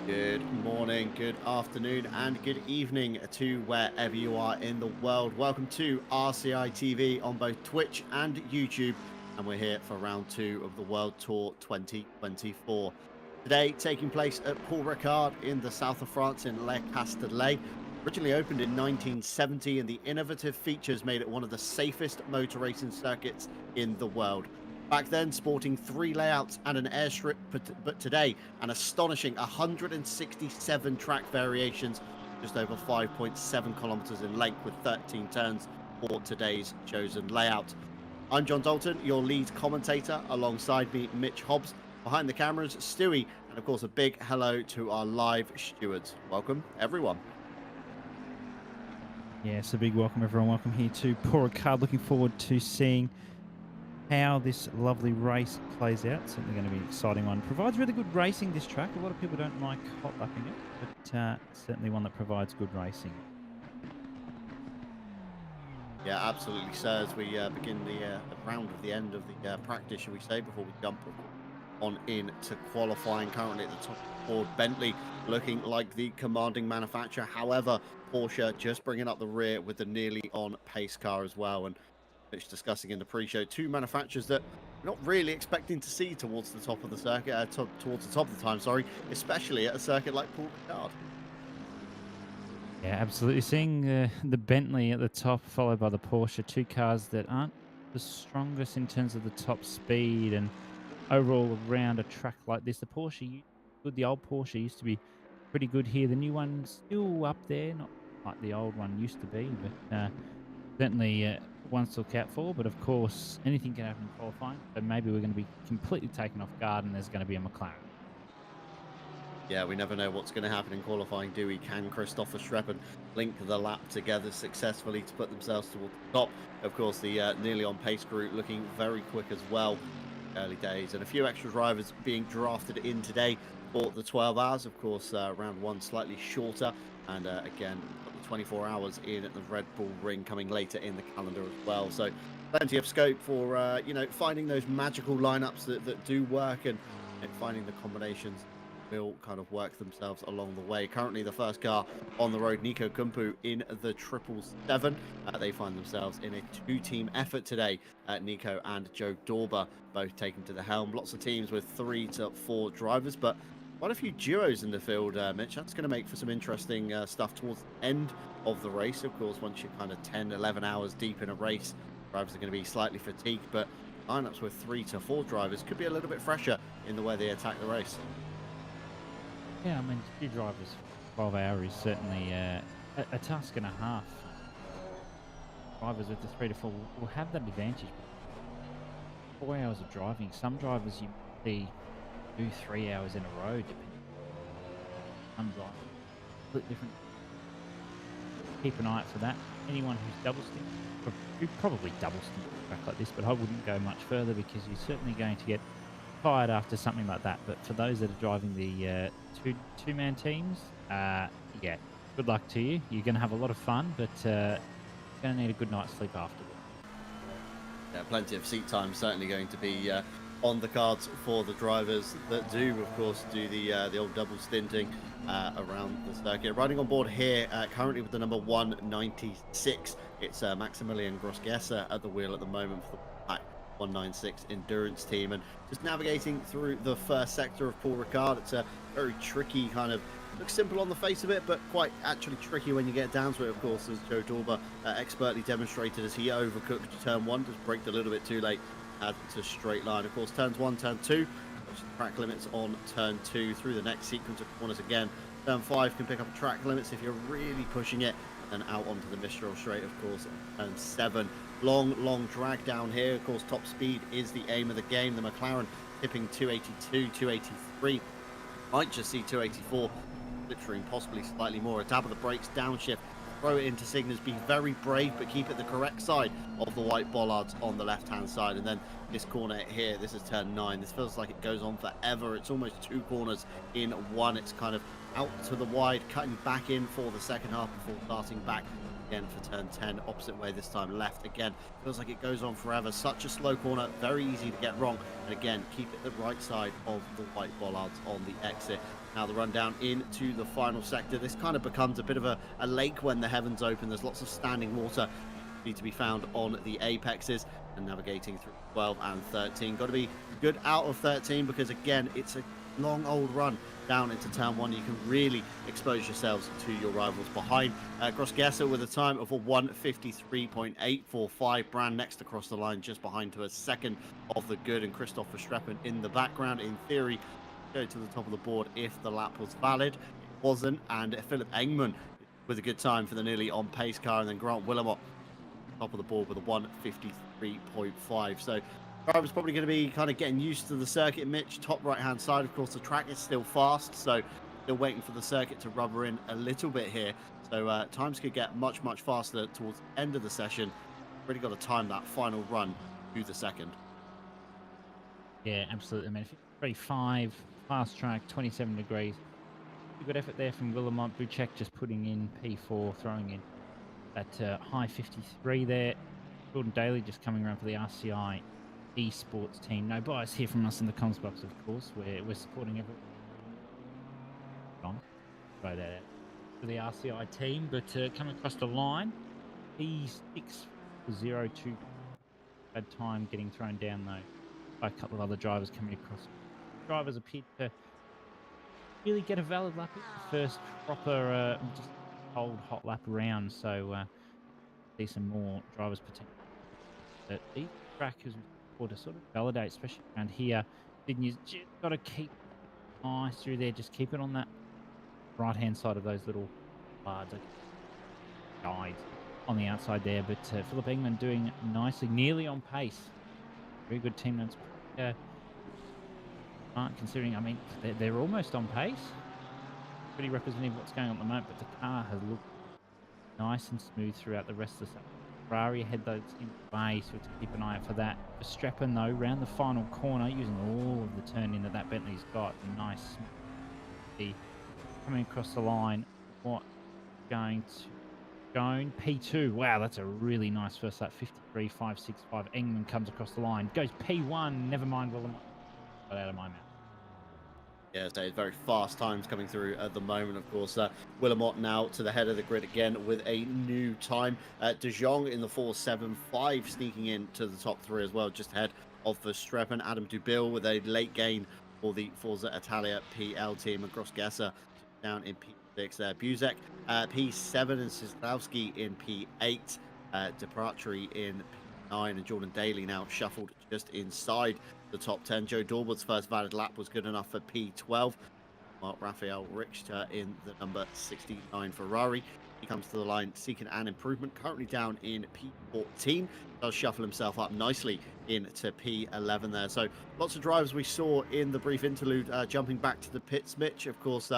Good morning, good afternoon, and good evening to wherever you are in the world. Welcome to RCI TV on both Twitch and YouTube, and we're here for round two of the World Tour 2024. Today, taking place at Paul Ricard in the south of France in Les Castellets. Originally opened in 1970, and the innovative features made it one of the safest motor racing circuits in the world. Back then, sporting 3 layouts and an airstrip, but today, an astonishing 167 track variations, just over 5.7 kilometers in length with 13 turns for today's chosen layout. I'm John Dalton, your lead commentator. Alongside me, Mitch Hobbs. Behind the cameras, Stewie. And of course, a big hello to our live stewards. Welcome, everyone. Yes, a big welcome, everyone. Welcome here to Paul Ricard. Looking forward to seeing how this lovely race plays out. Certainly going to be an exciting one. Provides really good racing, this track. A lot of people don't like hot lapping it, but certainly one that provides good racing. Yeah, absolutely, sir. As we begin the round of the end of the practice, shall we say, before we jump on into qualifying. Currently at the top of the board, Bentley looking like the commanding manufacturer. However, Porsche just bringing up the rear with the nearly on pace car as well. And Mitch discussing in the pre-show, two manufacturers that we're not really expecting to see towards the top of the circuit, towards the top of the time, sorry, especially at a circuit like Paul Ricard. Yeah, absolutely. Seeing the Bentley at the top, followed by the Porsche, two cars that aren't the strongest in terms of the top speed and overall around a track like this. The Porsche, good. The old Porsche used to be pretty good here. The new one's still up there, not like the old one used to be, but certainly one to look out for. But of course, anything can happen in qualifying. So maybe we're going to be completely taken off guard, and there's going to be a McLaren. Yeah, we never know what's going to happen in qualifying, do we? Can Christopher Schreppen link the lap together successfully to put themselves towards the top? Of course, the nearly on pace group looking very quick as well. Early days, and a few extra drivers being drafted in today for the 12 hours. Of course, round one slightly shorter, and again, got the 24 hours in at the Red Bull Ring coming later in the calendar as well. So plenty of scope for finding those magical lineups that do work, and finding the combinations will kind of work themselves along the way. Currently, the first car on the road, Nico Kumpu in the 777. They find themselves in a two-team effort today. Nico and Joe Dorber both taken to the helm. Lots of teams with 3 to 4 drivers, but quite a few duos in the field, Mitch. That's going to make for some interesting stuff towards the end of the race. Of course, once you're kind of 10, 11 hours deep in a race, drivers are going to be slightly fatigued, but lineups with 3 to 4 drivers could be a little bit fresher in the way they attack the race. Yeah, I mean, two drivers, 12 hours is certainly a task and a half. Drivers with the 3 to 4 will have that advantage. 4 hours of driving. Some drivers you see do 3 hours in a row, depending on some drivers. Completely different. Keep an eye out for that. Anyone who's double stint, probably double stint a track like this, but I wouldn't go much further because you're certainly going to get tired after something like that. But for those that are driving the two-man teams, yeah, good luck to you. You're going to have a lot of fun, but you're going to need a good night's sleep afterwards. Yeah, plenty of seat time certainly going to be on the cards for the drivers that do, of course, do the old double stinting around the circuit. Riding on board here currently with the number 196, it's Maximilian Grossgesser at the wheel at the moment for the Pack 196 endurance team, and just navigating through the first sector of Paul Ricard. It's a very tricky kind of, looks simple on the face of it, but quite actually tricky when you get down to it, of course, as Joe Dorber expertly demonstrated as he overcooked turn 1, just braked a little bit too late, had to straight line. Of course, turns 1, turn 2, track limits on turn 2 through the next sequence of corners again. Turn 5 can pick up track limits if you're really pushing it, and out onto the Mistral Straight, of course, turn 7. Long drag down here. Of course, top speed is the aim of the game. The McLaren tipping 282, 283. Might just see 284, littering possibly slightly more. A dab of the brakes, downshift, throw it into signals, be very brave, but keep it the correct side of the white bollards on the left-hand side. And then this corner here, this is turn 9. This feels like it goes on forever. It's almost 2 corners in one. It's kind of out to the wide, cutting back in for the second half before starting back again for turn 10, opposite way this time, left again. Feels like it goes on forever. Such a slow corner, very easy to get wrong. And again, keep it the right side of the white bollards on the exit. Now the run down into the final sector. This kind of becomes a bit of a lake when the heavens open. There's lots of standing water need to be found on the apexes, and navigating through 12 and 13. Got to be good out of 13 because again, it's a long old run down into turn 1. You can really expose yourselves to your rivals behind. Gross-Gesser with a time of a 1:53.845. Brand next across the line, just behind to a second of the good, and Christopher Streppen in the background. In theory, go to the top of the board if the lap was valid. It wasn't, and Philip Engman with a good time for the nearly on pace car, and then Grant Willamot top of the board with a 1:53.5. So drivers probably going to be kind of getting used to the circuit. Mitch, top right hand side, of course the track is still fast, so still waiting for the circuit to rubber in a little bit here, so times could get much faster towards the end of the session. Really got to time that final run to the second. Yeah, absolutely. I mean, 53.5, fast track, 27 degrees. Good effort there from Willamont. Buchek just putting in P4, throwing in that high 53 there. Jordan Daly just coming around for the RCI esports team. No bias here from us in the comms box, of course. We're supporting everyone. Throw that out for the RCI team, but coming across the line, P602. Bad time getting thrown down though by a couple of other drivers coming across. Drivers appeared to really get a valid lap. It's the first proper just cold hot lap around, so see some more drivers potentially. But these trackers to sort of validate, especially around here. Sydney's just got to keep eyes through there. Just keep it on that right hand side of those little bards. Guides on the outside there, but Philip Engman doing nicely, nearly on pace. Very good team notes. Considering, I mean, they're almost on pace. Pretty representative of what's going on at the moment, but the car has looked nice and smooth throughout the rest of the session. Ferrari ahead those in way, so to keep an eye out for that. Verstappen though, round the final corner, using all of the turn in that Bentley's got. Nice. Coming across the line, what going to going P2. Wow, that's a really nice first lap. 53.565. Engman comes across the line, goes P1. Never mind, Willamot got out of my mouth. Yeah, so it's very fast times coming through at the moment, of course. Willamot now to the head of the grid again with a new time. De Jong in the 4.75, sneaking in to the top 3 as well, just ahead of Verstappen. Adam Dubil with a late gain for the Forza Italia PL team. And Gross-Gesser down in P6 there. Buzek, P7, and Sislowski in P8. Departure in P9, and Jordan Daly now shuffled just inside the top 10. Joe Dorwood's first valid lap was good enough for P12. While Raphael Richter in the number 69 Ferrari. He comes to the line seeking an improvement, currently down in P14. Does shuffle himself up nicely into P11 there. So lots of drivers we saw in the brief interlude jumping back to the pits. Mitch, of course,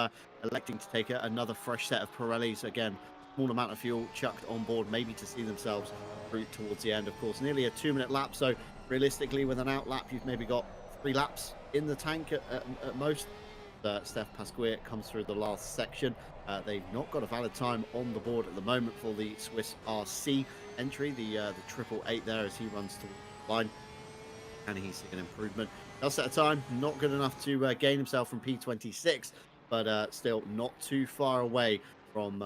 electing to take another fresh set of Pirellis. Again, small amount of fuel chucked on board, maybe to see themselves through towards the end. Of course, nearly a 2-minute lap. So realistically, with an out lap, you've maybe got 3 laps in the tank at most. Steph Pasquier comes through the last section. They've not got a valid time on the board at the moment for the Swiss RC entry, the 888 there as he runs towards the line, and he's seeking improvement. Does set a time, not good enough to gain himself from P26, but still not too far away from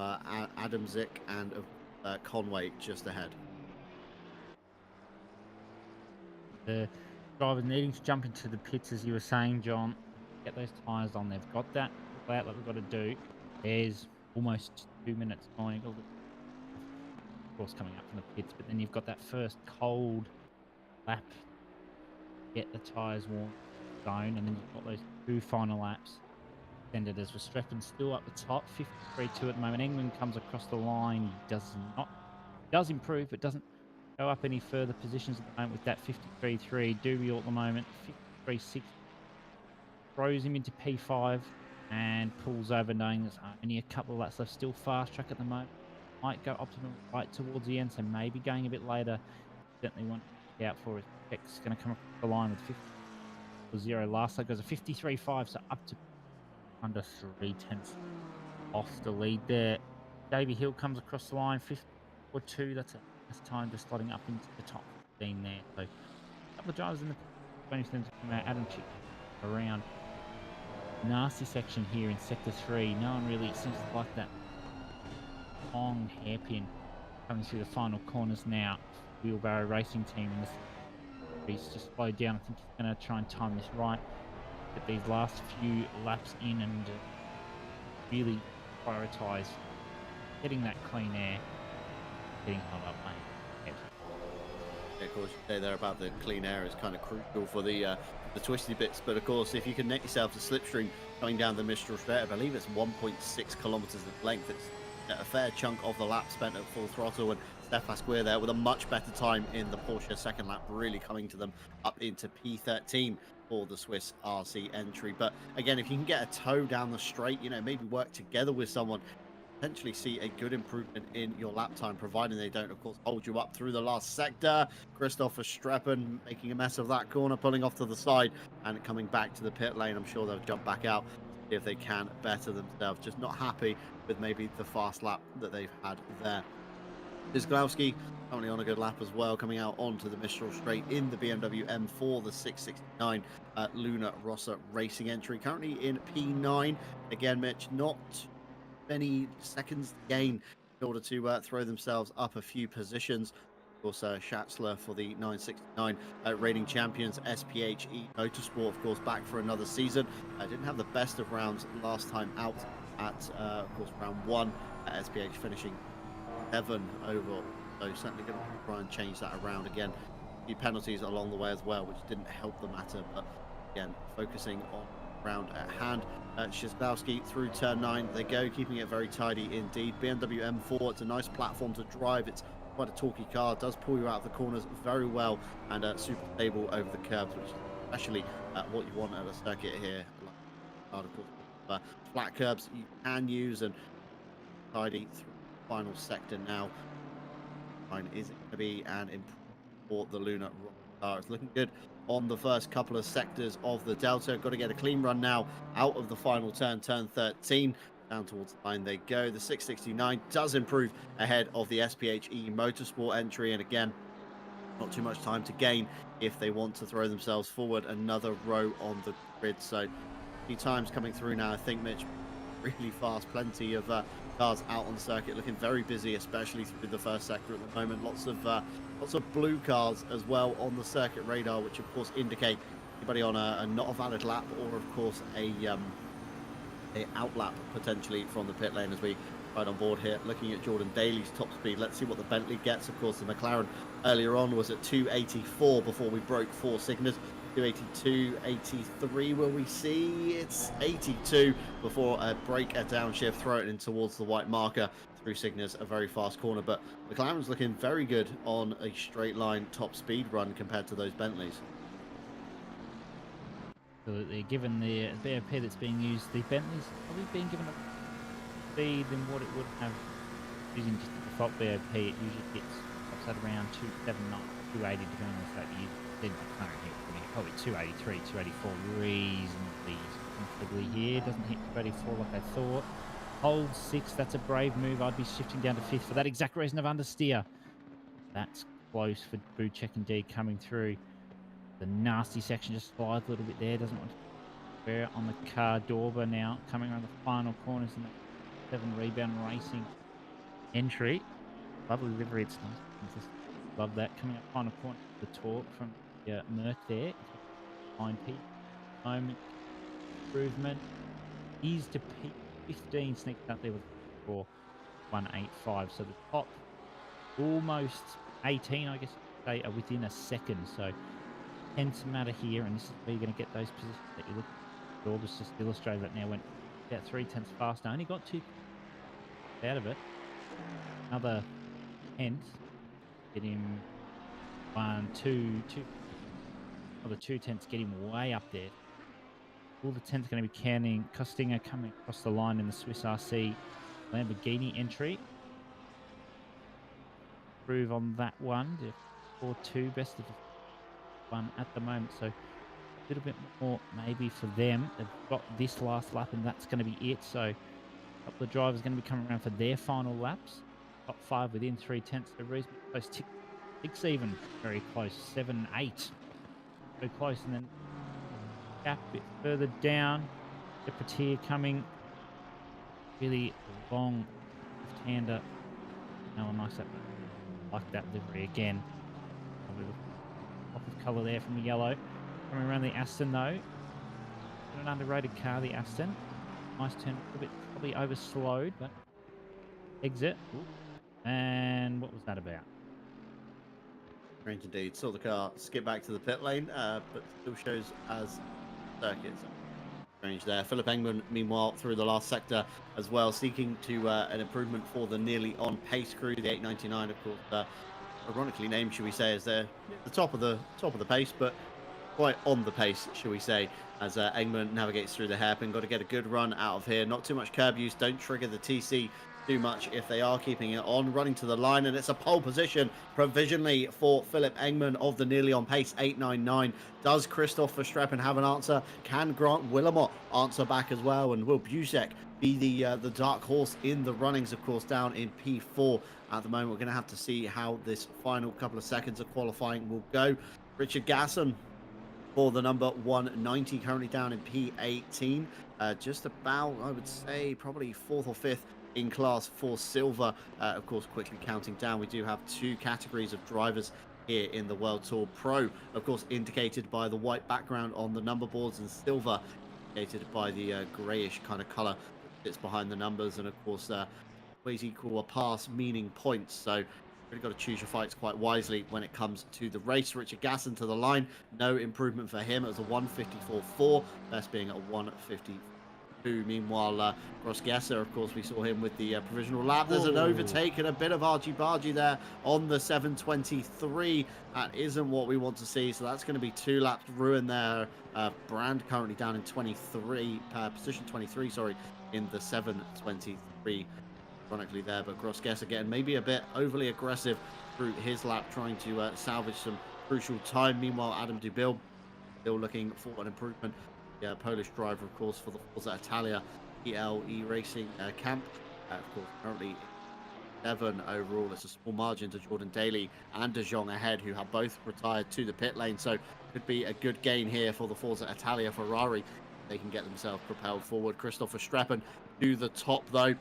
Adam Zick and Conway just ahead. The drivers needing to jump into the pits, as you were saying, John. Get those tyres on. They've got that out that we've got to do. There's almost 2 minutes going. Of course, coming up from the pits, but then you've got that first cold lap. Get the tyres warm, zone, and then you've got those 2 final laps. Ended as Verstappen still up the top, 53.2 at the moment. England comes across the line, does improve, but doesn't go up any further positions at the moment with that 53.3. Dubiel at the moment, 53.6. Throws him into P5 and pulls over, knowing there's only a couple of laps left. Still fast track at the moment. Might go optimum right towards the end, so maybe going a bit later. Certainly want to look out for it. X going to come across the line with 50.0. Last lap goes a 53.5, so up to under 3 tenths off the lead there. Davey Hill comes across the line, 4.2. That's time just slotting up into the top 15 there. So a couple of drivers in the 20 seconds come out. Adam Chick around. Nasty section here in sector 3. No one really seems to like that long hairpin coming through the final corners now. Wheelbarrow Racing Team in this race just slowed down. I think he's going to try and time this right. Get these last few laps in and really prioritise getting that clean air, getting held up, mate. Yeah, of course, you say there about the clean air is kind of crucial for the twisty bits. But of course, if you can net yourself to slipstream coming down the Mistral Straight, I believe it's 1.6 kilometers in length. It's a fair chunk of the lap spent at full throttle, and Steph Pasquier there with a much better time in the Porsche second lap, really coming to them up into P13 for the Swiss RC entry. But again, if you can get a tow down the straight, you know, maybe work together with someone, potentially see a good improvement in your lap time, providing they don't, of course, hold you up through the last sector. Christopher Streppen making a mess of that corner, pulling off to the side and coming back to the pit lane. I'm sure they'll jump back out if they can better themselves. Just not happy with maybe the fast lap that they've had there. Zglowski currently on a good lap as well, coming out onto the Mistral Straight in the BMW M4, the 669 Luna Rossa Racing entry, currently in P9. Again, Mitch, not many seconds to gain in order to throw themselves up a few positions. Also, Schatzler for the 969 reigning champions SPHE Motorsport, of course, back for another season. Didn't have the best of rounds last time out at, of course, round 1. SPH finishing 7 overall. So certainly going to try and change that around again. A few penalties along the way as well, which didn't help the matter. But again, focusing on round at hand. Zglowski through turn 9 they go, keeping it very tidy indeed. BMW M4, it's a nice platform to drive. It's quite a talky car, does pull you out of the corners very well, and super stable over the curbs, which is especially what you want at a circuit here. Flat curbs you can use, and tidy through the final sector now. Is it going to be an improvement for the Luna car? It's looking good on the first couple of sectors of the Delta. Got to get a clean run now out of the final turn, turn 13. Down towards the line they go. The 669 does improve ahead of the SPHE Motorsport entry, and again, not too much time to gain if they want to throw themselves forward another row on the grid. So a few times coming through now, I think, Mitch, really fast. Plenty of cars out on the circuit, looking very busy, especially through the first sector at the moment. Lots of blue cars as well on the circuit radar, which of course indicate anybody on a not a valid lap, or of course a outlap potentially from the pit lane. As we right on board here, looking at Jordan Daly's top speed. Let's see what the Bentley gets. Of course, the McLaren earlier on was at 284 before we broke 4 signals. 282, 83. Will we see? It's 82 before a break, a downshift, throw it in towards the white marker through Cygnus, a very fast corner. But McLaren's looking very good on a straight line top speed run compared to those Bentleys. Absolutely. Given the BOP that's being used, the Bentley's probably being given a speed than what it would have using just the default BOP. It usually hits tops at around 279, 280, depending on the state you did McLaren here. Probably 283, 284 reasonably comfortably here. Doesn't hit 284 like I thought. Hold 6, that's a brave move. I'd be shifting down to 5th for that exact reason of understeer. That's close for Buchek and D coming through. The nasty section just slides a little bit there. Doesn't want to bear on the car. Dorber now coming around the final corners in the 7 rebound racing entry. Lovely livery. It's nice. Just love that. Coming up final corner. The torque from Merc there. 9p. Moment improvement is to P15. Sneaked up there with 4.185. So the top almost 18, I guess you say, are within a second. So tenths matter here, and this is where you're going to get those positions that you look at. Dorber's just illustrated that now. Went about 3 tenths faster. Only got 2 out of it. Another tenth. Get him 1, 2. Another 2 tenths. Get him way up there. All the tenths going to be counting. Costinger coming across the line in the Swiss RC Lamborghini entry. Improve on that one. 4-2, best of 1 at the moment. So a little bit more maybe for them. They've got this last lap, and that's going to be it. So a couple of drivers going to be coming around for their final laps. top 5 within 3/10. So reasonably close. 6 even, very close. 7, 8, very close. And then gap a bit further down. Departier coming, really long left-hander. No one likes that. Like that livery again. Probably look pop of colour there from the yellow. Coming around the Aston though. An underrated car, the Aston. Nice turn, a little bit probably over slowed, but exit. Ooh. And what was that about? Strange indeed. Saw the car skip back to the pit lane, but still shows as circuits. Strange there. Philip Engman, meanwhile, through the last sector as well, seeking to an improvement for the nearly on pace crew. The 899, of course, ironically named, should we say, as they're the top of the pace, but quite on the pace, shall we say, as Engman navigates through the hairpin. Got to get a good run out of here. Not too much curb use. Don't trigger the TC too much if they are keeping it on. Running to the line, and it's a pole position provisionally for Philip Engman of the nearly on pace 899. Does Christoph Verstappen have an answer? Can Grant Willamot answer back as well? And will Busek be the dark horse in the runnings, of course, down in P4 at the moment? We're going to have to see how this final couple of seconds of qualifying will go. Richard Gasson for the number 190, currently down in P18. Just about, I would say, probably 4th or 5th in class for silver. Of course, quickly counting down, we do have 2 categories of drivers here in the World Tour Pro, of course, indicated by the white background on the number boards, and silver indicated by the grayish kind of color that sits behind the numbers. And of course, always equal a pass, meaning points. So really got to choose your fights quite wisely when it comes to the race. Richard Gasson to the line. No improvement for him. It was a 154.4, best being a 152. Meanwhile, Gross-Gesser, of course, we saw him with the provisional lap. There's an overtake and a bit of argy-bargy there on the 723. That isn't what we want to see, so that's going to be 2 laps ruined there. Brand currently down in 23, position 23, sorry, in the 723. Ironically there, but Gross-Gesser getting maybe a bit overly aggressive through his lap, trying to salvage some crucial time. Meanwhile, Adam Dubil still looking for an improvement. The Polish driver, of course, for the Forza Italia ELE Racing camp. Of course, currently 7 overall. It's a small margin to Jordan Daly and De Jong ahead, who have both retired to the pit lane. So could be a good gain here for the Forza Italia Ferrari. They can get themselves propelled forward. Christoph Verstappen to the top, though.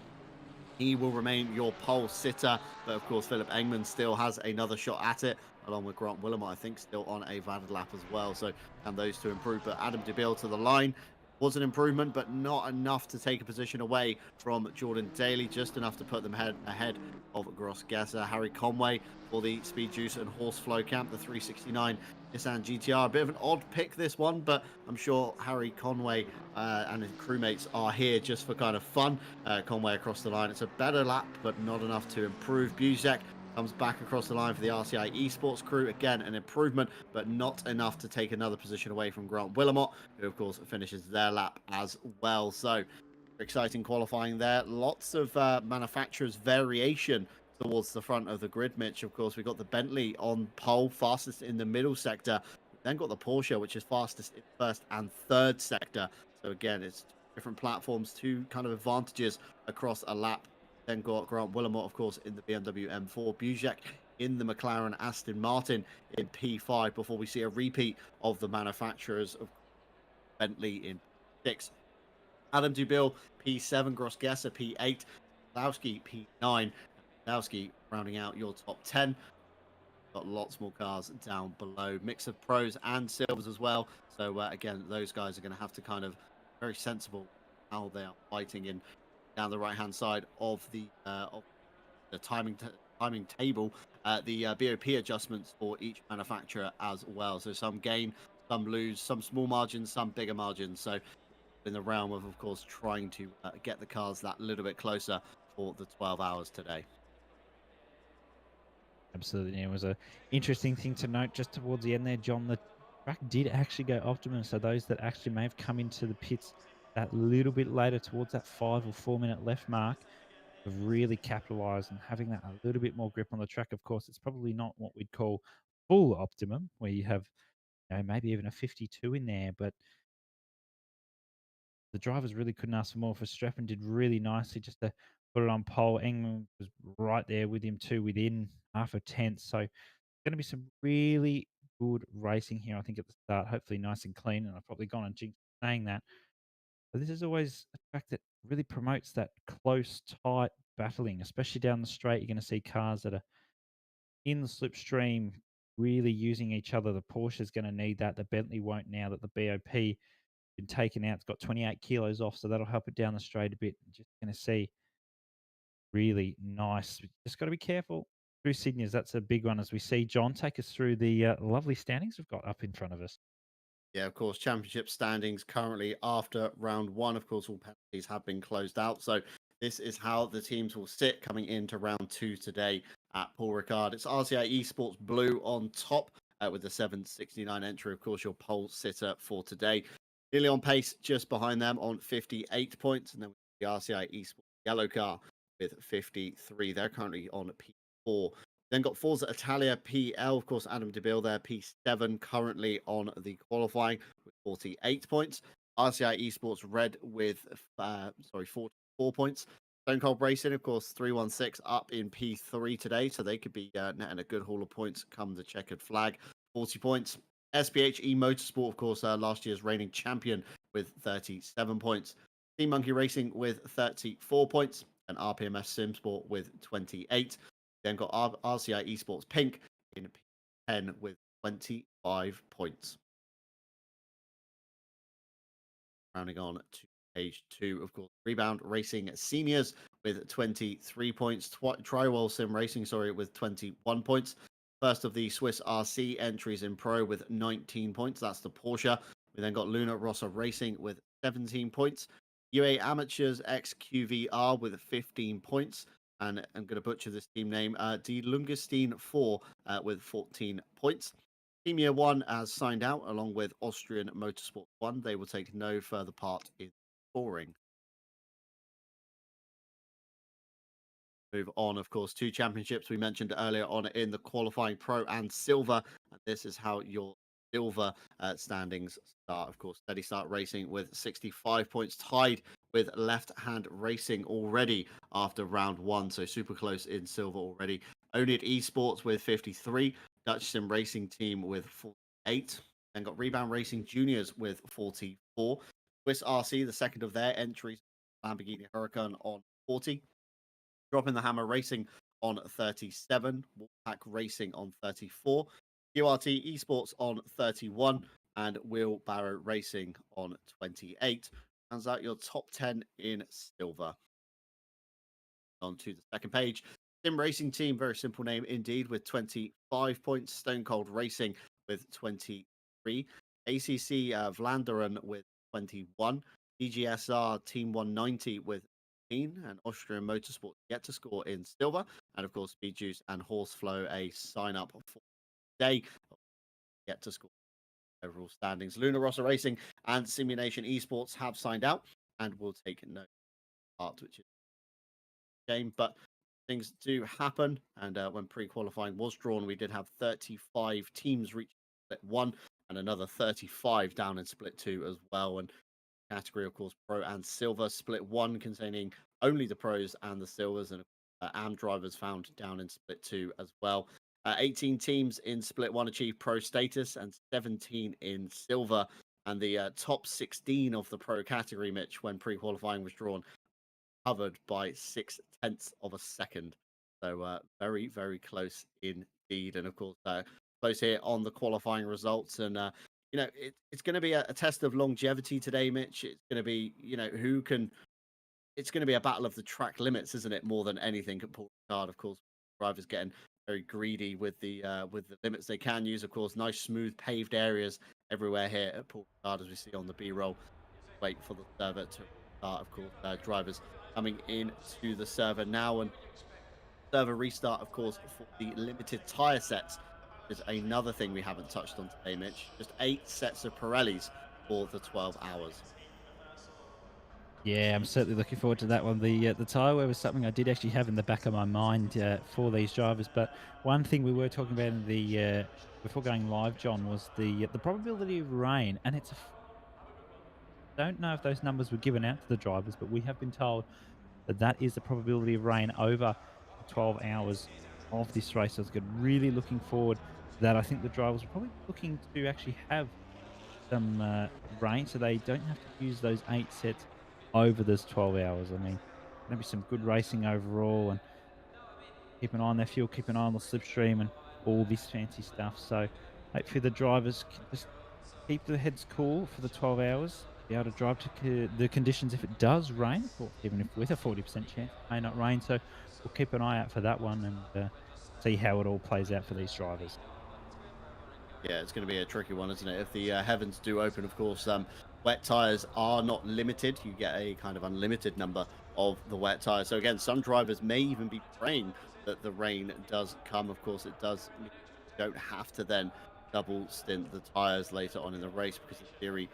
He will remain your pole sitter, but of course Philip Engman still has another shot at it, along with Grant Willamot, I think, still on a valid lap as well. So can those two improve? But Adam Dubil to the line was an improvement, but not enough to take a position away from Jordan Daly, just enough to put them ahead of Gross-Gesser. Harry Conway for the Speed Juice and Horseflow camp, the 369 Nissan GTR. A bit of an odd pick, this one, but I'm sure Harry Conway and his crewmates are here just for kind of fun. Conway across the line. It's a better lap, but not enough to improve. Busek comes back across the line for the RCI Esports crew. Again, an improvement, but not enough to take another position away from Grant Willamot, who, of course, finishes their lap as well. So, exciting qualifying there. Lots of manufacturers' variation towards the front of the grid, Mitch. Of course, we've got the Bentley on pole, fastest in the middle sector. We've then got the Porsche, which is fastest in first and third sector. So, again, it's different platforms, 2 kind of advantages across a lap. Then got Grant Willamot, of course, in the BMW M4. Busek in the McLaren Aston Martin in P5 before we see a repeat of the manufacturers of Bentley in 6. Adam Dubil, P7. Gross-Gesser, P8. Lowski, P9. Lowski rounding out your top 10. Got lots more cars down below. Mix of pros and silvers as well. So, again, those guys are going to have to kind of very sensible how they are fighting in down the right-hand side of the timing table, the BOP adjustments for each manufacturer as well. So some gain, some lose, some small margins, some bigger margins. So in the realm of course, trying to get the cars that little bit closer for the 12 hours today. Absolutely. It was an interesting thing to note just towards the end there, John. The track did actually go optimum. So those that actually may have come into the pits that little bit later towards that 5 or 4 minute left mark have really capitalized on having that a little bit more grip on the track. Of course, it's probably not what we'd call full optimum, where you have maybe even a 52 in there, but the drivers really couldn't ask for more. Verstappen did really nicely just to put it on pole. England was right there with him too, within half a tenth. So going to be some really good racing here, I think, at the start. Hopefully, nice and clean. And I've probably gone and jinxed saying that. But this is always a track that really promotes that close, tight battling, especially down the straight. You're going to see cars that are in the slipstream really using each other. The Porsche's going to need that. The Bentley won't now that the BOP been taken out. It's got 28 kilos off, so that'll help it down the straight a bit. Just going to see really nice. Just got to be careful through Sydney's. That's a big one as we see John take us through the lovely standings we've got up in front of us. Yeah, of course, championship standings currently after round one. Of course, all penalties have been closed out. So this is how the teams will sit coming into round two today at Paul Ricard. It's RCI Esports Blue on top with the 769 entry. Of course, your pole sitter for today. Nearly on pace, just behind them on 58 points. And then the RCI Esports Yellow Car with 53. They're currently on P4. Then got Forza Italia PL, of course, Adam DeBille there, P7, currently on the qualifying with 48 points. RCI Esports Red with 44 points. Stone Cold Racing, of course, 316 up in P3 today, so they could be netting a good haul of points come the checkered flag. 40 points. SPHE Motorsport, of course, last year's reigning champion with 37 points. Team Monkey Racing with 34 points, and RPMS Simsport with 28. Then got RCI Esports Pink in P10 with 25 points. Rounding on to page 2, of course, Rebound Racing Seniors with 23 points. Triwell Sim Racing, with 21 points. First of the Swiss RC entries in Pro with 19 points. That's the Porsche. We then got Luna Rossa Racing with 17 points. UA Amateurs XQVR with 15 points. And I'm going to butcher this team name, Die Lungestein 4 with 14 points. Team Year 1 has signed out along with Austrian Motorsport 1. They will take no further part in scoring. Move on, of course, two championships we mentioned earlier on in the qualifying Pro and Silver. And this is how your Silver standings start. Of course, Steady Start Racing with 65 points, tied with Left Hand Racing already after round one. So super close in Silver already. Onit Esports with 53. Dutch Sim Racing Team with 48. Then got Rebound Racing Juniors with 44. Swiss RC, the second of their entries, Lamborghini Huracan on 40. Dropping the Hammer Racing on 37. Wolfpack Racing on 34. QRT Esports on 31. And Wheelbarrow Racing on 28. Rounds out your top 10 in Silver. On to the second page. Sim Racing Team, very simple name indeed, with 25 points. Stone Cold Racing with 23. ACC Vlanderen with 21. DGSR Team 190 with 15. And Austrian Motorsport yet to score in Silver. And of course, Speed Juice and Horseflow a sign up for today. Yet to score overall standings. Luna Rossa Racing and Simulation Esports have signed out and will take no part, which is a shame, but things do happen. And when pre-qualifying was drawn, we did have 35 teams reach split 1 and another 35 down in split 2 as well. And category, of course, Pro and Silver. Split 1 containing only the pros and the silvers, and AM drivers found down in split 2 as well. 18 teams in split 1 achieved pro status and 17 in silver. And the top 16 of the pro category, Mitch, when pre-qualifying was drawn, covered by 0.6 of a second. So very, very close indeed. And of course, close here on the qualifying results. And, it's going to be a test of longevity today, Mitch. It's going to be, who can. It's going to be a battle of the track limits, isn't it? More than anything at Paul Ricard, of course. Drivers getting very greedy with the limits they can use. Of course, nice smooth paved areas everywhere here at Paul Ricard, as we see on the B-roll. Wait for the server to start. Of course, drivers coming in to the server now, and server restart, of course, for the limited tire sets is another thing we haven't touched on today, Mitch. Just 8 sets of Pirellis for the 12 hours. Yeah, I'm certainly looking forward to that one. The tyre wear was something I did actually have in the back of my mind for these drivers. But one thing we were talking about in the before going live, John, was the probability of rain, and it's don't know if those numbers were given out to the drivers, but we have been told But that is the probability of rain over the 12 hours of this race. So it's good. Really looking forward to that. I think the drivers are probably looking to actually have some rain so they don't have to use those 8 sets over those 12 hours. I mean, going to be some good racing overall, and keep an eye on their fuel, keep an eye on the slipstream and all this fancy stuff. So hopefully the drivers can just keep their heads cool for the 12 hours, be able to drive to the conditions if it does rain, of course, even if with a 40% chance it may not rain. So we'll keep an eye out for that one and see how it all plays out for these drivers. Yeah, it's going to be a tricky one, isn't it? If the heavens do open, of course, wet tires are not limited. You get a kind of unlimited number of the wet tires. So again, some drivers may even be praying that the rain does come. Of course, it does. You don't have to then double stint the tires later on in the race because in theory,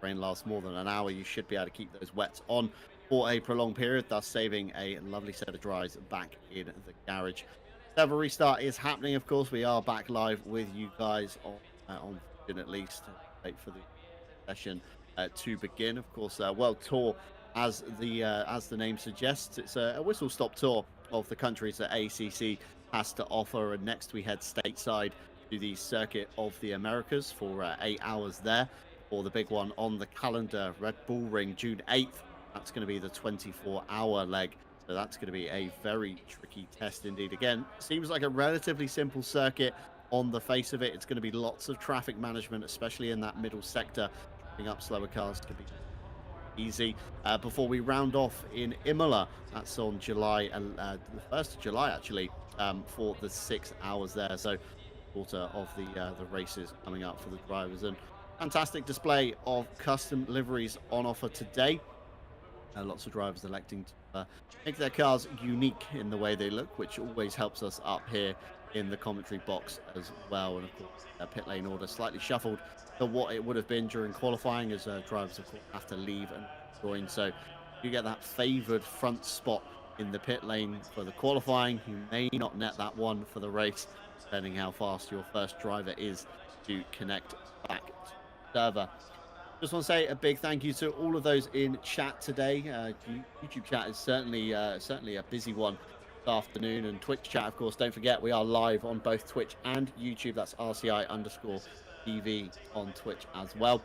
rain lasts more than an hour. You should be able to keep those wets on for a prolonged period, thus saving a lovely set of dries back in the garage. Server restart is happening, of course. We are back live with you guys on at least. Wait for the session to begin. Of course, World Tour, as the name suggests, it's a whistle-stop tour of the countries that ACC has to offer. And next we head stateside to the Circuit of the Americas for 8 hours there. Or the big one on the calendar, Red Bull Ring, June 8th. That's going to be the 24-hour leg. So that's going to be a very tricky test indeed. Again, seems like a relatively simple circuit on the face of it. It's going to be lots of traffic management, especially in that middle sector. Tripping up slower cars can be easy. Before we round off in Imola, that's on July, the 1st of July actually, for the 6 hours there. So quarter of the races coming up for the drivers, and fantastic display of custom liveries on offer today. Lots of drivers electing to make their cars unique in the way they look, which always helps us up here in the commentary box as well. And of course, pit lane order slightly shuffled to what it would have been during qualifying, as drivers of course have to leave and join. So you get that favoured front spot in the pit lane for the qualifying. You may not net that one for the race, depending how fast your first driver is to connect back to the server. Just want to say a big thank you to all of those in chat today. YouTube chat is certainly a busy one this afternoon, and Twitch chat, of course, don't forget we are live on both Twitch and YouTube. That's RCI_TV on Twitch as well.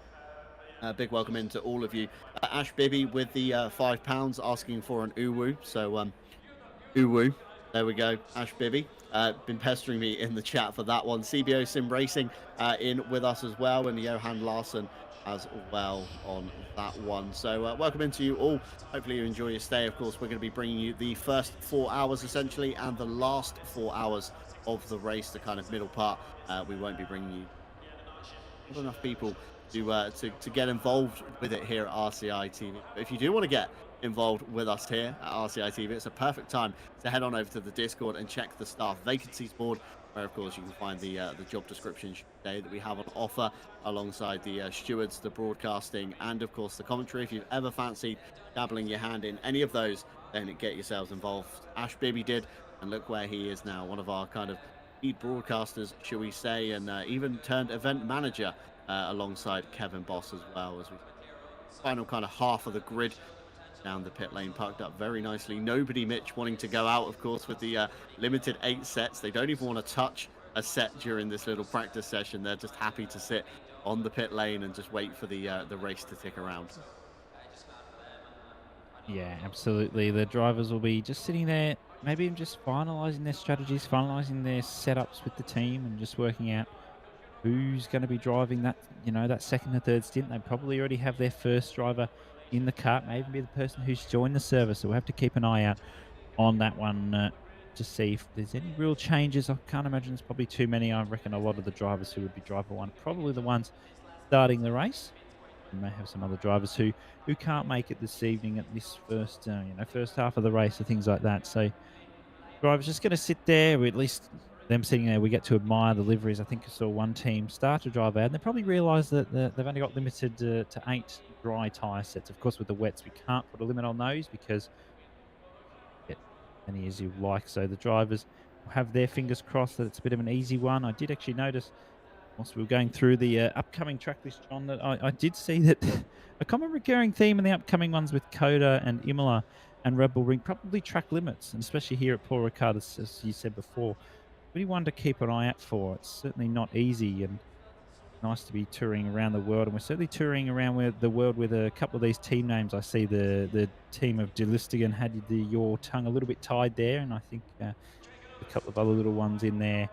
Big welcome into all of you. Ash Bibby with the £5 asking for an uwu. So uwu, there we go. Ash Bibby been pestering me in the chat for that one. CBO Sim Racing in with us as well, and Johan Larsen as well on that one. So welcome into you all. Hopefully you enjoy your stay. Of course, we're going to be bringing you the first 4 hours essentially, and the last 4 hours of the race, the kind of middle part. We won't be bringing you not enough people to get involved with it here at RCI TV. But if you do want to get involved with us here at RCI TV, it's a perfect time to head on over to the Discord and check the staff vacancies board, where of course you can find the job descriptions today that we have on offer, alongside the stewards, the broadcasting, and of course the commentary. If you've ever fancied dabbling your hand in any of those, then get yourselves involved. Ash Bibby did, and look where he is now, one of our kind of lead broadcasters, shall we say, and even turned event manager alongside Kevin Boss as well, as we final kind of half of the grid down the pit lane, parked up very nicely. Nobody, Mitch, wanting to go out, of course, with the limited 8 sets. They don't even want to touch a set during this little practice session. They're just happy to sit on the pit lane and just wait for the race to tick around. Yeah, absolutely. The drivers will be just sitting there, maybe just finalising their strategies, finalising their setups with the team, and just working out who's going to be driving that, that second or third stint. They probably already have their first driver in the cut, maybe be the person who's joined the service. So we'll have to keep an eye out on that one to see if there's any real changes. I can't imagine there's probably too many. I reckon a lot of the drivers who would be driver one, probably the ones starting the race. We may have some other drivers who can't make it this evening at this first half of the race or things like that. So drivers just going to sit there, or at least them sitting there. We get to admire the liveries. I think I saw one team start to drive out, and they probably realised that they've only got limited to 8 dry tyre sets. Of course, with the wets, we can't put a limit on those because get many as you like. So the drivers will have their fingers crossed that it's a bit of an easy one. I did actually notice, whilst we were going through the upcoming track list, John, that I did see that a common recurring theme in the upcoming ones with Coda and Imola and Red Bull Ring, probably track limits, and especially here at Paul Ricard, as you said before, really one to keep an eye out for. It's certainly not easy, and nice to be touring around the world, and we're certainly touring around with the world with a couple of these team names. I see the team of Delistigan had your tongue a little bit tied there, and I think a couple of other little ones in there,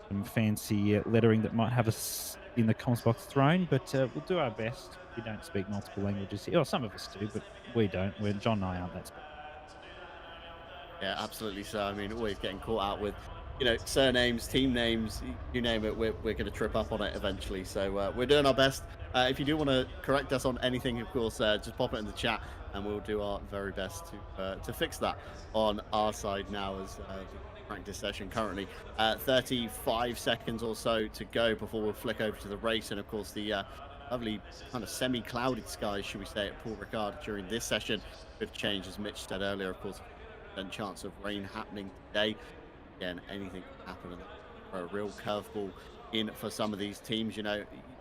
some fancy lettering that might have us in the comms box thrown, but we'll do our best. We don't speak multiple languages here. Well, some of us do, but we don't. John and I aren't that special. Yeah, absolutely. So, I mean, always getting caught out with, surnames, team names, you name it. We're going to trip up on it eventually. So we're doing our best. If you do want to correct us on anything, of course, just pop it in the chat, and we'll do our very best to fix that on our side now. As the practice session currently 35 seconds or so to go before we'll flick over to the race, and of course the lovely kind of semi-clouded skies, should we say, at Paul Ricard during this session could change, as Mitch said earlier. Of course, chance of rain happening today. Again, anything can happen, and a real curveball in for some of these teams. You've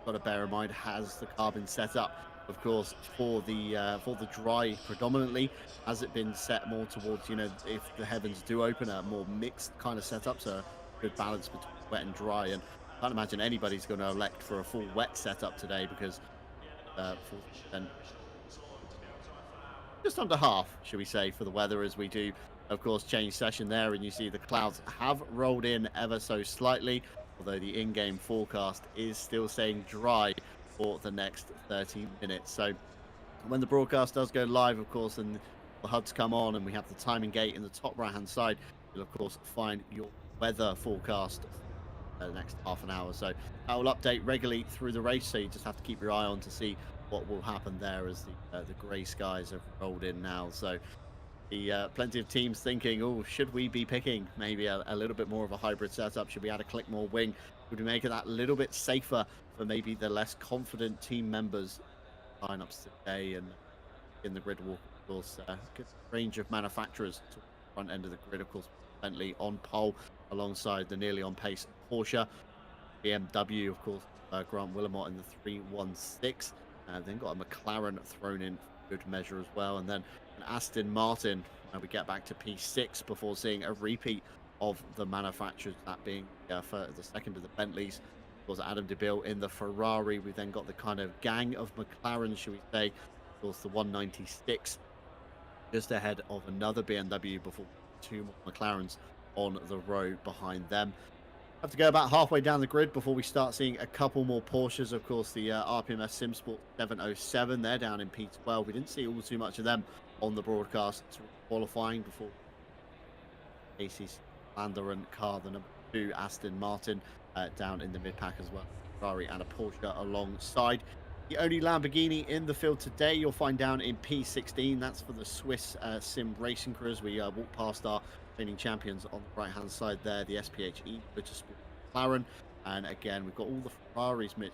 got to bear in mind, has the car been set up, of course, for the dry predominantly? Has it been set more towards, if the heavens do open, a more mixed kind of setup, so a good balance between wet and dry? And I can't imagine anybody's going to elect for a full wet setup today, because 40%, just under half, should we say, for the weather, as we do, of course, change session there, and you see the clouds have rolled in ever so slightly, although the in-game forecast is still saying dry for the next 30 minutes. So when the broadcast does go live, of course, and the HUDs come on and we have the timing gate in the top right-hand side, you'll, of course, find your weather forecast the next half an hour. So that will update regularly through the race, so you just have to keep your eye on to see what will happen there as the grey skies have rolled in now. So the plenty of teams thinking, oh, should we be picking maybe a little bit more of a hybrid setup? Should we add a click more wing? Would we make it that little bit safer for maybe the less confident team members? Lineups today, and in the grid walk, of course, good range of manufacturers to the front end of the grid. Of course, Bentley on pole alongside the nearly on pace Porsche, BMW, of course, Grant Willamot in the 316. Then got a McLaren thrown in for good measure as well, and then an Aston Martin. We get back to P6 before seeing a repeat of the manufacturers, that being for the second of the Bentleys. Of course, Adam DeBille in the Ferrari. We then got the kind of gang of McLaren, should we say. Of course, the 196 just ahead of another BMW before two more McLarens on the row behind them. Have to go about halfway down the grid before we start seeing a couple more Porsches. Of course, the RPMS SimSport 707, they're down in P12. We didn't see all too much of them on the broadcast qualifying before ACC Lander and car, the number 2 Aston Martin, down in the mid-pack as well. Ferrari and a Porsche alongside. The only Lamborghini in the field today you'll find down in P16. That's for the Swiss Sim Racing Crew. We walk past our training champions on the right-hand side there, the SPHE Motorsport McLaren. And again, we've got all the Ferraris, Mitch,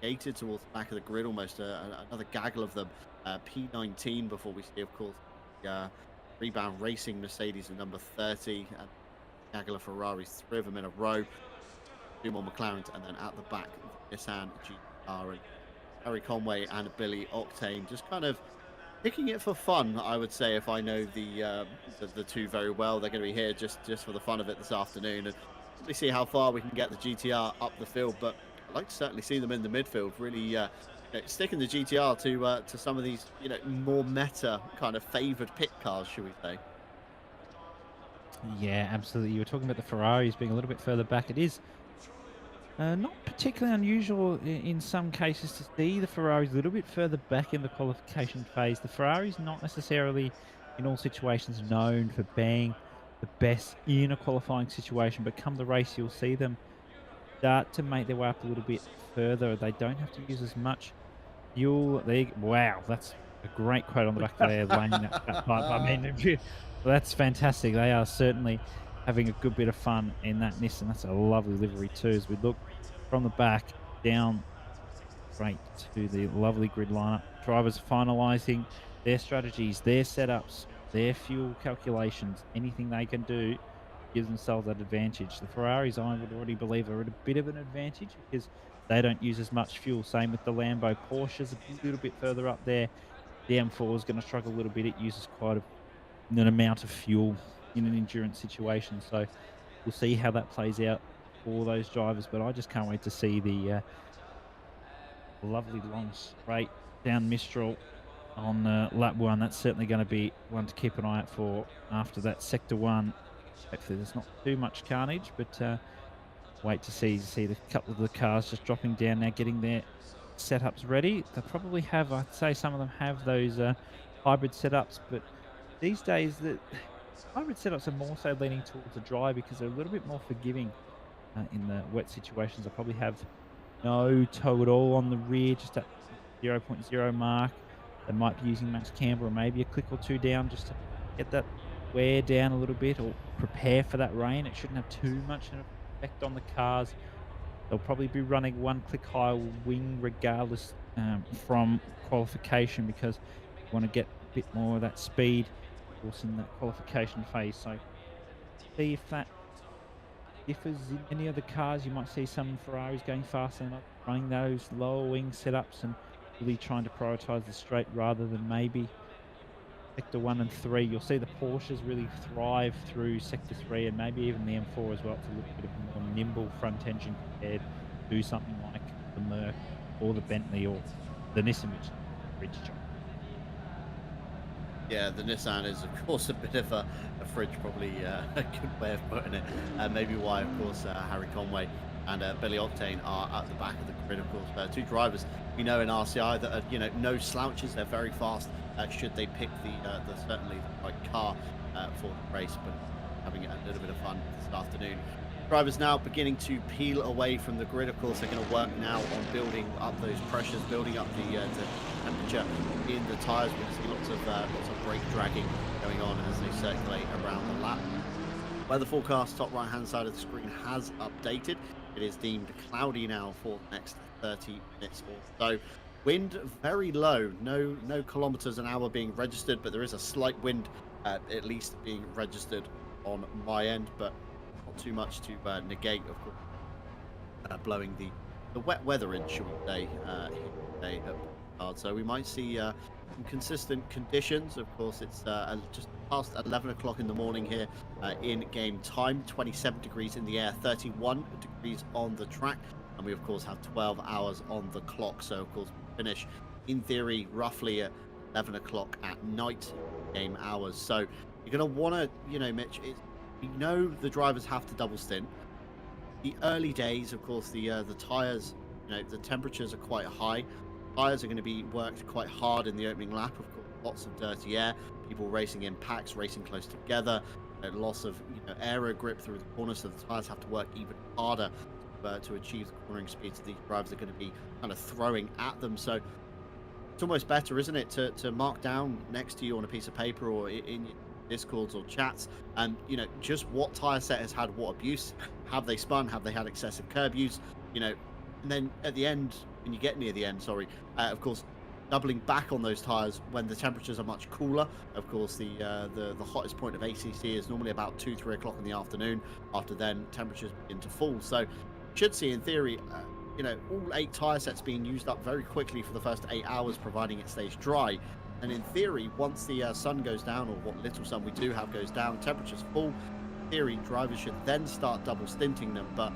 gated towards the back of the grid, almost another gaggle of them. P19 before we see, of course, Rebound Racing Mercedes at number 30, and gaggle of Ferraris, 3 of them in a row. 2 more McLarens, and then at the back, Nissan GR, and Harry Conway and Billy Octane just kind of picking it for fun, I would say. If I know the two very well, they're going to be here just for the fun of it this afternoon, and we see how far we can get the GTR up the field. But I'd like to certainly see them in the midfield, really sticking the GTR to some of these more meta kind of favoured pit cars, should we say. Yeah, absolutely. You were talking about the Ferraris being a little bit further back. It is not particularly unusual in some cases to see the Ferraris a little bit further back in the qualification phase. The Ferraris not necessarily in all situations known for being the best in a qualifying situation, but come the race you'll see them start to make their way up a little bit further. They don't have to use as much fuel. Wow, that's a great quote on the back there, laying that pipe. I mean, that's fantastic. They are certainly having a good bit of fun in that Nissan. That's a lovely livery too, as we look from the back down straight to the lovely grid lineup. Drivers finalising their strategies, their setups, their fuel calculations. Anything they can do gives themselves that advantage. The Ferraris, I would already believe, are at a bit of an advantage because they don't use as much fuel. Same with the Lambo. Porsche's a little bit further up there The M4 is going to struggle a little bit. It uses quite an amount of fuel in an endurance situation. So we'll see how that plays out for those drivers. But I just can't wait to see the lovely long straight down Mistral on lap one. That's certainly going to be one to keep an eye out for after that sector one. Hopefully there's not too much carnage, but wait to see the couple of the cars just dropping down now, getting their setups ready. They'll probably have, I'd say some of them have those hybrid setups, but these days the hybrid setups are more so leaning towards the dry because they're a little bit more forgiving in the wet situations. They'll probably have no toe at all on the rear, just at 0.0 mark. They might be using max camber or maybe a click or two down just to get that wear down a little bit or prepare for that rain. It shouldn't have too much an effect on the cars. They'll probably be running one click higher wing regardless from qualification because you want to get a bit more of that speed, of course, in that qualification phase. So see if that differs in any of the cars. You might see some Ferraris going faster and running those lower wing setups and really trying to prioritize the straight rather than maybe sector 1 and 3. You'll see the Porsches really thrive through sector 3 and maybe even the M4 as well. It's a little bit of a more nimble front engine compared to something like the Merc or the Bentley or the Nissan, which is a bridge job. Yeah, the Nissan is, of course, a bit of a fridge, probably a good way of putting it. Maybe why, of course, Harry Conway and Billy Octane are at the back of the grid, of course. Two drivers we know in RCI that are, no slouches. They're very fast. Should they pick the certainly the right car for the race, but having a little bit of fun this afternoon. Drivers now beginning to peel away from the grid. Of course, they're going to work now on building up those pressures, building up the temperature in the tyres. We're going to see lots of brake dragging going on as they circulate around the lap. Weather forecast, top right-hand side of the screen has updated. It is deemed cloudy now for the next 30 minutes or so. Wind very low, no kilometers an hour being registered, but there is a slight wind at least being registered on my end, but not too much to negate, of course, blowing the wet weather in, should we say, here today at Ricard. So we might see some consistent conditions. Of course, it's just past 11 o'clock in the morning here in game time. 27 degrees in the air, 31 degrees on the track, and we of course have 12 hours on the clock. So of course we finish in theory roughly at 11 o'clock at night game hours. So you're going to want to, Mitch, the drivers have to double stint. The early days, of course, the tires, the temperatures are quite high. Tires are going to be worked quite hard in the opening lap. Of course, lots of dirty air, people racing in packs, racing close together, loss of aero grip through the corners, so the tires have to work even harder to achieve the cornering speeds that these drivers are going to be kind of throwing at them. So it's almost better, isn't it, to mark down next to you on a piece of paper or in discords or chats, and just what tire set has had what abuse. Have they spun? Have they had excessive curb use? And then at the end, when you get near the end, of course, doubling back on those tires when the temperatures are much cooler. Of course, the hottest point of ACC is normally about 2-3 o'clock in the afternoon. After then, temperatures begin to fall. So should see, in theory, all 8 tire sets being used up very quickly for the first 8 hours, providing it stays dry. And in theory, once the sun goes down, or what little sun we do have goes down, temperatures fall. In theory, drivers should then start double stinting them. But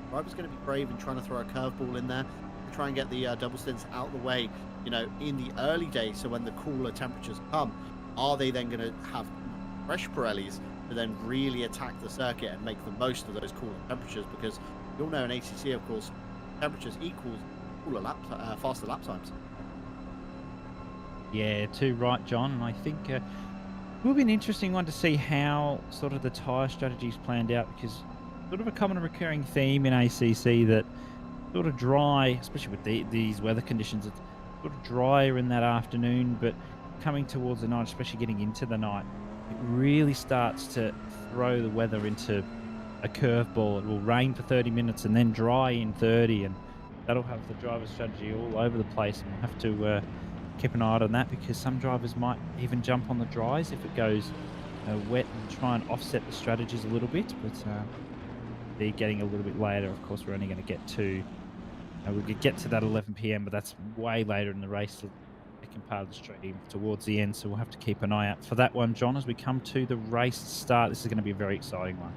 drivers going to be brave and trying to throw a curveball in there to try and get the double stints out of the way, in the early days. So when the cooler temperatures come, are they then going to have fresh Pirellis to then really attack the circuit and make the most of those cooler temperatures? Because you'll know in ACC, of course, temperatures equals cooler faster lap times. Yeah, too right, John. And I think it will be an interesting one to see how sort of the tyre strategies planned out, because sort of a common recurring theme in ACC that sort of dry, especially with these weather conditions, it's sort of drier in that afternoon, but coming towards the night, especially getting into the night, it really starts to throw the weather into a curveball. It will rain for 30 minutes and then dry in 30, and that'll have the driver's strategy all over the place, and we'll have to keep an eye on that, because some drivers might even jump on the dries if it goes wet and try and offset the strategies a little bit. But they're getting a little bit later. Of course, we're only going to get to we could get to that 11 p.m, but that's way later in the race. The second part of the straight even towards the end, so we'll have to keep an eye out for that one, John, as we come to the race start. This is going to be a very exciting one.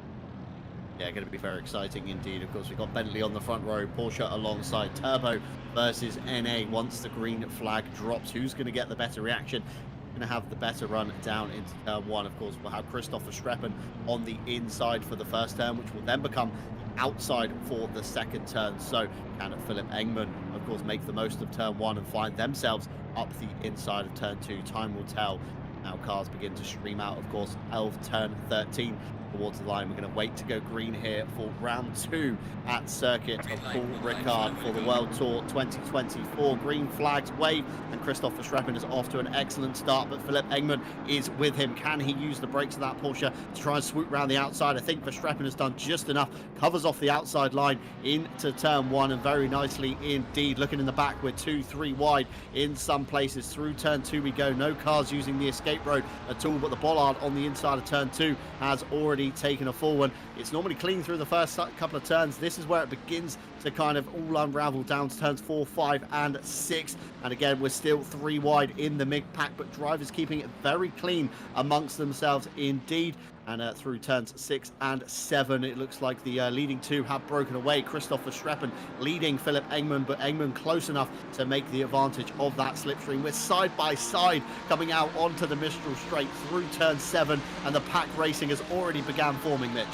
Yeah, going to be very exciting indeed. Of course, we've got Bentley on the front row, Porsche alongside Turbo versus NA. Once the green flag drops, who's going to get the better reaction? Going to have the better run down into turn one. Of course, we'll have Christopher Streppen on the inside for the first turn, which will then become the outside for the second turn. So can Philip Engman, of course, make the most of turn one and find themselves up the inside of turn two? Time will tell. Now cars begin to stream out, of course, of turn 13 towards the line. We're going to wait to go green here for round two at circuit of Paul Ricard for the World Tour 2024. Green flags wave, and Christopher Streppen is off to an excellent start, but Philip Engman is with him. Can he use the brakes of that Porsche to try and swoop around the outside? I think Verstappen has done just enough, covers off the outside line into turn one, and very nicely indeed. Looking in the back, we're 2-3 wide in some places. Through turn two we go. No cars using the escape road at all, but the bollard on the inside of turn two has already taken a full one. It's normally clean through the first couple of turns. This is where it begins to kind of all unravel down to turns 4, 5 and 6, and again we're still 3 wide in the mid pack, but drivers keeping it very clean amongst themselves indeed. And through turns 6 and 7, it looks like the leading two have broken away. Christopher Streppen leading Philip Engman, but Engman close enough to make the advantage of that slipstream. We're side by side coming out onto the Mistral straight through turn 7, and the pack racing has already began forming, Mitch.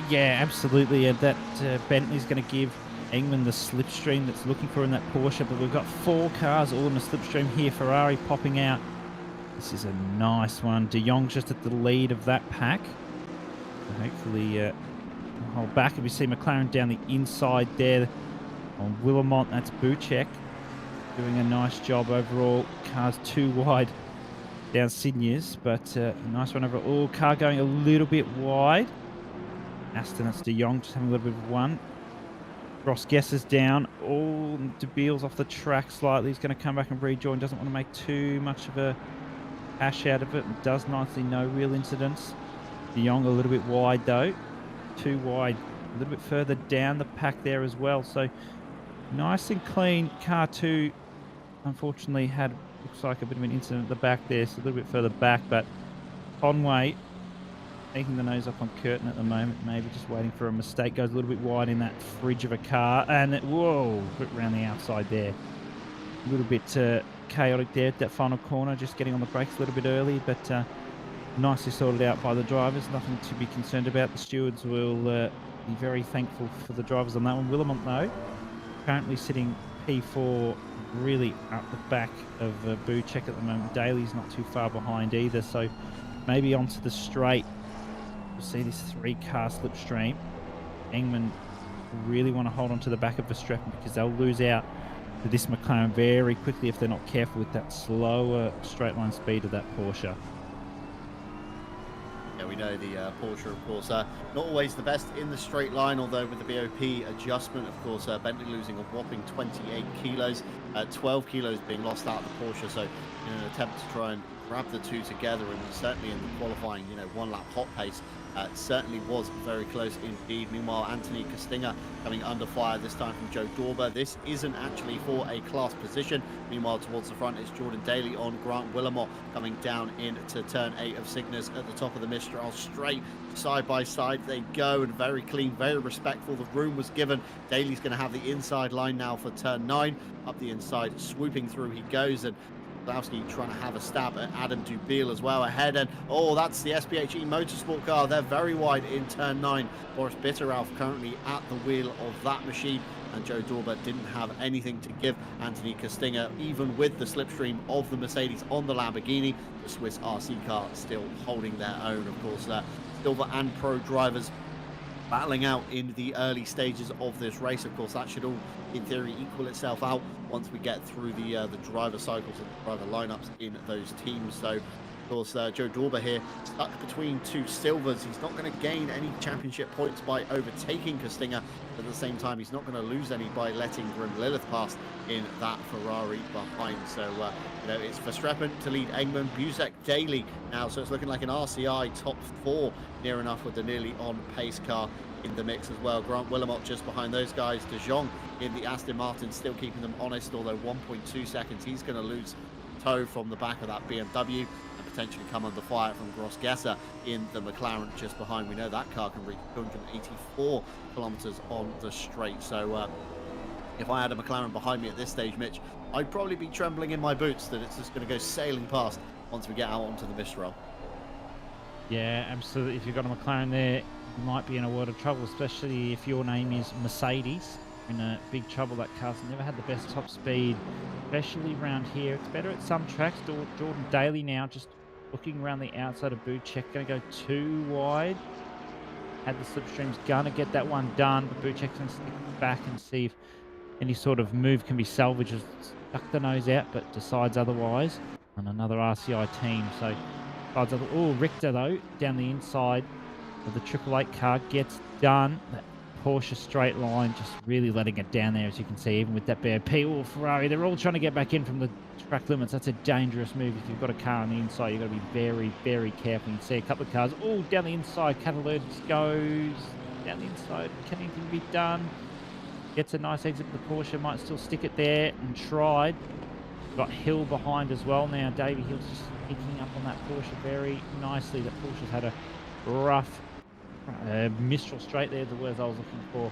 Yeah, absolutely. That Bentley's going to give Engman the slipstream that's looking for in that Porsche, but we've got 4 cars all in the slipstream here. Ferrari popping out. This is a nice one. De Jong's just at the lead of that pack. So hopefully we'll hold back. And we see McLaren down the inside there on Willemont. That's Buchek doing a nice job overall. Cars too wide down Sydney's, but a nice one overall. Car going a little bit wide. Aston, that's De Jong just having a little bit of one. Ross Guesser's down. Oh, De Beel's off the track slightly. He's going to come back and rejoin. Doesn't want to make too much of a hash out of it. Does nicely, no real incidents. De Jong a little bit wide though. Too wide. A little bit further down the pack there as well. So nice and clean. Car 2 unfortunately had, looks like a bit of an incident at the back there. So a little bit further back, but Conway taking the nose up on Curtin at the moment, maybe just waiting for a mistake. Goes a little bit wide in that fridge of a car, and whoa, bit around the outside there. A little bit chaotic there at that final corner, just getting on the brakes a little bit early, but nicely sorted out by the drivers. Nothing to be concerned about. The stewards will be very thankful for the drivers on that one. Willemont, though, currently sitting P4, really up the back of Buchek at the moment. Daly's not too far behind either, so maybe onto the straight. We'll see this 3-car slipstream. Engman really want to hold on to the back of Verstappen because they'll lose out to this McLaren very quickly if they're not careful with that slower straight line speed of that Porsche. Yeah, we know the Porsche, of course, not always the best in the straight line, although with the BOP adjustment, of course, Bentley losing a whopping 28 kilos, 12 kilos being lost out of the Porsche, so in an attempt to try and grab the two together, and certainly in the qualifying, one lap hot pace, certainly was very close indeed. Meanwhile, Anthony Castinger coming under fire this time from Joe Dorber. This isn't actually for a class position. Meanwhile, towards the front is Jordan Daly on Grant Willemot coming down into turn 8 of Cygnus at the top of the Mistral straight. Side by side they go, and very clean, very respectful. The room was given. Daly's going to have the inside line now for turn 9. Up the inside, swooping through he goes, and Blowski trying to have a stab at Adam Dubiel as well ahead, and oh, that's the SPHE Motorsport car. They're very wide in turn 9. Boris Bitteralf currently at the wheel of that machine, and Joe Dorber didn't have anything to give Anthony Castinger, even with the slipstream of the Mercedes on the Lamborghini. The Swiss RC car still holding their own. Of course, Silver and Pro drivers battling out in the early stages of this race. Of course, that should all, in theory, equal itself out once we get through the driver cycles and the driver lineups in those teams. So course, Joe Dorber here stuck between two silvers. He's not going to gain any championship points by overtaking Costinger. At the same time, he's not going to lose any by letting Grim Lilith pass in that Ferrari behind. So, you know, it's Verstappen to lead Engman, Buzek, Daly now. So it's looking like an RCI top 4 near enough with the nearly on pace car in the mix as well. Grant Willamot just behind those guys. De Jong in the Aston Martin still keeping them honest, although 1.2 seconds. He's going to lose toe from the back of that BMW and potentially come under fire from Gross Gesser in the McLaren just behind. We know that car can reach 284 kilometers on the straight. So if I had a McLaren behind me at this stage, Mitch, I'd probably be trembling in my boots that it's just going to go sailing past once we get out onto the Mistral. Yeah, absolutely. If you've got a McLaren there, you might be in a world of trouble, especially if your name is Mercedes. In a big trouble. That car's never had the best top speed, especially around here. It's better at some tracks. Jordan Daly now just looking around the outside of Buchek, going to go too wide. Had the slipstream's gonna get that one done, but Buchek's going to stick back and see if any sort of move can be salvaged. Stuck the nose out, but decides otherwise. And another RCI team. So oh, Richter though down the inside of the 888 car gets done. That Porsche straight line, just really letting it down there, as you can see, even with that BOP. Oh, Ferrari, they're all trying to get back in from the track limits. That's a dangerous move. If you've got a car on the inside, you've got to be very, very careful. You can see a couple of cars, oh, down the inside. Catalytics goes down the inside. Can anything be done? Gets a nice exit. The Porsche might still stick it there and tried. Got Hill behind as well now. Davey Hill's just picking up on that Porsche very nicely. That Porsche's had a rough Mistral straight there, the words I was looking for.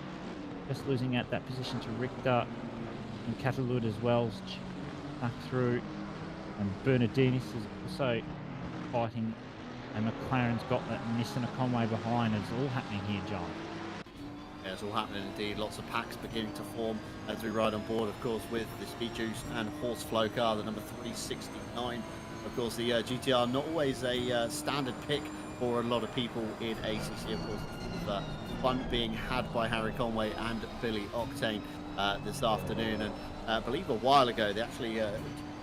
Just losing out that position to Richter and Catalud as well. Stuck through, and Bernardinis is also fighting, and McLaren's got that Nissan Conway behind. It's all happening here, John. Yeah, it's all happening indeed. Lots of packs beginning to form as we ride on board, of course, with the Speed Juice and Horseflow car, the number 369. Of course, the GTR, not always a standard pick for a lot of people in ACC, of course. Fun being had by Harry Conway and Billy Octane this afternoon. And I believe a while ago they actually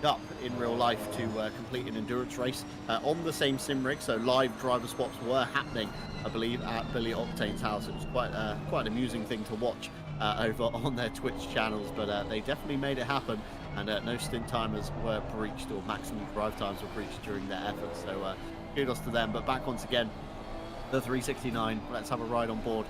up in real life to complete an endurance race on the same sim rig. So live driver swaps were happening, I believe, at Billy Octane's house. It was quite an amusing thing to watch over on their Twitch channels, but they definitely made it happen. And no stint timers were breached, or maximum drive times were breached during their efforts. So kudos to them. But back once again, the 369. Let's have a ride on board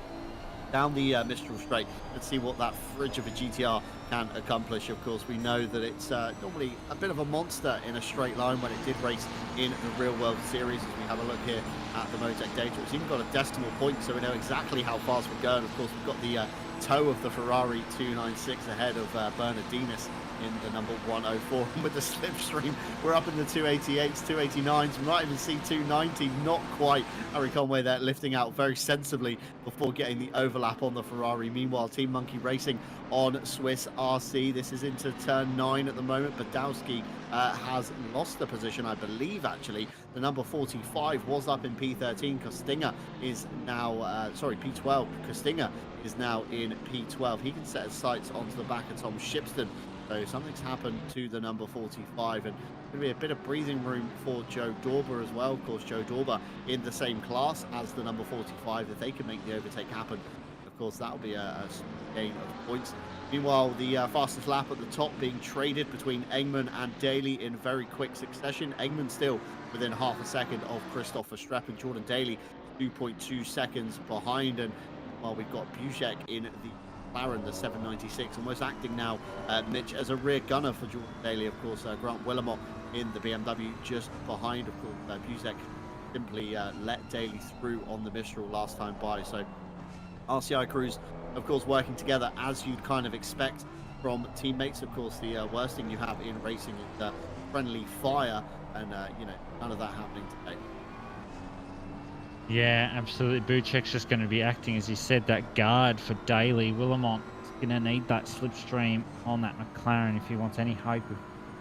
down the Mistral Straight. Let's see what that fridge of a GTR can accomplish. Of course, we know that it's normally a bit of a monster in a straight line when it did race in the real world series. As we have a look here at the Motec data, it's even got a decimal point, so we know exactly how fast we're going. Of course, we've got the toe of the Ferrari 296 ahead of Bernardinis in the number 104. And with the slipstream, we're up in the 288s, 289s. We might even see 290, not quite. Harry Conway there lifting out very sensibly before getting the overlap on the Ferrari. Meanwhile, Team Monkey racing on Swiss RC. This is into turn 9 at the moment. Badowski has lost the position, I believe, actually. The number 45 was up in P13. Costinger is now, P12. Costinger is now in P12. He can set his sights onto the back of Tom Shipston. So something's happened to the number 45, and going to be a bit of breathing room for Joe Dorber as well. Of course, Joe Dorber in the same class as the number 45. If they can make the overtake happen, of course, that'll be a gain of points. Meanwhile, the fastest lap at the top being traded between Engman and Daly in very quick succession. Engman still within half a second of Christoph Verstappen. Jordan Daly 2.2 seconds behind, and while we've got Buzek in the McLaren, the 796, almost acting now, Mitch, as a rear gunner for Jordan Daly. Of course, Grant Willamot in the BMW just behind. Of course, Buzek simply let Daly through on the Mistral last time by. So RCI crews, of course, working together as you'd kind of expect from teammates. Of course, the worst thing you have in racing is friendly fire, and you know, none of that happening today. Yeah, absolutely. Buchek's just going to be acting, as you said, that guard for Daly. Willamot's going to need that slipstream on that McLaren if he wants any hope of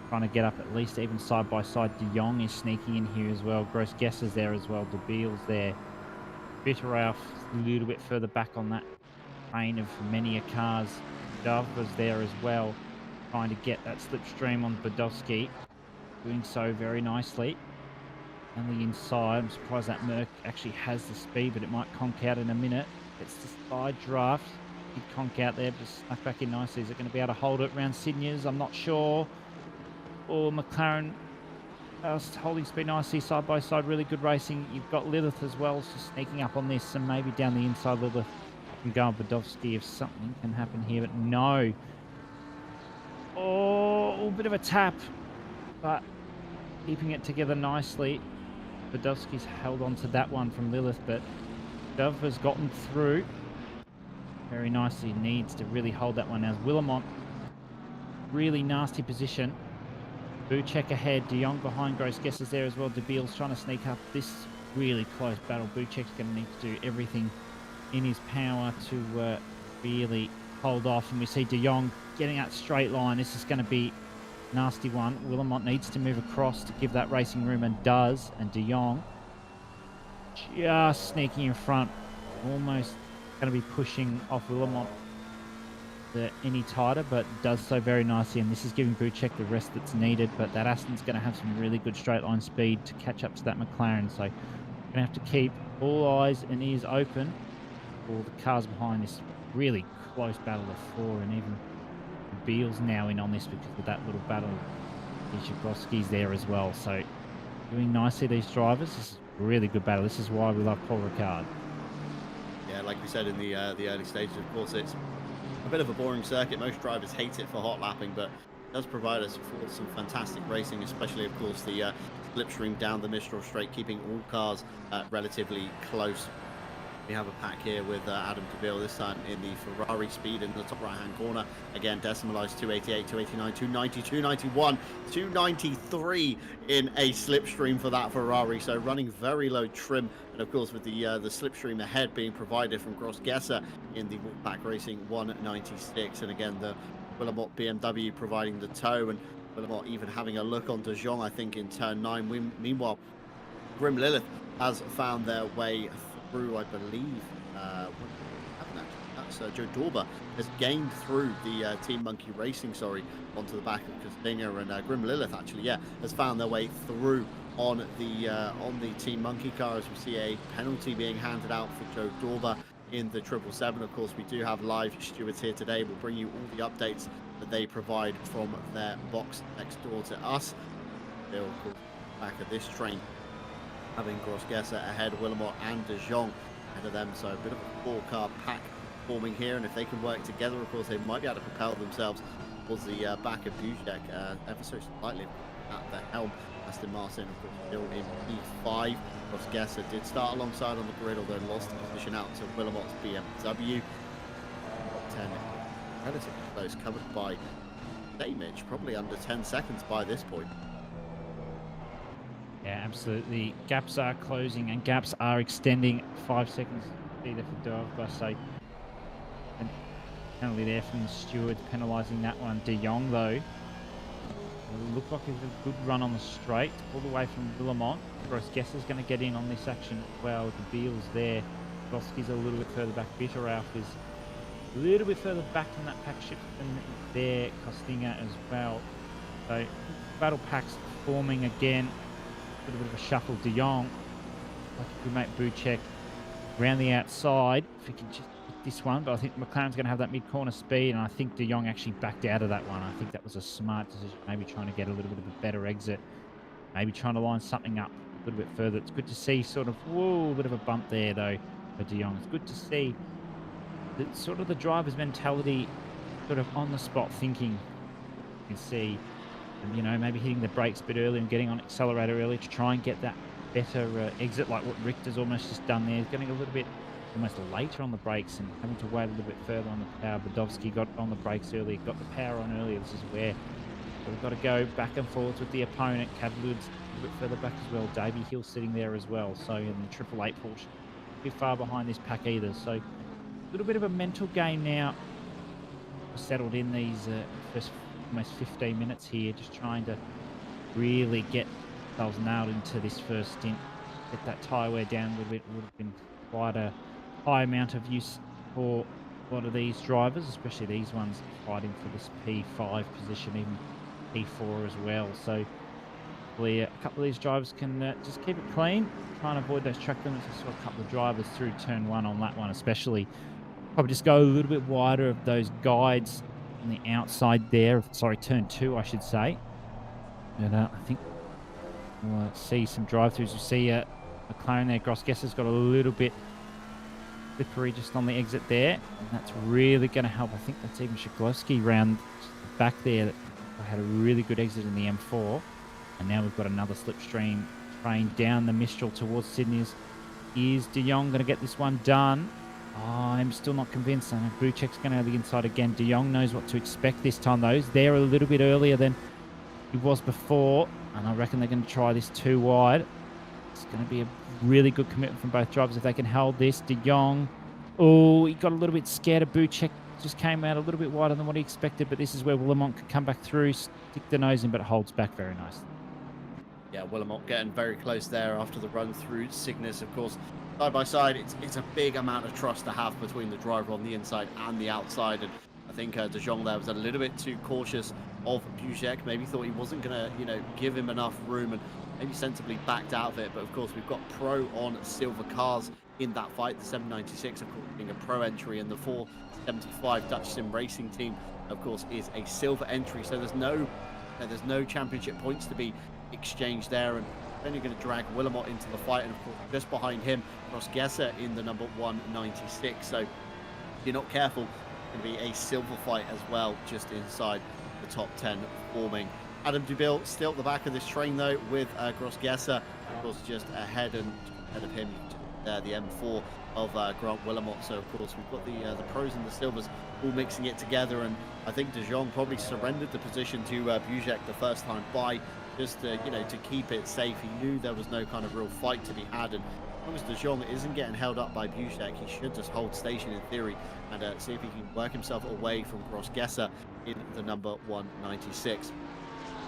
trying to get up at least even side by side. De Jong is sneaking in here as well. Gross Gesser's there as well. De Beel's there. Bitteralf a little bit further back on that train of many cars. Dove was there as well, trying to get that slipstream on Badowski. Doing so very nicely. on the inside. I'm surprised that Merc actually has the speed, but it might conk out in a minute. It's the side draft. Did conk out there, but snuck back in nicely. Is it going to be able to hold it around Sydney's? I'm not sure. Or McLaren holding speed nicely side by side. Really good racing. You've got Lilith as well, so sneaking up on this, and maybe down the inside Lilith can go on Badovsky if something can happen here, but no. Oh, a bit of a tap, but keeping it together nicely. Badovsky's held on to that one from Lilith, but Dove has gotten through very nicely. Needs to really hold that one. Now Willamont, really nasty position. Buchek ahead, De Jong behind, Gross guesses there as well. DeBeel's trying to sneak up. This really close battle. Buchek's going to need to do everything in his power to really hold off. And we see De Jong getting that straight line. This is going to be a nasty one. Willamont needs to move across to give that racing room, and does. And De Jong just sneaking in front. Almost going to be pushing off Willamont any tighter, but does so very nicely, and this is giving Buchek the rest that's needed. But that Aston's going to have some really good straight line speed to catch up to that McLaren, so going to have to keep all eyes and ears open for the cars behind this really close battle of four, and even Beale's now in on this because of that little battle. Jablowski's there as well, so doing nicely, these drivers. This is a really good battle. This is why we love Paul Ricard. Yeah, like we said in the early stages, of course, it's a bit of a boring circuit. Most drivers hate it for hot lapping, but it does provide us with some fantastic racing, especially, of course, the slipstream down the Mistral Straight, keeping all cars relatively close. We have a pack here with Adam DeBeele, this time in the Ferrari speed in the top right-hand corner. Again, decimalized 288, 289, 290, 291, 293 in a slipstream for that Ferrari. So running very low trim. And of course, with the slipstream ahead being provided from Gross-Gesser in the Wolfpack Racing 196. And again, the Willamot BMW providing the tow, and Willamot even having a look on De Jong, I think, in turn 9. Meanwhile, Grim Lilith has found their way through, I believe, that's Joe Dorber has gained through the Team Monkey Racing, onto the back of Castina, and Grim Lilith actually, has found their way through on the Team Monkey car, as we see a penalty being handed out for Joe Dorber in the 777. Of course, we do have live stewards here today. We'll bring you all the updates that they provide from their box next door to us. They'll, of course, back of this train, having Gross-Gesser ahead, Willamot and De Jong ahead of them. So a bit of a four-car pack forming here, and if they can work together, of course, they might be able to propel themselves towards the back of Buchek ever so slightly at the helm. Aston Martin, of course, still in P5. Gross-Gesser did start alongside on the grid, although lost the position out to Willamot's BMW. 10 relatively close, covered by damage, probably under 10 seconds by this point. Yeah, absolutely. Gaps are closing and gaps are extending. 5 seconds either for Dorber, so and penalty there from the stewards, penalising that one. De Jong, though, it looked like a good run on the straight, all the way from Willamont. Gross-Gesser's going to get in on this action as well. The Beale's there. Bosky's a little bit further back. Bitteralf is a little bit further back from that pack ship than there. Costinger as well. So battle packs forming again. A little bit of a shuffle. De Jong, like if we make Buchek around the outside, if we can just hit this one, but I think McLaren's going to have that mid-corner speed, and I think De Jong actually backed out of that one. I think that was a smart decision, maybe trying to get a little bit of a better exit, maybe trying to line something up a little bit further. It's good to see sort of, whoa, a bit of a bump there though for De Jong. It's good to see that sort of the driver's mentality, sort of on the spot thinking. You can see, you know, maybe hitting the brakes a bit early and getting on accelerator early to try and get that better exit, like what Richter's almost just done there. He's getting a little bit almost later on the brakes and having to wait a little bit further on the power. Badovsky got on the brakes early, got the power on earlier. This is where we've got to go back and forwards with the opponent. Cadlud's a little bit further back as well. Davey Hill sitting there as well. So in the 888 Porsche, not too far behind this pack either. So a little bit of a mental game now. Settled in these first almost 15 minutes here, just trying to really get themselves nailed into this first stint. Get that tyre wear down a little bit. Would have been quite a high amount of use for a lot of these drivers, especially these ones fighting for this P5 position, even P4 as well. So hopefully a couple of these drivers can just keep it clean, try and avoid those track limits. I saw a couple of drivers through turn 1 on that one especially. Probably just go a little bit wider of those guides on the outside there. Sorry, turn 2, I should say. And I think we'll see some drive-throughs. You see McLaren there. Grossgesser's got a little bit slippery just on the exit there. And that's really going to help. I think that's even Shklowski round back there. That had a really good exit in the M4. And now we've got another slipstream train down the Mistral towards Sydney. Is De Jong going to get this one done? Oh, I'm still not convinced. I know Buchek's going to the inside again. De Jong knows what to expect this time, though. He's there a little bit earlier than he was before. And I reckon they're going to try this too wide. It's going to be a really good commitment from both drivers if they can hold this. De Jong, oh, he got a little bit scared of Buchek. Just came out a little bit wider than what he expected. But this is where Willemont could come back through, stick the nose in, but holds back very nicely. Yeah, Willemont getting very close there after the run through Cygnus, of course. Side by side, it's a big amount of trust to have between the driver on the inside and the outside. And I think De Jong there was a little bit too cautious of Buchek. Maybe thought he wasn't going to, give him enough room and maybe sensibly backed out of it. But of course, we've got pro on silver cars in that fight. The 796, of course, being a pro entry, and the 475 Dutch Sim Racing team, of course, is a silver entry. So there's no championship points to be exchanged there, and only going to drag Willemont into the fight. And of course, just behind him, Grossgesser in the number 196. So if you're not careful, it's going to be a silver fight as well, just inside the top 10 forming. Adam Dubil still at the back of this train though, with Grossgesser, of course, just ahead of him there, the M4 of Grant Willemont. So of course we've got the pros and the silvers all mixing it together, and I think De Jong probably surrendered the position to Buchek the first time by, just to keep it safe. He knew there was no kind of real fight to be had, and as long as De Jong isn't getting held up by Buchek, he should just hold station in theory and see if he can work himself away from Grossgesser in the number 196.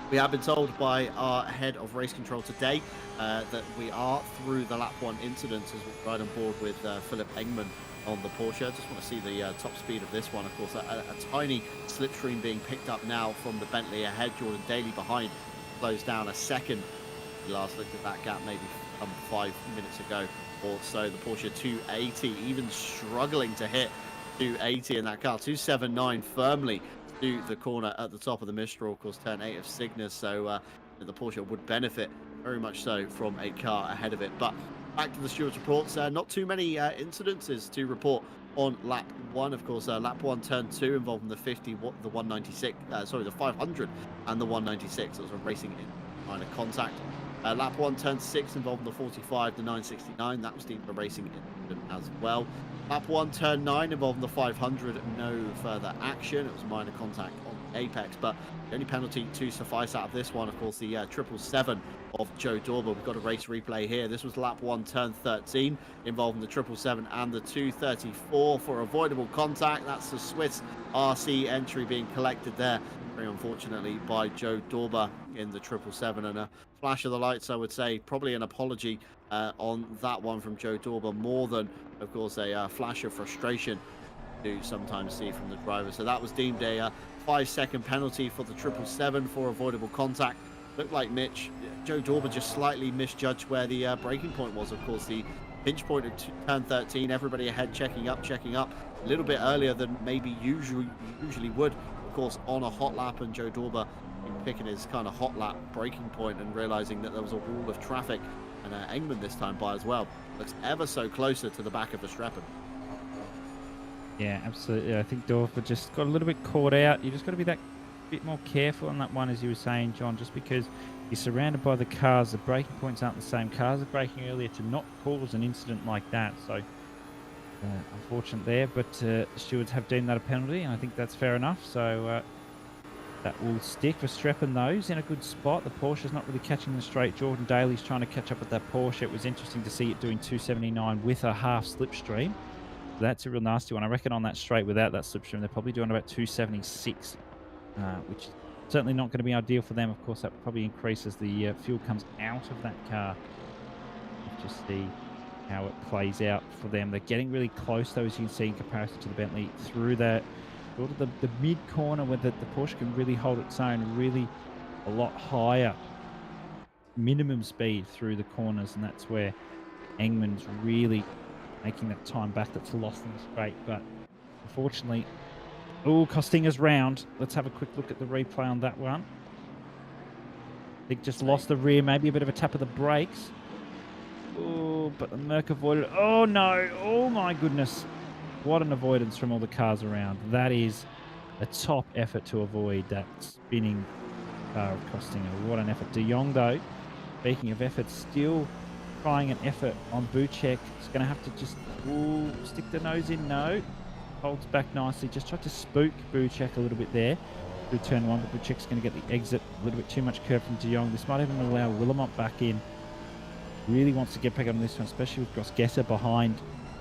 We have been told by our head of race control today that we are through the lap 1 incidents as we ride on board with Philip Engman on the Porsche. Just want to see the top speed of this one. Of course, a tiny slipstream being picked up now from the Bentley ahead. Jordan Daly behind closed down a second. We last looked at that gap maybe 5 minutes ago or so. The Porsche 280 even struggling to hit 280 in that car. 279 firmly to the corner at the top of the Mistral, of course, turn 8 of Cygnus. So the Porsche would benefit very much so from a car ahead of it. But back to the stewards' reports. Not too many incidences to report on lap 1. Of course, lap 1 turn 2 involving the 50, the 196, the 500 and the 196. That was a racing in minor contact. Lap 1 turn 6 involving the 45, the 969. That was deemed a racing incident as well. Lap 1 turn 9 involving the 500, no further action. It was minor contact on the apex, but the only penalty to suffice out of this one, of course, the 777 of Joe Dorber. We've got a race replay here. This was lap 1 turn 13 involving the 777 and the 234 for avoidable contact. That's the Swiss RC entry being collected there, very unfortunately, by Joe Dorber in the 777, and a flash of the lights, I would say. Probably an apology on that one from Joe Dorber, more than, of course, a flash of frustration to sometimes see from the driver. So that was deemed a 5-second penalty for the 777 for avoidable contact. Looked like Joe Dorber just slightly misjudged where the braking point was. Of course, the pinch point of turn 13, everybody ahead checking up a little bit earlier than maybe usually would, of course, on a hot lap, and Joe Dorber picking his kind of hot lap braking point and realizing that there was a wall of traffic, and Engman this time by as well. Looks ever so closer to the back of Verstappen. Yeah, absolutely. I think Dorfer just got a little bit caught out. You just got to be that bit more careful on that one, as you were saying, John, just because you're surrounded by the cars. The braking points aren't the same. Cars are braking earlier to not cause an incident like that. So unfortunate there, but the stewards have deemed that a penalty, and I think that's fair enough. So that will stick. Verstappen, though, is in a good spot. The Porsche's not really catching the straight. Jordan Daly's trying to catch up with that Porsche. It was interesting to see it doing 279 with a half slipstream. That's a real nasty one. I reckon on that straight without that slipstream, they're probably doing about 276, which is certainly not going to be ideal for them. Of course, that probably increases the fuel comes out of that car. Let's just see how it plays out for them. They're getting really close, though, as you can see, in comparison to the Bentley, through the sort of the mid-corner where the Porsche can really hold its own, really a lot higher minimum speed through the corners, and that's where Engman's really making that time back that's lost in the straight. But unfortunately, oh, Costinga's round. Let's have a quick look at the replay on that one. I think just lost the rear, maybe a bit of a tap of the brakes. Oh, but the Merc avoided. Oh no! Oh my goodness! What an avoidance from all the cars around. That is a top effort to avoid that spinning car of Costinger. What an effort. De Jong, though, speaking of effort, still trying an effort on Buchek. He's going to have to just stick the nose in. No. Holds back nicely. Just tried to spook Buchek a little bit there through turn one, but Buchek's going to get the exit. A little bit too much curve from De Jong. This might even allow Willemot back in. Really wants to get back on this one, especially with Grosgesser behind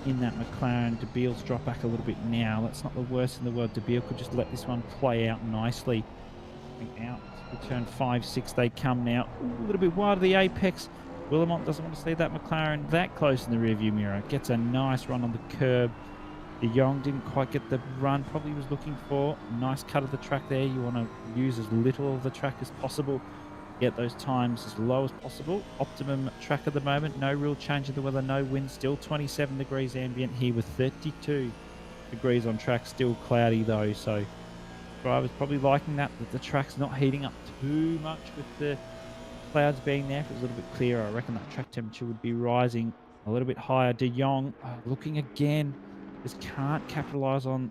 in that McLaren. De Beel's dropped back a little bit now. That's not the worst in the world. De Beel could just let this one play out nicely. Out to turn 5, 6 they come now. Ooh, a little bit wide of the apex. Willemot doesn't want to see that McLaren that close in the rearview mirror. Gets a nice run on the curb. De Jong didn't quite get the run probably was looking for. Nice cut of the track there. You want to use as little of the track as possible. Get those times as low as possible. Optimum track at the moment. No real change in the weather. No wind. Still 27 degrees ambient here with 32 degrees on track. Still cloudy though. So drivers probably liking that the track's not heating up too much with the clouds being there. If it was a little bit clearer, I reckon that track temperature would be rising a little bit higher. De Jong looking again. Just can't capitalize on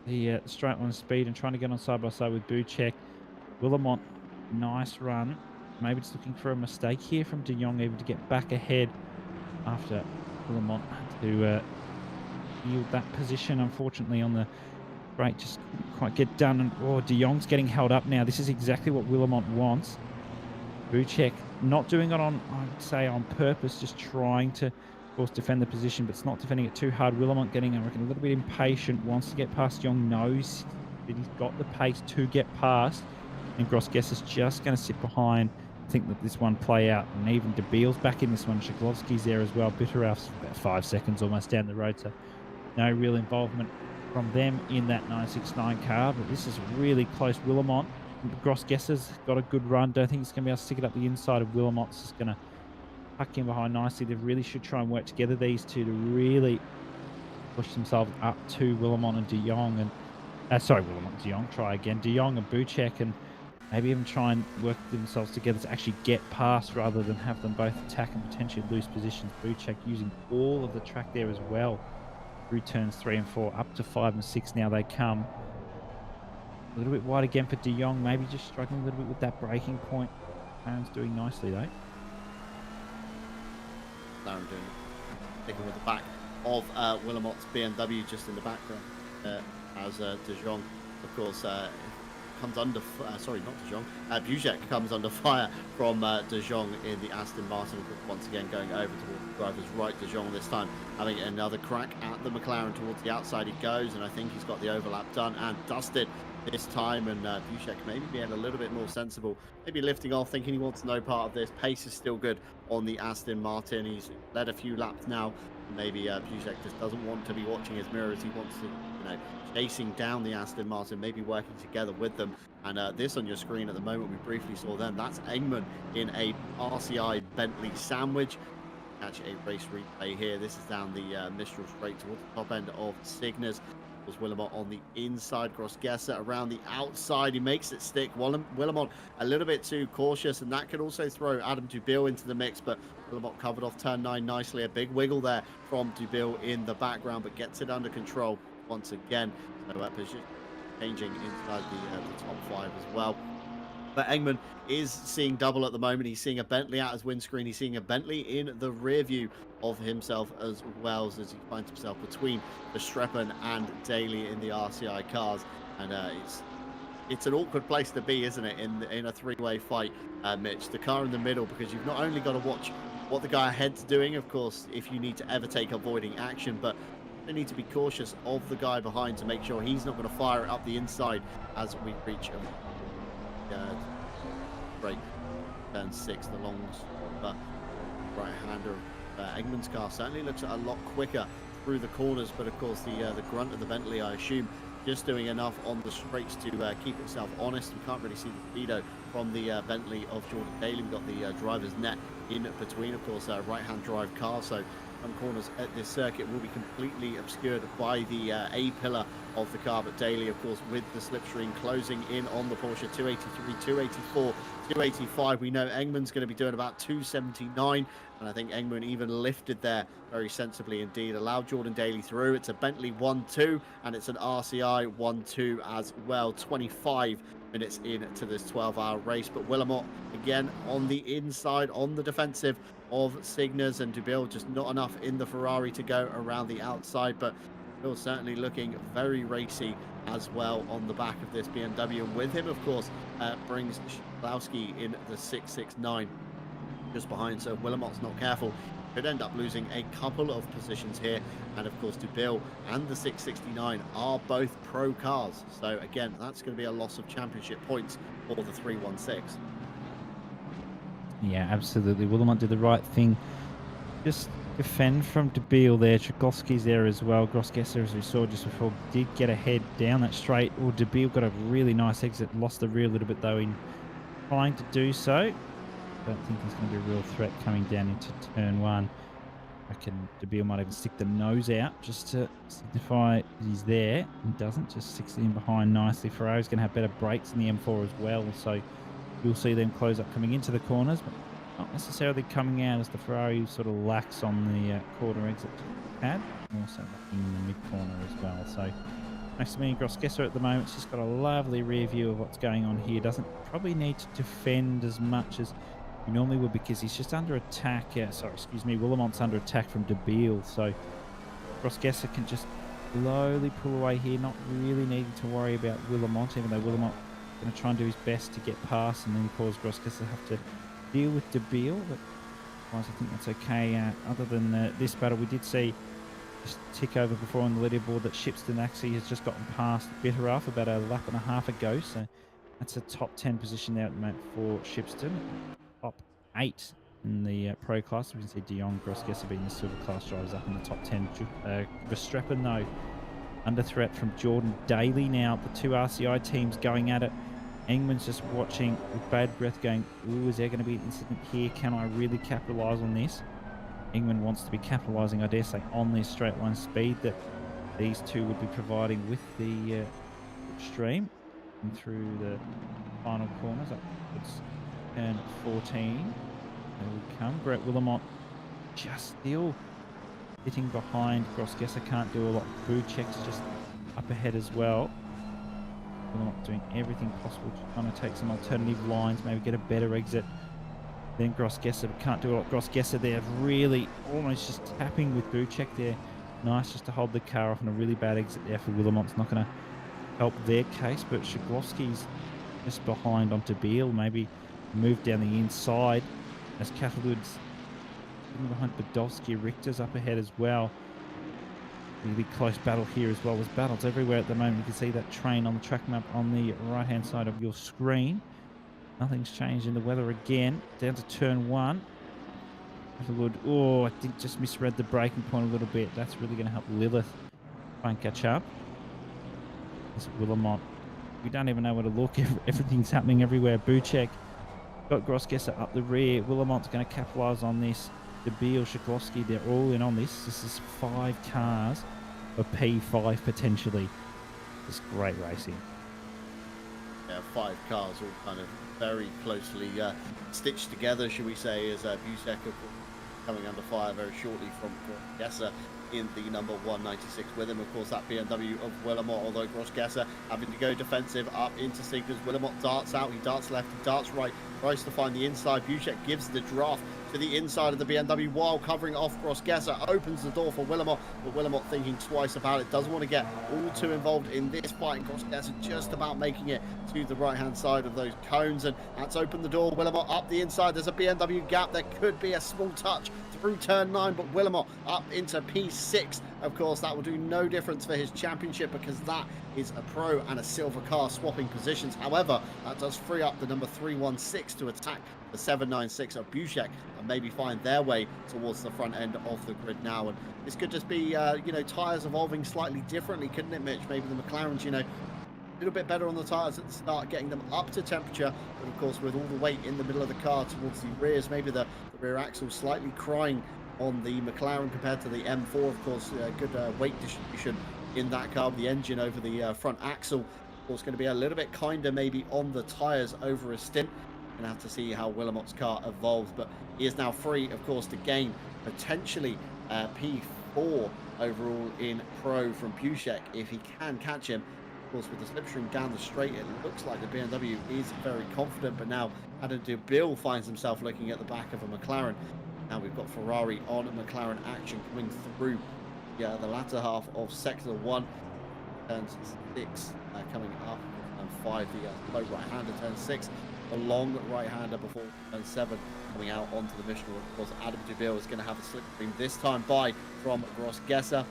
the straight line speed and trying to get on side by side with Buchek. Willemot, nice run. Maybe just looking for a mistake here from De Jong even to get back ahead after Willemot had to yield that position. Unfortunately on the straight, just couldn't quite get done. And De Jong's getting held up now. This is exactly what Willemot wants. Buchek not doing it on, I'd say, on purpose, just trying to, of course, defend the position, but it's not defending it too hard. Willemot getting, I reckon, a little bit impatient, wants to get past De Jong, knows that he's got the pace to get past, and Grosgesser's just going to sit behind. I think that this one play out, and even De Beel's back in this one. Shklovsky's there as well. Bitterhouse about 5 seconds almost down the road, so no real involvement from them in that 969 car, but this is really close. Willemot, Grosgesser's got a good run. Don't think he's going to be able to stick it up the inside of Willemot. It's just going to tuck in behind nicely. They really should try and work together, these two, to really push themselves up to Willemot and De Jong. And Willemot and De Jong. Try again. De Jong and Buchek, and maybe even try and work themselves together to actually get past rather than have them both attack and potentially lose positions. Buchek using all of the track there as well through turns 3 and 4 up to 5 and 6 now they come. A little bit wide again for De Jong, maybe just struggling a little bit with that braking point. Aaron's doing nicely though. Aaron doing sticking with the back of Willemot's BMW just in the background as De Jong, of course, comes under, sorry, not De Jong, Buchek comes under fire from De Jong in the Aston Martin, once again going over towards the driver's right. De Jong this time having another crack at the McLaren. Towards the outside he goes, and I think he's got the overlap done and dusted this time, and Buchek maybe being a little bit more sensible, maybe lifting off, thinking he wants no part of this. Pace is still good on the Aston Martin. He's led a few laps now. Maybe Buchek just doesn't want to be watching his mirrors. He wants to, chasing down the Aston Martin, maybe working together with them. And this on your screen at the moment, we briefly saw them. That's Engman in a RCI Bentley sandwich. Catch a race replay here. This is down the Mistral straight towards the top end of Cygnus. Was Willemot on the inside, Grosgesser around the outside. He makes it stick. Willemot a little bit too cautious, and that could also throw Adam Dubil into the mix, but Willemot covered off turn 9 nicely. A big wiggle there from Dubil in the background, but gets it under control once again. So position changing inside the top 5 as well. But Engman is seeing double at the moment. He's seeing a Bentley out his windscreen. He's seeing a Bentley in the rear view of himself as well, as he finds himself between Verstappen and Daly in the RCI cars. And it's an awkward place to be, isn't it, in a three-way fight, Mitch? The car in the middle, because you've not only got to watch what the guy ahead's doing, of course, if you need to ever take avoiding action, but they need to be cautious of the guy behind to make sure he's not going to fire it up the inside as we reach break turn 6, the long right-hander. Engman's car certainly looks a lot quicker through the corners, but of course the grunt of the Bentley, I assume, just doing enough on the straights to keep itself honest. We can't really see the speedo from the Bentley of Jordan Daly. We've got the driver's net in between, of course, right-hand drive car, so some corners at this circuit will be completely obscured by the A pillar of the car, but Daly, of course, with the slipstream closing in on the Porsche. 283, 284, 285. We know Engman's going to be doing about 279, and I think Engman even lifted there very sensibly indeed, allowed Jordan Daly through. It's a Bentley 1-2, and it's an RCI 1-2 as well. 25 minutes into this 12-hour race, but Willamot again on the inside, on the defensive of Signas, and Dubil just not enough in the Ferrari to go around the outside, but Dubil certainly looking very racy as well on the back of this BMW, and with him, of course, brings Schilowski in the 669 just behind, so if Willamot's not careful, could end up losing a couple of positions here. And of course, Dubil and the 669 are both pro cars, so again, that's going to be a loss of championship points for the 316. Yeah, absolutely. Willamot did the right thing. Just defend from Dubil there. Tchaikovsky's there as well. Grossgesser, as we saw just before, did get ahead down that straight. Or Dubil got a really nice exit. Lost the rear a little bit though in trying to do so. Don't think there's going to be a real threat coming down into turn one. I reckon Dubil might even stick the nose out just to signify he's there. He doesn't, just sticks it in behind nicely. Ferrari's going to have better brakes in the M4 as well, so you'll see them close up coming into the corners, but not necessarily coming out as the Ferrari sort of lacks on the corner exit pad. Also in the mid corner as well. So Maximilian Grossgesser at the moment, she's got a lovely rear view of what's going on here. Doesn't probably need to defend as much as he normally would because he's just under attack. Willamot's under attack from Dubil. So Grossgesser can just slowly pull away here, not really needing to worry about Willamot, even though Willamot going to try and do his best to get past and then cause Grossgesser to have to deal with Dubil. But otherwise, I think that's okay. Other than this battle, we did see just tick over before on the leaderboard that Shipston actually has just gotten past Bitteroff about a lap and a half ago. So that's a top 10 position there at the moment for Shipston. Top 8 in the pro class. We can see De Jong, Grossgesser being the silver class drivers up in the top 10. Verstappen, though, under threat from Jordan Daly now. The two RCI teams going at it. Engman's just watching with bad breath going, ooh, is there going to be an incident here? Can I really capitalise on this? Engman wants to be capitalising, I dare say, on this straight line speed that these two would be providing with the stream and through the final corners upwards. Turn 14. There we come. Brett Willamot just still sitting behind. Grossgesser can't do a lot. Buchek's just up ahead as well. Willamot doing everything possible to trying to take some alternative lines, maybe get a better exit. Then Grossgesser, but can't do a lot. Grossgesser there really almost just tapping with Buchek there. Nice just to hold the car off on a really bad exit there for Willamot's not going to help their case, but Shaglovsky's just behind onto Beal, maybe move down the inside as Catalud's behind Badovsky. Richter's up ahead as well. Really close battle here as well. There's battles everywhere at the moment. You can see that train on the track map on the right hand side of your screen. Nothing's changed in the weather again. Down to turn one. Oh, I think just misread the braking point a little bit. That's really going to help Lilith try and catch up. This Willamot, we don't even know where to look. Everything's happening everywhere. Buchek got Grossgesser up the rear. Willamot's going to capitalise on this. Dubil, Shiklovsky, they're all in on this. This is 5 cars for P5 potentially. It's great racing. Yeah, 5 cars all kind of very closely stitched together, should we say, as Busek coming under fire very shortly from Grossgesser in the number 196 with him. Of course, that BMW of Willamot, although Grossgesser having to go defensive up into Signas. Willamot darts out, he darts left, he darts right, tries to find the inside. Busek gives the draft to the inside of the BMW while covering off Grossgesser, opens the door for Willamot, but Willamot thinking twice about it, doesn't want to get all too involved in this fight. Grossgesser just about making it to the right hand side of those cones, and that's opened the door. Willamot up the inside, there's a BMW gap, there could be a small touch through turn 9, but Willamot up into P6. Of course, that will do no difference for his championship because that is a pro and a silver car swapping positions. However, that does free up the number 316 to attack the 796 of Bushek and maybe find their way towards the front end of the grid now. And this could just be, you know, tyres evolving slightly differently, couldn't it, Mitch? Maybe the McLarens, you know, a little bit better on the tyres at the start, getting them up to temperature, but of course with all the weight in the middle of the car towards the rears, maybe the rear axle slightly crying on the McLaren compared to the M4. Of course, good weight distribution in that car with the engine over the front axle. Of course, going to be a little bit kinder maybe on the tyres over a stint. Gonna have to see how Willamot's car evolves, but he is now free, of course, to gain potentially P4 overall in pro from Bushek if he can catch him. Of course, with the slipstream down the straight, it looks like the BMW is very confident, but now Adam Dubil finds himself looking at the back of a McLaren. Now we've got Ferrari on McLaren action coming through the latter half of sector 1, turn 6 coming up, and 5 the low right-hander, turn 6, the long right-hander before turn 7 coming out onto the Mistral. Of course, Adam Dubil is going to have a slipstream this time by from Gross-Gesser.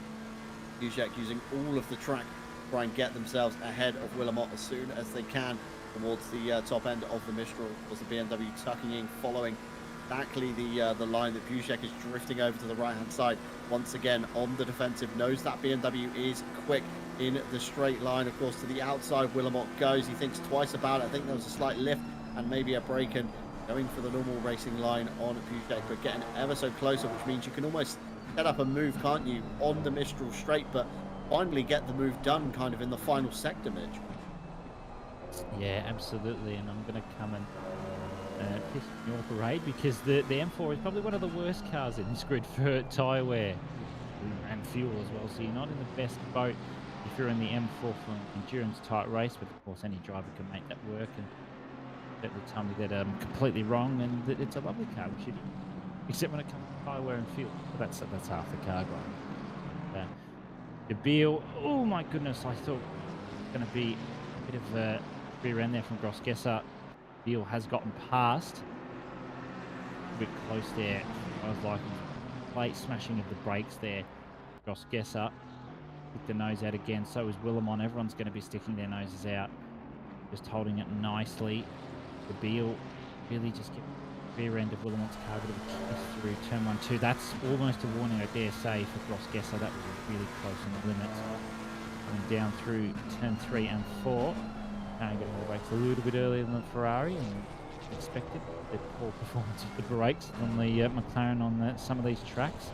Bushek using all of the track try and get themselves ahead of Willamot as soon as they can towards the top end of the Mistral. Of course, the BMW tucking in, following exactly the line that Bushek is drifting over to the right-hand side. Once again, on the defensive, knows that BMW is quick in the straight line. Of course, to the outside, Willamot goes. He thinks twice about it. I think there was a slight lift and maybe a break, and going for the normal racing line on Bushek, but getting ever so closer, which means you can almost set up a move, can't you, on the Mistral straight, but finally get the move done kind of in the final sector, Mitch. Yeah, absolutely, and I'm going to come and piss in your parade because the M4 is probably one of the worst cars in this grid for tyre wear and fuel as well, so you're not in the best boat if you're in the M4 for an endurance type race, but of course any driver can make that work, and certainly tell me that I'm completely wrong and that it's a lovely car, except when it comes to tyre wear and fuel. But that's half the car grind. Dubil, oh my goodness, I thought it was going to be a bit of a rear end there from Gross-Gesser. Dubil has gotten past. A bit close there. I was liking the late smashing of the brakes there. Gross-Gesser stick the nose out again. So is Willamon. Everyone's going to be sticking their noses out. Just holding it nicely. Dubil really just get the rear end of Willamont's car, a bit of a kiss through turn 1, 2. That's almost a warning, I dare say, for Gross-Gesser. That was really close on the limits. Coming down through turn 3 and 4. Getting the brakes a little bit earlier than the Ferrari, and expected the poor performance of the brakes on the McLaren on some of these tracks.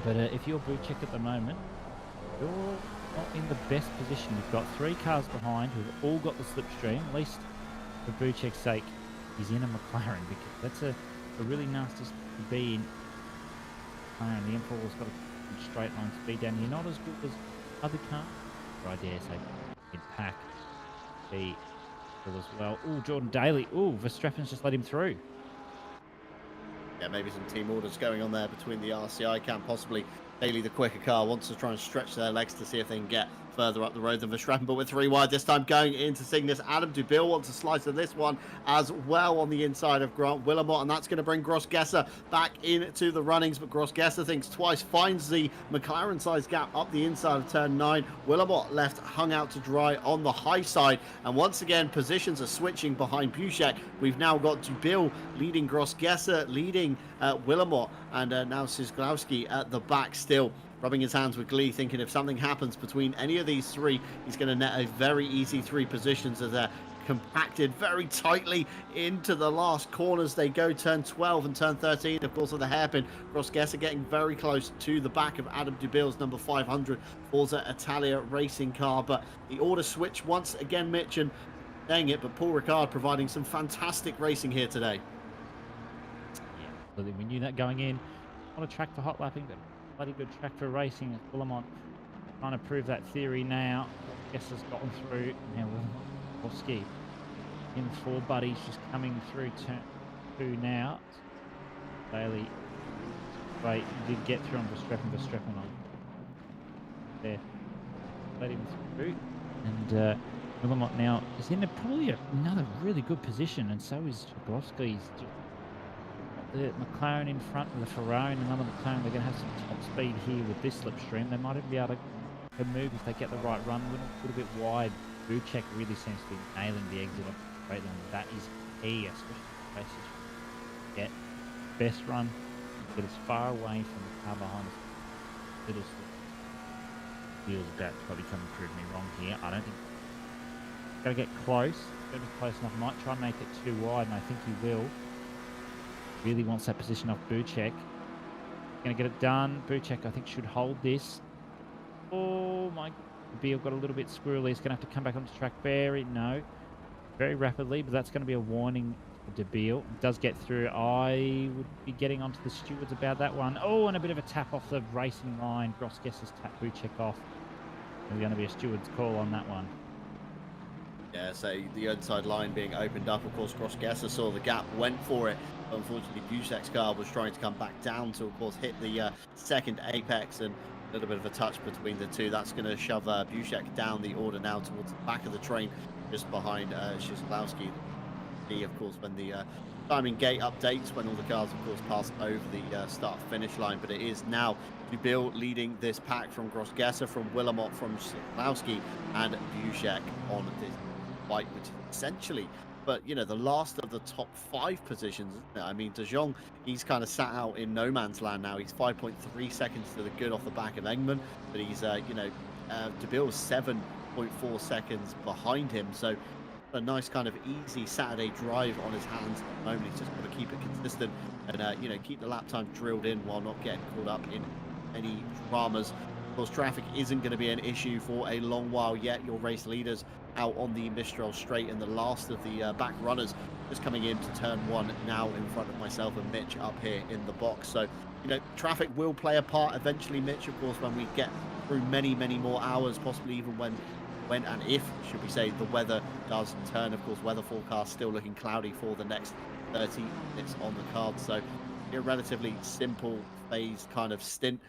But if you're Bushek at the moment, you're not in the best position. You've got 3 cars behind who've all got the slipstream. At least for Bushek's sake, he's in a McLaren, because that's a really nasty spot to be in. McLaren, the M4's got a good straight line speed down. You're not as good as other cars, or I dare say, in pack. Be as well. Oh, Jordan Daly. Oh, Verstappen's just let him through. Yeah, maybe some team orders going on there between the RCI camp. Possibly Daly, the quicker car, wants to try and stretch their legs to see if they can get further up the road than Verstappen, but with 3 wide this time going into Cygnus. Adam Dubil wants a slice of this one as well on the inside of Grant Willamot, and that's going to bring Gross-Gesser back into the runnings, but Gross-Gesser thinks twice, finds the McLaren-sized gap up the inside of turn 9. Willamot left hung out to dry on the high side, and once again positions are switching behind Bushek. We've now got Dubil leading Gross-Gesser, leading Willamot, and now Sisglowski at the back still, rubbing his hands with glee, thinking if something happens between any of these 3, he's going to net a very easy 3 positions as they're compacted very tightly into the last corners. They go turn 12 and turn 13, of course, with the hairpin. Gross-Gesser getting very close to the back of Adam Dubil's number 500 Forza Italia racing car. But the order switch once again, Mitch, and dang it, but Paul Ricard providing some fantastic racing here today. Yeah, we knew that going in. Not a track for hot lapping, but bloody good track for racing. Willamont trying to prove that theory now. Gesser's gotten through. Now Willamot in 4 buddies just coming through turn 2 now. Bailey, great, did get through on Verstappen on there. Let him through. And Willamot now is in probably another really good position, and so is Jablowski's the McLaren in front with the Ferrari and another McLaren. They're going to have some top speed here with this slipstream. They might even be able to move if they get the right run. A little bit wide. Buchek really seems to be nailing the exit off the straight line. That is key, especially in races. Get best run, get as far away from the car behind us. Little feels about to probably come and prove me wrong here. I don't think. Got to get close. Got to be close enough. Might try and make it too wide, and I think he will. Really wants that position off Buchek. Going to get it done. Buchek, I think, should hold this. Oh my! Beal got a little bit squirrely. He's going to have to come back onto track very rapidly. But that's going to be a warning to Beal. Does get through. I would be getting onto the stewards about that one. Oh, and a bit of a tap off the racing line. Gross has tapped Buchek off. There's going to be a steward's call on that one. Yeah, so the inside line being opened up. Of course, Gross saw the gap, went for it. But unfortunately, Buchek's car was trying to come back down to, of course, hit the second apex, and a little bit of a touch between the two. That's going to shove Buchek down the order now towards the back of the train, just behind Szyslowski. See, of course, when the timing gate updates, when all the cars, of course, pass over the start-finish line. But it is now Dubil leading this pack from Gross, from Willamot, from Szyslowski, and Buchek on this fight, which is essentially, but you know, the last of the top 5 positions, isn't it? I mean, De Jong, he's kind of sat out in no man's land now. He's 5.3 seconds to the good off the back of Engman, but he's Dubil's 7.4 seconds behind him. So a nice kind of easy Saturday drive on his hands at the moment. He's just got to keep it consistent and keep the lap time drilled in while not getting caught up in any dramas. Of course, traffic isn't going to be an issue for a long while yet. Your race leaders out on the Mistral straight, and the last of the back runners just coming into turn 1 now in front of myself and Mitch up here in the box. So, traffic will play a part eventually, Mitch, of course, when we get through many more hours, possibly even when and if, should we say, the weather does turn. Of course, weather forecast still looking cloudy for the next 30 minutes on the card. So a relatively simple phase kind of stint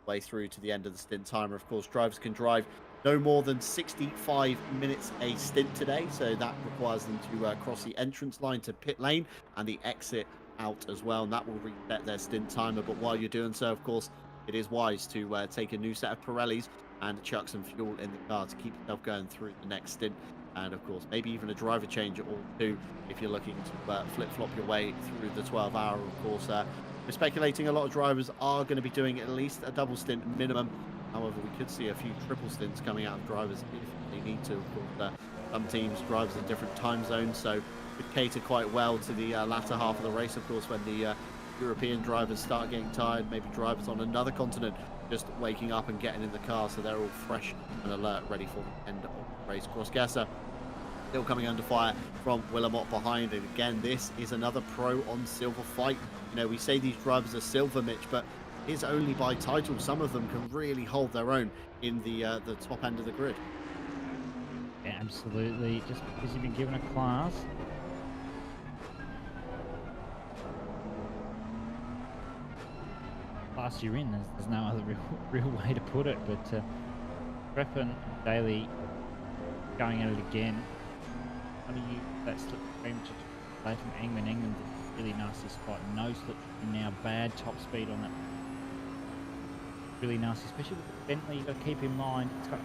way through to the end of the stint timer. Of course, drivers can drive no more than 65 minutes a stint today, so that requires them to cross the entrance line to pit lane and the exit out as well, and that will reset their stint timer. But while you're doing so, of course, it is wise to take a new set of Pirellis and chuck some fuel in the car to keep yourself going through the next stint, and of course maybe even a driver change or two if you're looking to flip-flop your way through the 12-hour. Of course, we're speculating a lot of drivers are going to be doing at least a double stint minimum. However, we could see a few triple stints coming out of drivers if they need to. Of course, some teams, drivers in different time zones, so could cater quite well to the latter half of the race. Of course, when the European drivers start getting tired, maybe drivers on another continent just waking up and getting in the car, so they're all fresh and alert, ready for the end of the race. Gross still coming under fire from Willamot behind, and again, this is another pro on silver fight. We say these drivers are silver, Mitch, but it's only by title. Some of them can really hold their own in the top end of the grid. Yeah, absolutely. Just because you've been given a class. Class you're in, there's no other real way to put it, but Reppen Daly going at it again. How do you that slip frame to play from Engman? Engman's a really nasty spot. No slip now, bad top speed on that. Really nasty, especially with the Bentley. You've got to keep in mind it's got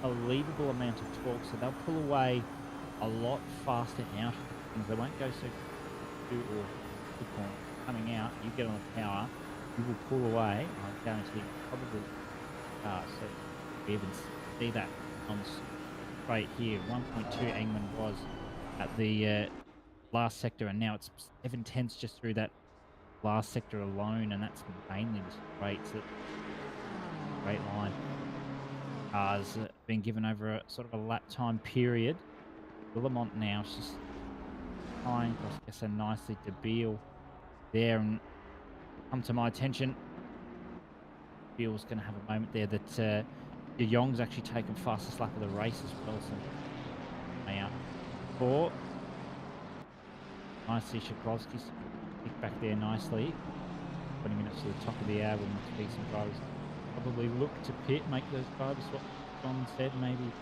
a believable amount of torque, so they'll pull away a lot faster out of things. They won't go so or coming out. You get on the power, you will pull away. I guarantee probably. So we even see that on straight here. 1.2 Engman was at the last sector, and now it's 7/10 just through that last sector alone, and that's mainly the straight line. Cars been given over a sort of a lap time period. Willamont now is just flying across so nicely to Beal there, and come to my attention. Beal's going to have a moment there that De Jong's actually taken fastest lap of the race as well. So out 4. Nicely, Szyslowski's kicked back there nicely. 20 minutes to the top of the hour, when the decent drivers probably look to pit, make those drivers, what John said, maybe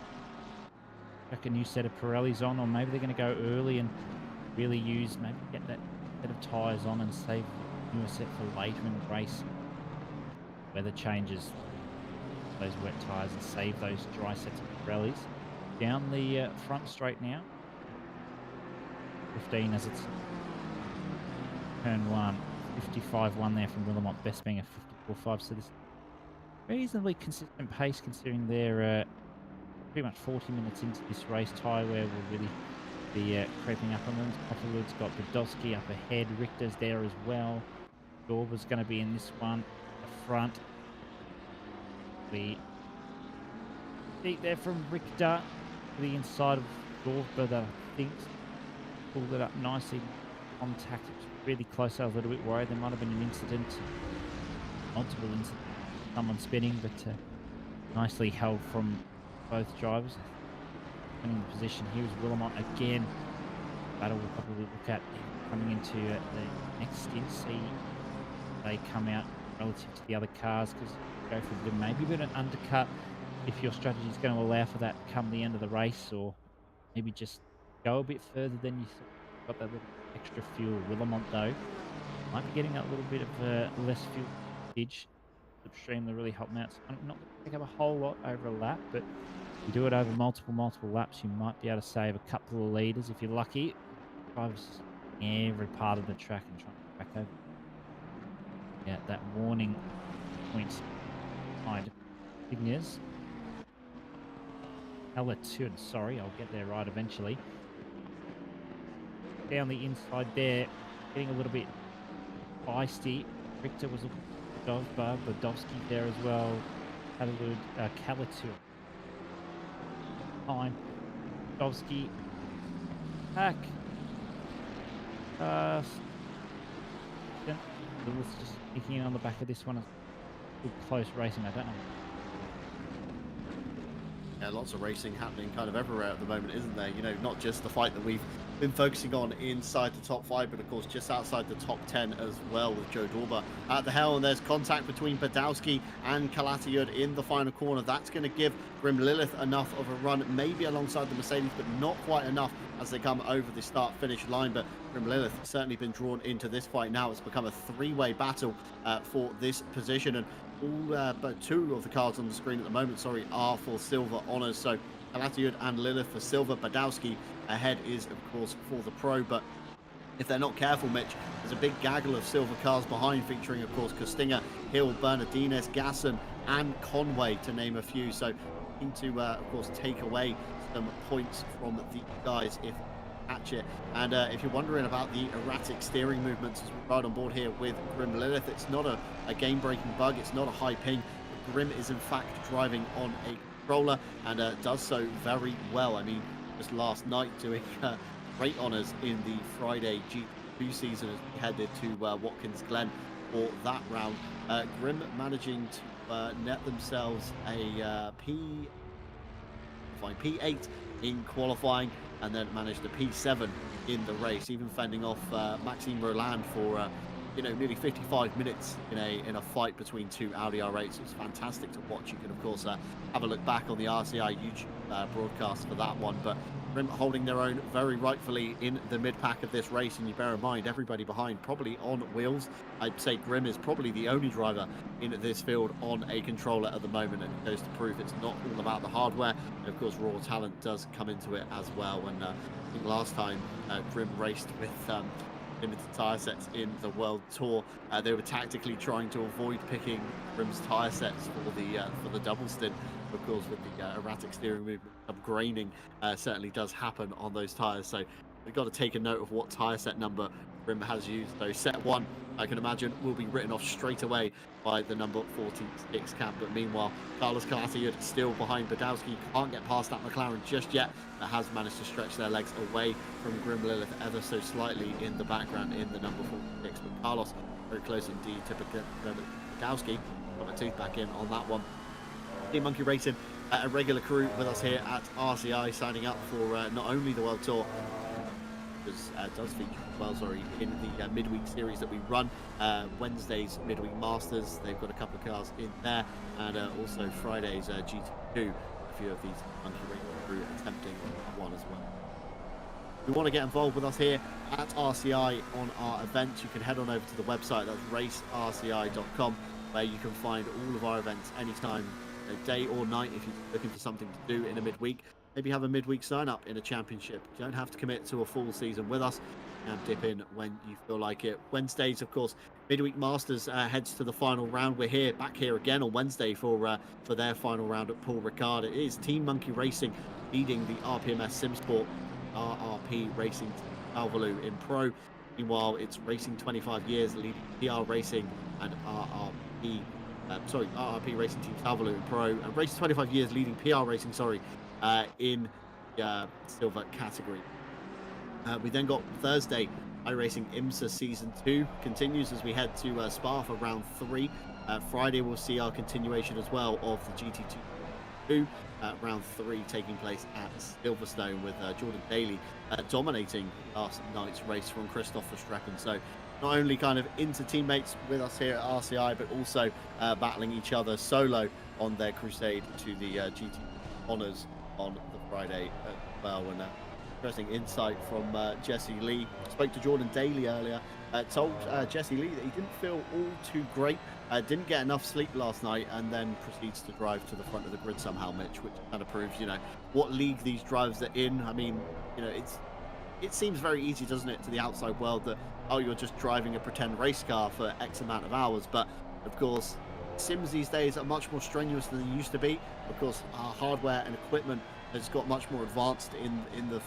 chuck a new set of Pirellis on, or maybe they're going to go early and really use, maybe get that set of tyres on and save You were set for later in the race. Weather changes, those wet tyres, and save those dry sets of Pirellis. Down the front straight now. 15 as it's turn 1. 55.1 there from Willamont, best being a 54.5. So this reasonably consistent pace considering they're pretty much 40 minutes into this race. Tyre wear will really be creeping up on them. Offerwood's got Badowski up ahead. Richter's there as well. Dorber's going to be in this one, the front. The deep there from Richter to the inside of Dorber that I think pulled it up nicely. Contact really close. I was a little bit worried there might have been an incident, multiple incidents, someone spinning, but nicely held from both drivers. Winning the position here is Willamont again. Battle we'll probably look at coming into the next stint. See they come out relative to the other cars, because go for a bit, maybe a bit of an undercut if your strategy is going to allow for that come the end of the race, or maybe just go a bit further than you thought. Got that little extra fuel. Willamont though might be getting a little bit of less fuel usage upstream to really help them out. So I'm not going to pick up a whole lot over a lap, but if you do it over multiple laps, you might be able to save a couple of litres if you're lucky. Drivers every part of the track and try to back over. Yeah, that warning point behind Igniz. Ella2, sorry, I'll get there right eventually. Down the inside there, getting a little bit feisty. Richter was a Dovbar, Badowski there as well. Kalatu. Time. Badowski. Back. Lewis just sneaking in on the back of this one. Good close racing, I don't know. Yeah, lots of racing happening kind of everywhere at the moment, isn't there? You know, not just the fight that we've been focusing on inside the top 5, but of course just outside the top 10 as well, with Joe Dorber at the helm. And there's contact between Badowski and Calatayud in the final corner. That's going to give Grim Lilith enough of a run, maybe alongside the Mercedes, but not quite enough as they come over the start-finish line. But Grim Lilith certainly been drawn into this fight now. It's become a three-way battle for this position, and all but two of the cards on the screen at the moment, are for silver honours. So Calatayud and Lilith for silver. Badowski ahead is, of course, for the pro. But if they're not careful, Mitch, there's a big gaggle of silver cars behind, featuring, of course, Costinger, Hill, Bernardines, Gasson, and Conway, to name a few. So need to, of course, take away some points from the guys if catch it. And if you're wondering about the erratic steering movements as we ride on board here with Grim Lilith, it's not a game-breaking bug, it's not a high ping. Grim is in fact driving on a controller and does so very well. I mean, just last night doing great honours in the Friday G2 season as we headed to Watkins Glen for that round. Grim managing to net themselves a P8 in qualifying, and then managed a P7 in the race, even fending off Maxime Roland for nearly 55 minutes in a fight between two Audi R8s. It was fantastic to watch. You can of course have a look back on the RCI YouTube broadcast for that one. But Grim holding their own very rightfully in the mid-pack of this race, and you bear in mind everybody behind probably on wheels. I'd say Grim is probably the only driver in this field on a controller at the moment, and it goes to prove it's not all about the hardware. And of course raw talent does come into it as well. And I think last time Grim raced with limited tyre sets in the World Tour, they were tactically trying to avoid picking Grim's tyre sets for the double stint. Of course, with the erratic steering movement, some graining certainly does happen on those tyres. So we've got to take a note of what tyre set number Grim has used. So set 1, I can imagine, will be written off straight away by the number 46 cab. But meanwhile, Carlos Calatayud still behind Badowski, can't get past that McLaren just yet, but has managed to stretch their legs away from Grim Lilith ever so slightly in the background in the number 46. But Carlos very close indeed to Badowski. Got a tooth back in on that one. Team Monkey Racing, a regular crew with us here at RCI, signing up for not only the World Tour, because does feature in the midweek series that we run, Wednesday's midweek Masters. They've got a couple of cars in there, and also Friday's GT2. A few of these Monkey Racing crew attempting one as well. If you want to get involved with us here at RCI on our events, you can head on over to the website. That's racerci.com, where you can find all of our events anytime, day or night, if you're looking for something to do in a midweek. Maybe have a midweek sign up in a championship. You don't have to commit to a full season with us. And dip in when you feel like it. Wednesdays, of course, Midweek Masters heads to the final round. We're back here again on Wednesday for their final round at Paul Ricard. It is Team Monkey Racing leading the RPMS SimSport RRP Racing Alvalu in Pro. Meanwhile, it's Racing 25 Years leading PR Racing and RRP Racing Team Alvalu in Pro, and Racing 25 Years leading PR Racing, in silver category. We then got Thursday, iRacing IMSA Season 2 continues as we head to Spa for round 3. Friday, we'll see our continuation as well of the GT2 round 3 taking place at Silverstone with Jordan Daly dominating last night's race from Christoph Verstappen. So not only kind of inter-teammates with us here at RCI, but also battling each other solo on their crusade to the GT honours on the Friday as well. And interesting insight from Jesse Lee. Spoke to Jordan Daly earlier. Told Jesse Lee that he didn't feel all too great. Didn't get enough sleep last night, and then proceeds to drive to the front of the grid somehow, Mitch, which kind of proves, what league these drivers are in. I mean, it seems very easy, doesn't it, to the outside world that, oh, you're just driving a pretend race car for X amount of hours. But of course, sims these days are much more strenuous than they used to be. Of course, our hardware and equipment has got much more advanced in the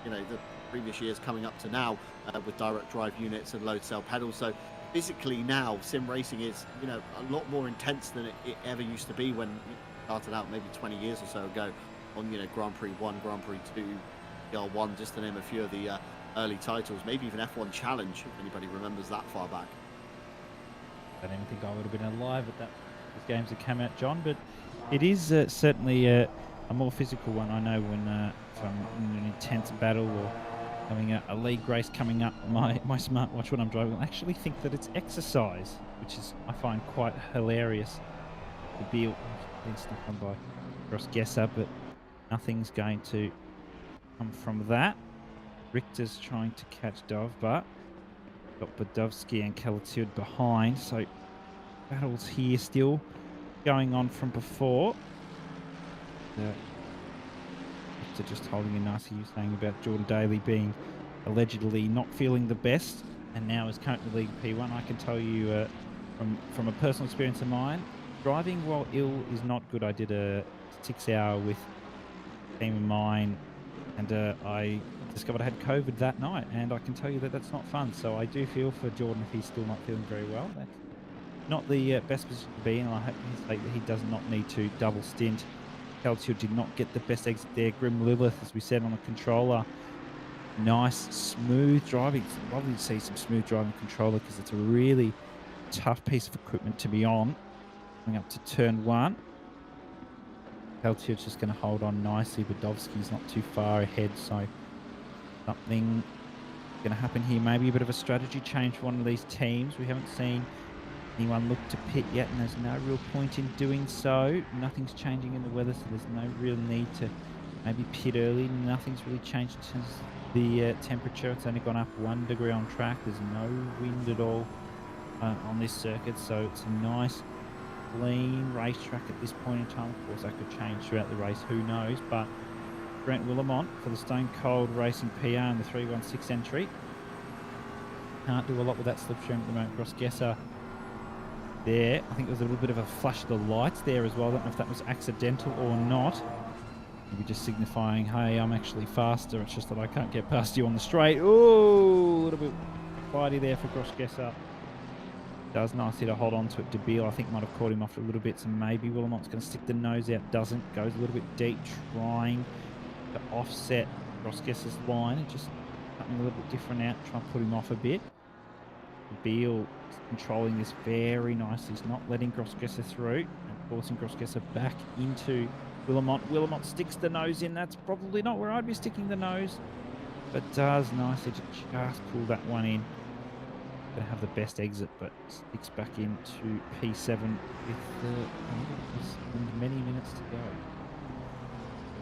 the previous years coming up to now, with direct drive units and load cell pedals. So physically now, sim racing is a lot more intense than it ever used to be when it started out maybe 20 years or so ago on Grand Prix 1, Grand Prix 2, PR1, just to name a few of the early titles, maybe even F1 Challenge, if anybody remembers that far back. I don't even think I would have been alive at those games that came out, John, but it is certainly a more physical one. I know when if I'm in an intense battle or having a league race coming up, my smartwatch when I'm driving will actually think that it's exercise, which is, I find, quite hilarious. The Beal being stuck on by Ross Gesser, but nothing's going to come from that. Richter's trying to catch Dov, but got Badovsky and Kalatiud behind, so battles here still going on from before. Just holding in nicely. You were saying about Jordan Daly being allegedly not feeling the best, and now is currently League P1. I can tell you from a personal experience of mine, driving while ill is not good. I did a 6-hour with a team of mine, and I discovered I had COVID that night, and I can tell you that that's not fun. So I do feel for Jordan if he's still not feeling very well. That's not the best position to be in, and I hope that he does not need to double stint. Kalatiud did not get the best exit there. Grim Lilith, as we said, on the controller. Nice, smooth driving. It's lovely to see some smooth driving controller because it's a really tough piece of equipment to be on. Coming up to turn 1. Kalatiud's just going to hold on nicely. Badovsky's not too far ahead, so something going to happen here. Maybe a bit of a strategy change for one of these teams. We haven't seen anyone look to pit yet, and there's no real point in doing so. Nothing's changing in the weather, so there's no real need to maybe pit early. Nothing's really changed in terms of the temperature. It's only gone up 1 degree on track. There's no wind at all on this circuit, so it's a nice, clean racetrack at this point in time. Of course, that could change throughout the race, who knows, but Brent Willamont for the Stone Cold Racing PR in the 316 entry. Can't do a lot with that slipstream at the moment. Ross Gesser there. I think there was a little bit of a flash of the lights there as well. I don't know if that was accidental or not. Maybe just signifying, hey, I'm actually faster. It's just that I can't get past you on the straight. Oh, a little bit flighty there for Ross Gesser. Does nicely to hold on to it. DeBeal, I think, might have caught him off a little bit, so maybe Willamont's going to stick the nose out. Doesn't. Goes a little bit deep, trying to offset Ross Gesser's line. And just something a little bit different out, try and put him off a bit. DeBeal controlling this very nicely. He's not letting Ross Gesser through and forcing Ross Gesser back into Willamont. Willamont sticks the nose in. That's probably not where I'd be sticking the nose, but does nicely to just pull that one in. Going to have the best exit, but sticks back into P7 with many minutes to go.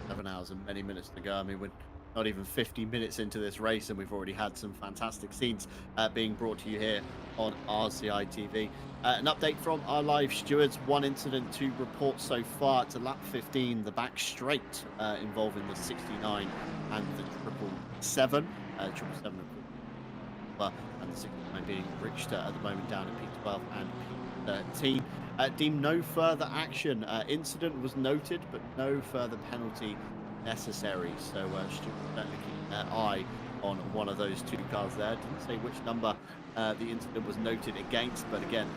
7 hours and many minutes to go. I mean, we're not even 50 minutes into this race, and we've already had some fantastic scenes being brought to you here on RCI TV. An update from our live stewards. One incident to report so far. It's a lap 15, the back straight involving the 69 and the 777. 777, of course, and the 69 being Richter at the moment down at P12 and P13. Deemed no further action. Incident was noted, but no further penalty necessary. So students certainly keep their eye on one of those two cars there. Didn't say which number the incident was noted against, but again,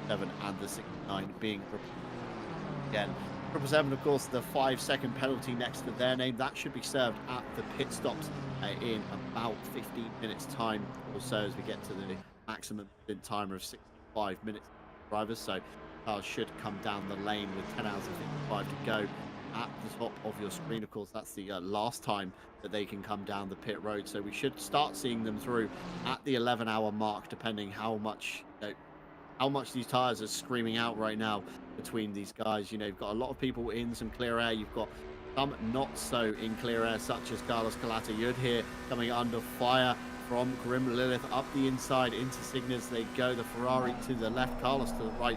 7 and the 69 being again. 777, of course, the 5-second penalty next to their name, that should be served at the pit stops in about 15 minutes time or so, as we get to the maximum timer of 65 minutes drivers. So cars should come down the lane with 10 hours and 55 to go. At the top of your screen, of course, that's the last time that they can come down the pit road. So we should start seeing them through at the 11-hour mark, depending how much these tires are screaming out right now between these guys. You know, you've got a lot of people in some clear air. You've got some not so in clear air, such as Carlos Calatayud here coming under fire from Grim Lilith up the inside into Cygnus. They go, the Ferrari to the left, Carlos to the right.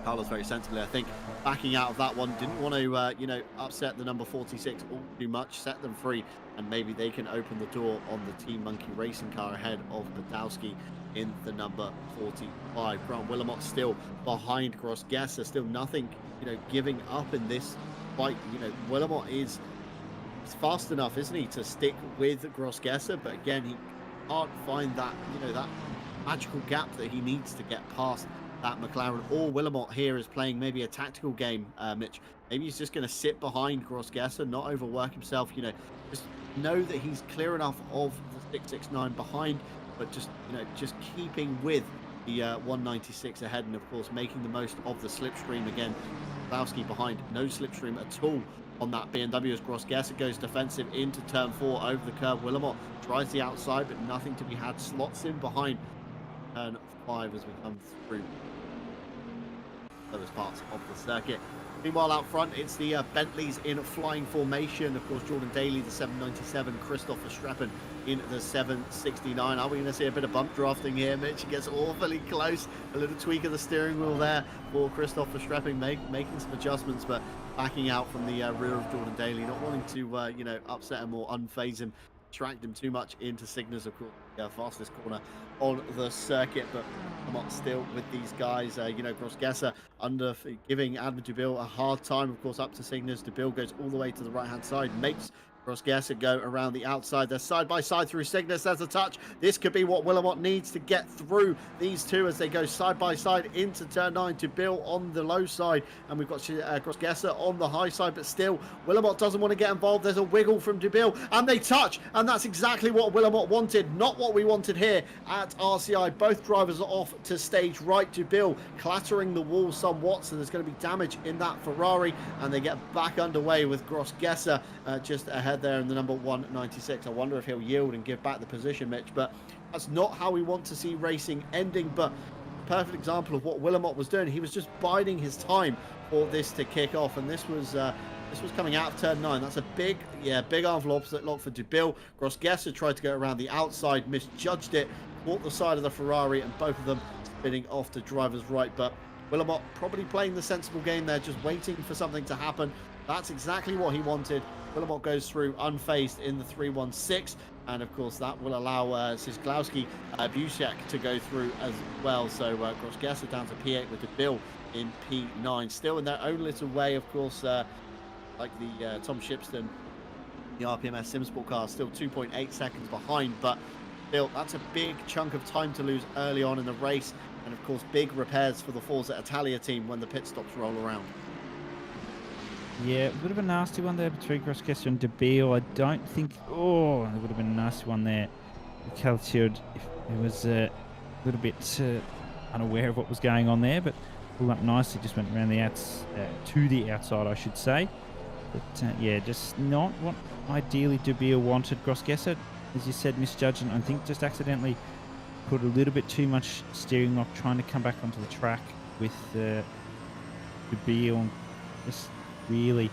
Carlos very sensibly, I think, backing out of that one. Didn't want to, upset the number 46 all too much, set them free, and maybe they can open the door on the Team Monkey racing car ahead of Badowski in the number 45. Grant Willamot still behind Gross-Gesser, still nothing, giving up in this fight. Willamot is fast enough, isn't he, to stick with Gross-Gesser, but again, he can't find that, that magical gap that he needs to get past that McLaren. Or Willamot here is playing maybe a tactical game, Mitch. Maybe he's just going to sit behind Gross-Gesser, not overwork himself, just know that he's clear enough of the 669 behind, but just, just keeping with the 196 ahead, and of course making the most of the slipstream. Again, Blowski behind, no slipstream at all on that BMW as Gross-Gesser goes defensive into turn 4 over the curve. Willamot tries the outside, but nothing to be had, slots in behind turn 5 as we come through those parts of the circuit. Meanwhile, out front, it's the Bentleys in flying formation. Of course, Jordan Daly, the 797, Christopher Streppen in the 769. Are we going to see a bit of bump drafting here, Mitch? It gets awfully close. A little tweak of the steering wheel there for Christopher Streppen, making some adjustments, but backing out from the rear of Jordan Daly, not wanting to, upset him or unfaze him, distract him too much into Cygnus, of course, the fastest corner on the circuit. But I'm not still with these guys. Gross-Gesser giving Admin Dubil a hard time, of course, up to Cygnus. Dubil goes all the way to the right-hand side, makes Gross-Gesser go around the outside. They're side by side through Cygnus. There's a touch. This could be what Willamot needs to get through these two as they go side by side into turn 9. Dubil on the low side, and we've got Gross-Gesser on the high side, but still Willamot doesn't want to get involved. There's a wiggle from Dubil, and they touch, and that's exactly what Willamot wanted, not what we wanted here at RCI. Both drivers are off to stage right. Dubil clattering the wall somewhat, so there's going to be damage in that Ferrari, and they get back underway with Gross-Gesser just ahead there in the number 196. I wonder if he'll yield and give back the position, Mitch, but that's not how we want to see racing ending. But a perfect example of what Willamot was doing. He was just biding his time for this to kick off, and this was coming out of turn 9. That's a big arm for opposite lock for Dubil. Gross-Gesser tried to go around the outside, misjudged it, caught the side of the Ferrari, and both of them spinning off to driver's right. But Willamot probably playing the sensible game there, just waiting for something to happen. That's exactly what he wanted. Willamot goes through unfazed in the 316, and of course that will allow Cisglowski Busiak to go through as well. So Gross-Gesser down to P8 with the Bill in P9, still in their own little way, of course, like the Tom Shipston, the RPMS Simsport car, still 2.8 seconds behind, but still that's a big chunk of time to lose early on in the race, and of course big repairs for the Forza Italia team when the pit stops roll around. Yeah, a bit of a nasty one there between Gross-Gesser and Dubil. I don't think... Oh, there would have been a nasty one there. Calatayud, he was a little bit unaware of what was going on there, but pulled up nicely, just went around the to the outside, I should say. But yeah, just not what ideally Dubil wanted. Gross-Gesser, as you said, misjudged, and I think just accidentally put a little bit too much steering lock trying to come back onto the track with Dubil, and just really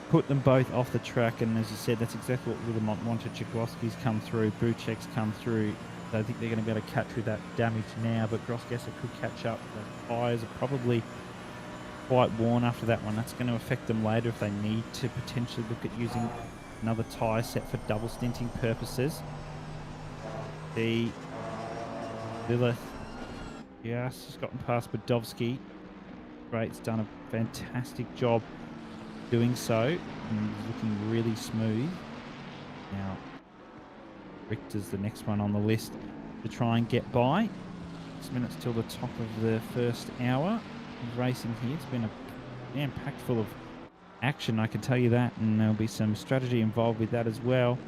put them both off the track, and as you said, that's exactly what Willemont wanted. Chiglovsky's come through, Buchek's come through. So I think they're going to be able to catch with that damage now, but Grossgasser could catch up. The tyres are probably quite worn after that one. That's going to affect them later if they need to potentially look at using another tyre set for double stinting purposes. The Lilith, yes, has gotten past Budovsky. Great's done a fantastic job doing so, and looking really smooth. Now, Richter's the next one on the list to try and get by. 6 minutes till the top of the first hour of racing here. It's been a jam-packed full of action, I can tell you that, and there'll be some strategy involved with that as well.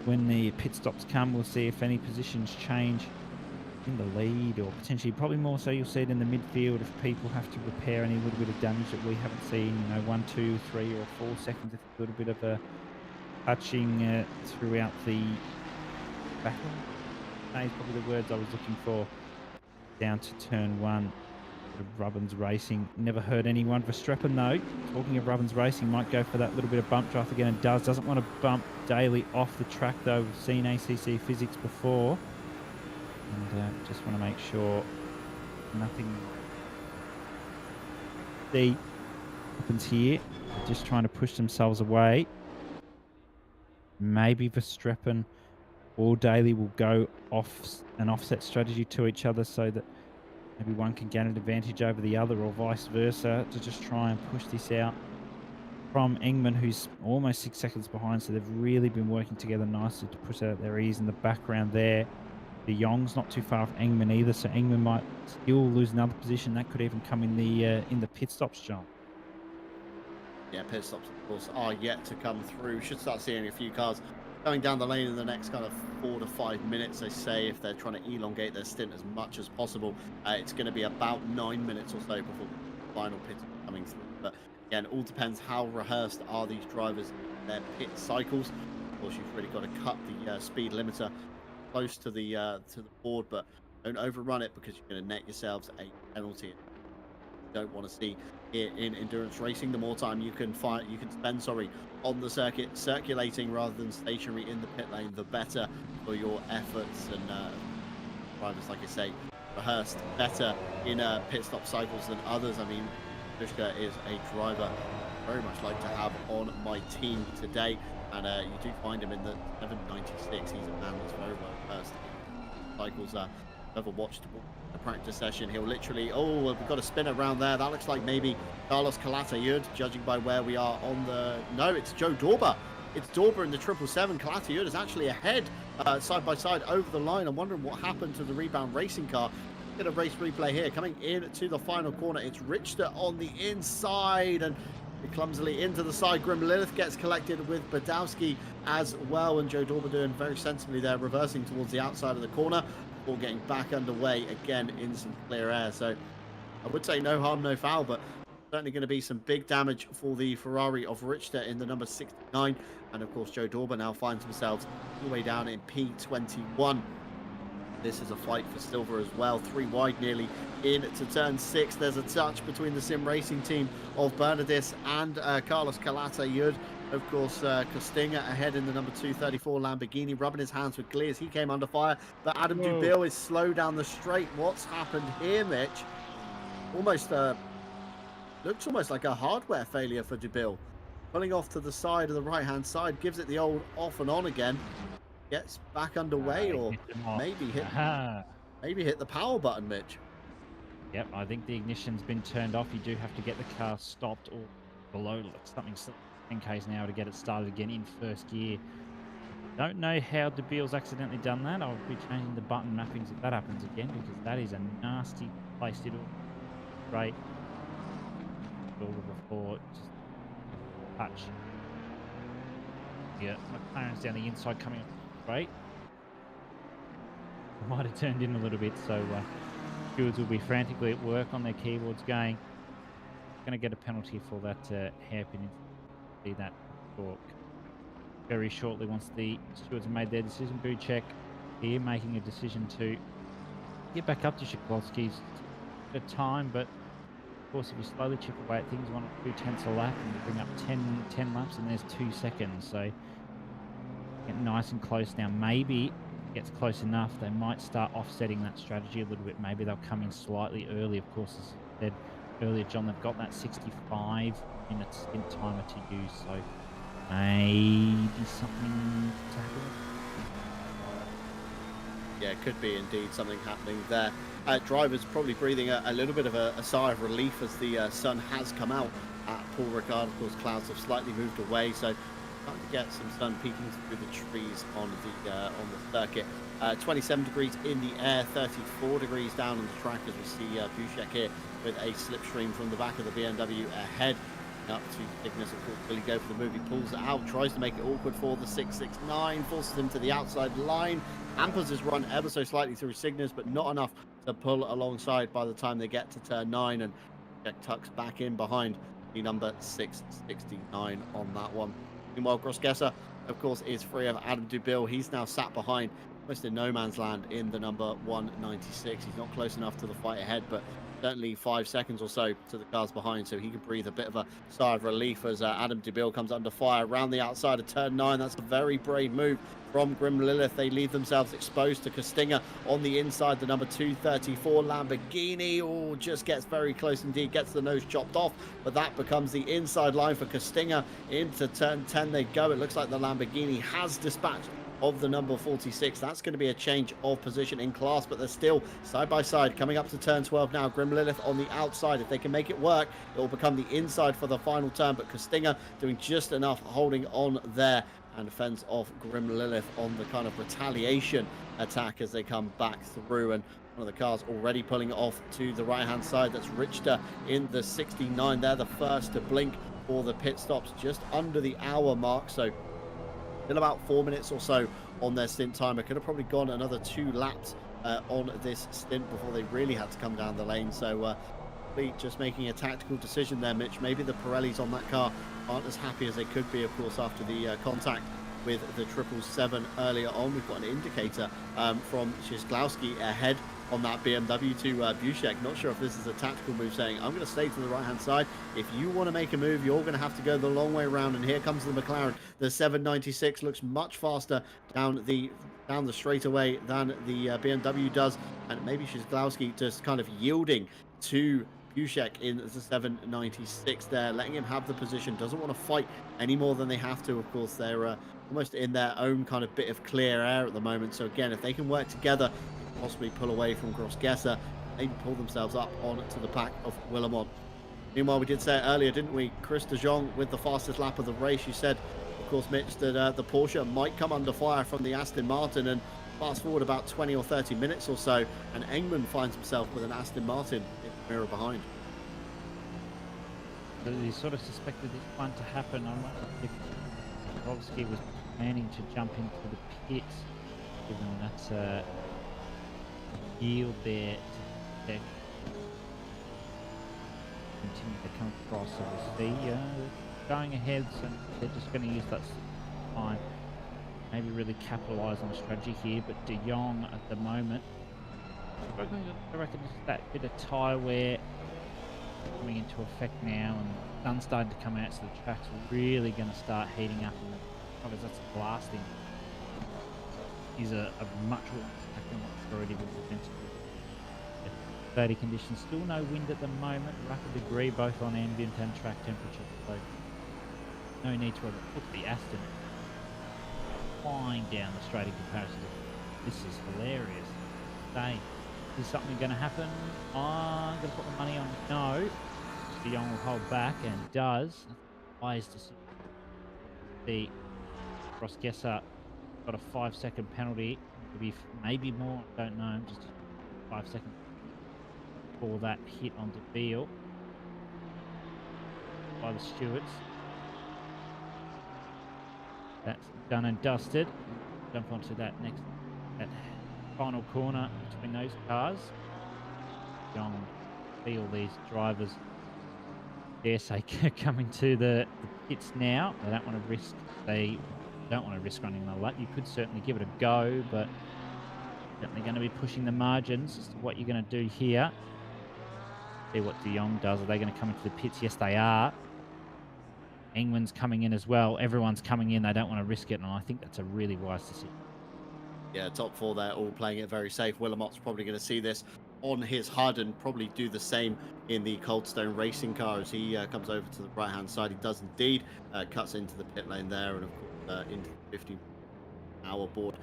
When the pit stops come, we'll see if any positions change in the lead, or potentially probably more so you'll see it in the midfield if people have to repair any little bit of damage that we haven't seen, you know, 1, 2, 3 or 4 seconds, if a little bit of a touching throughout the battle. That is probably the words I was looking for. Down to turn 1 of Rubbins Racing. Never hurt anyone. Verstappen though, talking of Rubbins Racing, might go for that little bit of bump drive again, and doesn't want to bump Daly off the track though. We've seen ACC physics before. And just want to make sure nothing happens here. Just trying to push themselves away. Maybe Verstappen or Daly will go off an offset strategy to each other so that maybe one can gain an advantage over the other, or vice versa, to just try and push this out from Engman, who's almost 6 seconds behind. So they've really been working together nicely to push out their ease in the background there. De Jong's not too far off Engman either, so Engman might still lose another position. That could even come in the pit stops, John. Yeah, pit stops, of course, are yet to come through. Should start seeing a few cars going down the lane in the next kind of 4 to 5 minutes, they say, if they're trying to elongate their stint as much as possible. It's going to be about 9 minutes or so before the final pit coming through. But again, all depends how rehearsed are these drivers in their pit cycles. Of course, you've really got to cut the speed limiter close to the board, but don't overrun it, because you're going to net yourselves a penalty. You don't want to see here in endurance racing. The more time you can spend on the circuit circulating rather than stationary in the pit lane, the better for your efforts. And drivers, like I say, rehearsed better in pit stop cycles than others. I mean, Dushka is a driver I very much like to have on my team today. And you do find him in the 796. He's a man that's very well versed in cycles. Ever watched the practice session, he'll literally, oh, we've got a spin around there. That looks like maybe Carlos Calatayud, judging by where we are on the... No, it's Joe Dorber. It's Dorber in the 777. Calatayud is actually ahead, side by side over the line. I'm wondering what happened to the rebound racing car. Get a race replay here. Coming in to the final corner, it's Richter on the inside, and clumsily into the side. Grim Lilith gets collected with Badowski as well, and Joe Dorber doing very sensibly there, reversing towards the outside of the corner before getting back underway again in some clear air. So I would say no harm, no foul, but certainly going to be some big damage for the Ferrari of Richter in the number 69. And of course, Joe Dorber now finds himself all the way down in P21. This is a fight for silver as well. 3 wide nearly into turn 6. There's a touch between the sim racing team of Bernardis and Carlos Calatayud. Of course, Costinga ahead in the number 234 Lamborghini, rubbing his hands with glee as he came under fire. But Adam Dubil is slow down the straight. What's happened here, Mitch? Almost looks almost like a hardware failure for Dubil. Pulling off to the side of the right-hand side, gives it the old off and on again. Gets back underway, or maybe hit the power button, Mitch. Yep, I think the ignition's been turned off. You do have to get the car stopped or below something 10k's an hour to get it started again in first gear. Don't know how DeBeal's accidentally done that. I'll be changing the button mappings if that happens again, because that is a nasty place to do it. Right. Before, just touch. Yeah, McLaren's down the inside coming up. Right. Might have turned in a little bit, so stewards will be frantically at work on their keyboards going to get a penalty for that hairpin. See that talk very shortly once the stewards have made their decision. Buchek here making a decision to get back up to Shiklovsky's at time, but course, if you slowly chip away at things, 1 or 2 tenths a lap, and you bring up 10 laps, and there's 2 seconds. So get nice and close now. Maybe gets close enough, they might start offsetting that strategy a little bit. Maybe they'll come in slightly early. Of course, as I said earlier, John, they've got that 65-minute stint timer to use, so maybe something to happen. Yeah, it could be indeed something happening there. Drivers probably breathing a little bit of a sigh of relief as the sun has come out at Paul Ricard. Of course, clouds have slightly moved away, so starting to get some sun peeking through the trees on the circuit. 27 degrees in the air, 34 degrees down on the track as we see Bushek here with a slipstream from the back of the BMW ahead. Up to Cygnus, of course, will he go for the move? He pulls it out, tries to make it awkward for the 669, forces him to the outside line, hampers his run ever so slightly through Cygnus, but not enough to pull alongside by the time they get to turn 9, and Jack tucks back in behind the number 669 on that one. Meanwhile, Grossgesser, of course, is free of Adam Dubil. He's now sat behind, almost in no man's land, in the number 196. He's not close enough to the fight ahead, but certainly 5 seconds or so to the cars behind, so he can breathe a bit of a sigh of relief as Adam Dubil comes under fire around the outside of turn 9. That's a very brave move from Grim Lilith. They leave themselves exposed to Costinger on the inside, the number 234 Lamborghini. Oh, just gets very close indeed, gets the nose chopped off, but that becomes the inside line for Costinger. Into turn 10 they go. It looks like the Lamborghini has dispatched of the number 46. That's going to be a change of position in class, but they're still side by side coming up to turn 12 now. Grim Lilith on the outside. If they can make it work, it will become the inside for the final turn, but Costinger doing just enough holding on there and fends off Grim Lilith on the kind of retaliation attack as they come back through. And one of the cars already pulling it off to the right hand side. That's Richter in the 69. They're the first to blink for the pit stops just under the hour mark, so still about 4 minutes or so on their stint timer. Could have probably gone another 2 laps on this stint before they really had to come down the lane. So just making a tactical decision there, Mitch. Maybe the Pirellis on that car aren't as happy as they could be, of course, after the contact with the 777 earlier on. We've got an indicator from Szysglowski ahead on that BMW to Bushek. Not sure if this is a tactical move, saying I'm going to stay to the right hand side. If you want to make a move, you're going to have to go the long way around. And here comes the McLaren. The 796 looks much faster down the straightaway than the BMW does, and maybe Szysglowski just kind of yielding to Bushek in the 796 there, letting him have the position. Doesn't want to fight any more than they have to. Of course, they're almost in their own kind of bit of clear air at the moment. So again, if they can work together, possibly pull away from Grossgesser, maybe pull themselves up onto the pack of Willemont. Meanwhile, we did say it earlier, didn't we? Chris de Jong with the fastest lap of the race. You said, of course, Mitch, that the Porsche might come under fire from the Aston Martin, and fast forward about 20 or 30 minutes or so, and Engman finds himself with an Aston Martin in the mirror behind. You sort of suspected this one to happen. I wonder if Kowalski was planning to jump into the pits, given that yield there to continue to come across. Obviously, going ahead, so they're just going to use that time, maybe really capitalise on strategy here. But De Jong at the moment, I reckon it's that bit of tyre wear coming into effect now, and the sun's starting to come out, so the track's really going to start heating up, and obviously that's blasting. Is a much worse attack than what's already been presented. Cloudy conditions, still no wind at the moment, rapid degree both on ambient and track temperature, so no need to look at the Aston flying down the straight in comparison to this. Is hilarious. Say, is something going to happen? I'm going to put my money on no. De Jong will hold back, and does. Wise to see. Grossgesser got a 5-second penalty. Maybe more. Don't know. Just 5 seconds for that hit onto Beale by the stewards. That's done and dusted. Jump onto that final corner between those cars. John Beale, these drivers, dare say, coming to the pits now. They don't want to risk. They don't want to risk running another lap. You could certainly give it a go, but certainly going to be pushing the margins as to what you're going to do here. See what De Jong does. Are they going to come into the pits? Yes, they are. England's coming in as well. Everyone's coming in. They don't want to risk it, and I think that's a really wise decision. Yeah, top four there, all playing it very safe. Willamot's probably going to see this on his HUD and probably do the same in the Coldstone racing car as he comes over to the right-hand side. He does indeed, cuts into the pit lane there, and of course into the 15-hour board.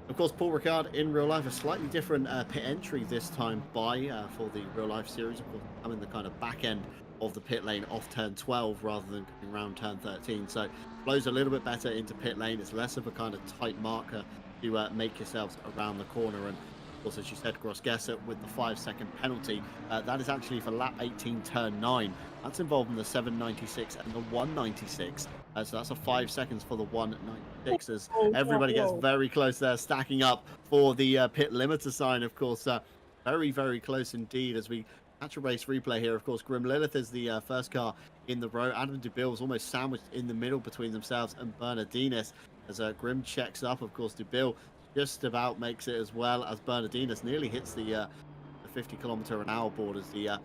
Of course, Paul Ricard in real life, a slightly different pit entry this time for the real life series. Of course, coming the kind of back end of the pit lane off turn 12 rather than coming around turn 13. So flows a little bit better into pit lane. It's less of a kind of tight marker to make yourselves around the corner. And of course, as you said, Gross-Gesser with the 5-second penalty, that is actually for lap 18, turn 9. That's involved in the 796 and the 196. So that's a 5 seconds for the 196 as everybody gets very close there, stacking up for the pit limiter sign. Of course, very, very close indeed as we catch a race replay here. Of course, Grim Lilith is the first car in the row. Adam Dubil is almost sandwiched in the middle between themselves and Bernardinis as Grim checks up. Of course, Dubil just about makes it as well as Bernardinis nearly hits the 50km/h board as the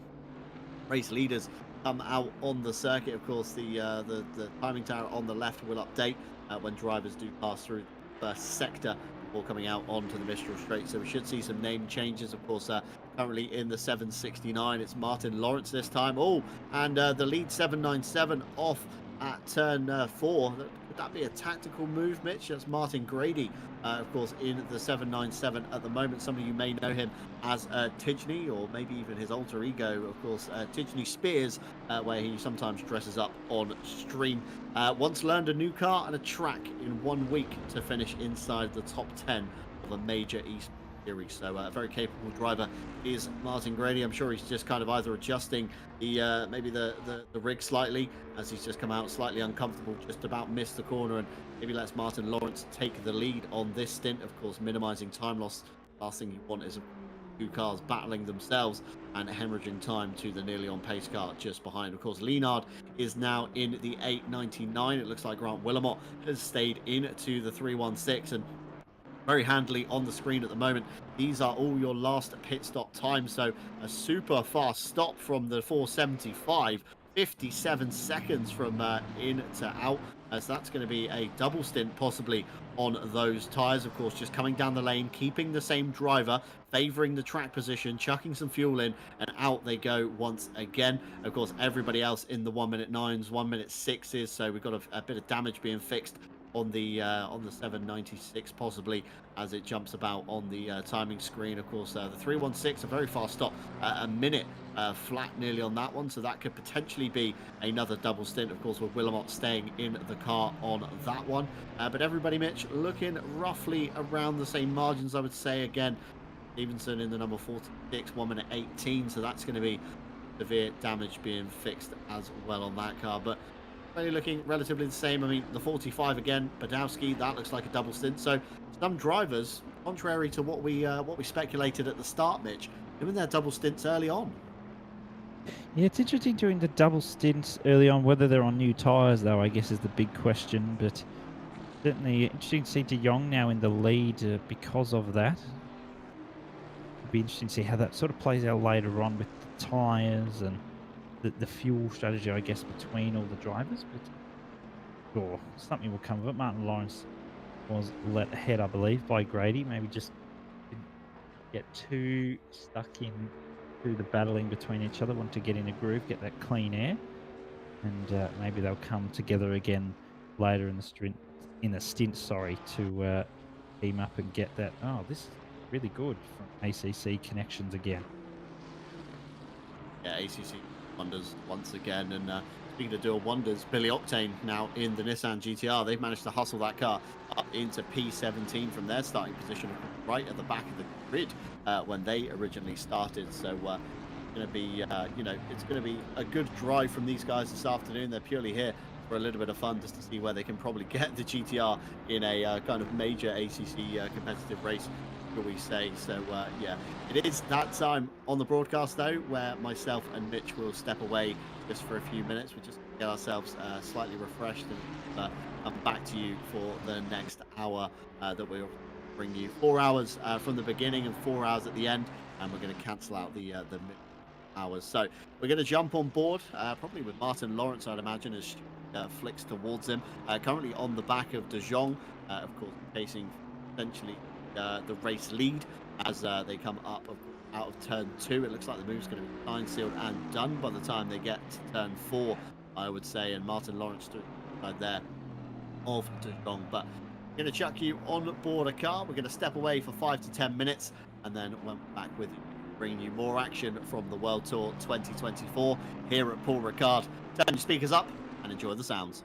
race leaders come out on the circuit. Of course, the timing tower on the left will update when drivers do pass through the first sector before coming out onto the Mistral Straight. So we should see some name changes. Of course, currently in the 769, it's Martin Lawrence this time. Oh, and the lead 797 off at turn 4. Could that be a tactical move, Mitch? That's Martin Grady, of course, in the 797 at the moment. Some of you may know him as Tidgney, or maybe even his alter ego, of course, Tidgney Spears, where he sometimes dresses up on stream. Once learned a new car and a track in 1 week to finish inside the top 10 of a major East series. So a very capable driver is Martin Grady. I'm sure he's just kind of either adjusting the maybe the rig slightly as he's just come out slightly uncomfortable, just about missed the corner, and maybe lets Martin Lawrence take the lead on this stint. Of course, minimizing time loss. Last thing you want is two cars battling themselves and hemorrhaging time to the nearly on pace car just behind. Of course, Lienard is now in the 899. It looks like Grant Willamot has stayed into the 316, and very handily on the screen at the moment, these are all your last pit stop times. So a super fast stop from the 475, 57 seconds from in to out, as that's going to be a double stint possibly on those tires. Of course, just coming down the lane, keeping the same driver, favoring the track position, chucking some fuel in, and out they go once again. Of course, everybody else in the 1 minute 9s, 1 minute 6s, so we've got a bit of damage being fixed on the 796 possibly as it jumps about on the timing screen. Of course, the 316, a very fast stop, a minute flat nearly on that one, so that could potentially be another double stint, of course, with Willamot staying in the car on that one. But everybody, Mitch, looking roughly around the same margins, I would say. Again, Stevenson in the number 46, 1 minute 18, so that's going to be severe damage being fixed as well on that car. But only looking relatively the same. I mean, the 45 again, Badowski, that looks like a double stint. So some drivers, contrary to what we speculated at the start, Mitch, doing their double stints early on. Yeah, it's interesting doing the double stints early on. Whether they're on new tyres, though, I guess is the big question. But certainly interesting to see De Jong now in the lead because of that. It'll be interesting to see how that sort of plays out later on with the tyres and the fuel strategy, I guess, between all the drivers. But sure, something will come of it. Martin Lawrence was let ahead, I believe, by Grady. Maybe just didn't get too stuck in to the battling between each other. Want to get in a groove, get that clean air, and maybe they'll come together again later in the stint. To team up and get that. Oh, this is really good from ACC Connections again. Yeah, ACC wonders once again. And speaking of doing wonders, Billy Octane now in the Nissan GTR. They've managed to hustle that car up into P17 from their starting position right at the back of the grid when they originally started. So going to be it's going to be a good drive from these guys this afternoon. They're purely here for a little bit of fun, just to see where they can probably get the GTR in a kind of major ACC competitive race, shall we say. So yeah, it is that time on the broadcast though, where myself and Mitch will step away just for a few minutes. We just get ourselves slightly refreshed and come back to you for the next hour that we'll bring you 4 hours from the beginning and 4 hours at the end, and we're going to cancel out the hours. So we're going to jump on board, probably with Martin Lawrence, I'd imagine, as flicks towards him. Currently on the back of De Jong, of course, facing essentially the race lead as they come up out of turn 2. It looks like the move's going to be signed, sealed, and done by the time they get to turn 4, I would say. And Martin Lawrence stood right there of De Jong. But we're going to chuck you on board a car. We're going to step away for 5 to 10 minutes, and then when we're back with you, bringing you more action from the World Tour 2024 here at Paul Ricard. Turn your speakers up and enjoy the sounds.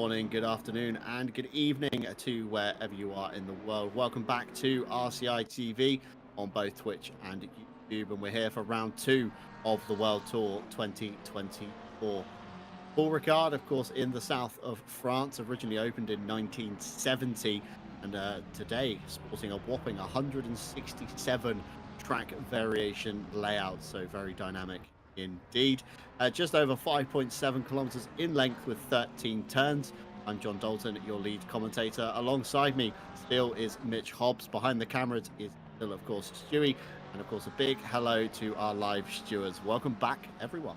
morning, good afternoon, and good evening to wherever you are in the world. Welcome back to RCI TV on both Twitch and YouTube, and we're here for round 2 of the World Tour 2024. Paul Ricard, of course, in the south of France, originally opened in 1970, and today sporting a whopping 167 track variation layout, so very dynamic indeed. Just over 5.7 kilometers in length with 13 turns. I'm John Dalton, your lead commentator. Alongside me still is Mitch Hobbs. Behind the cameras is still, of course, Stewie. And, of course, a big hello to our live stewards. Welcome back, everyone.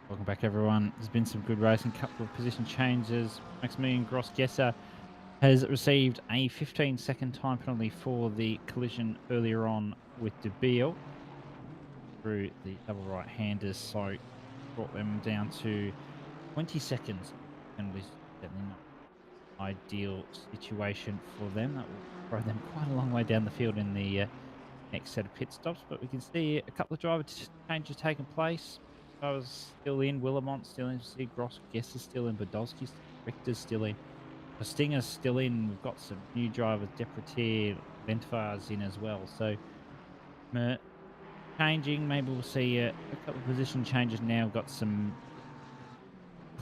Welcome back, everyone. There's been some good racing, couple of position changes. Maximilian Gross-Gesser has received a 15-second time penalty for the collision earlier on with De Beel through the double right-handers, so brought them down to 20 seconds. Penalties certainly not an ideal situation for them. That will throw them quite a long way down the field in the next set of pit stops, but we can see a couple of driver changes taking place. I was still in, Willamont still in, see Gross-Gesser still in, Podolski, Richter's still in, Stinger's still in. We've got some new drivers, Depretier, Ventvar's in as well. So changing, maybe we'll see a couple of position changes now. Got some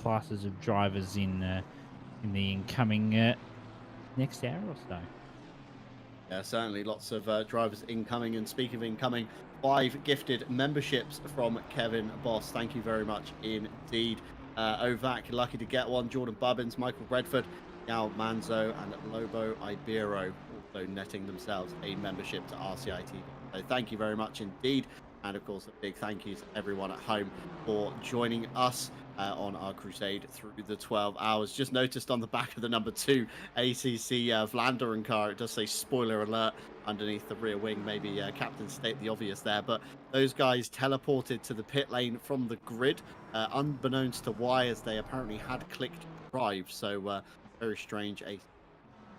classes of drivers in the incoming next hour or so. Yeah, certainly lots of drivers incoming. And speaking of incoming, 5 gifted memberships from Kevin Boss. Thank you very much indeed. Ovac, lucky to get one. Jordan Bubbins, Michael Redford, Yao Manzo, and Lobo Ibero also netting themselves a membership to RCI TV. So thank you very much indeed. And of course, a big thank you to everyone at home for joining us on our crusade through the 12 hours. Just noticed on the back of the number 2 ACC Vlaanderen car, it does say spoiler alert underneath the rear wing. Maybe Captain state the obvious there, but those guys teleported to the pit lane from the grid, unbeknownst to why, as they apparently had clicked drive. So very strange.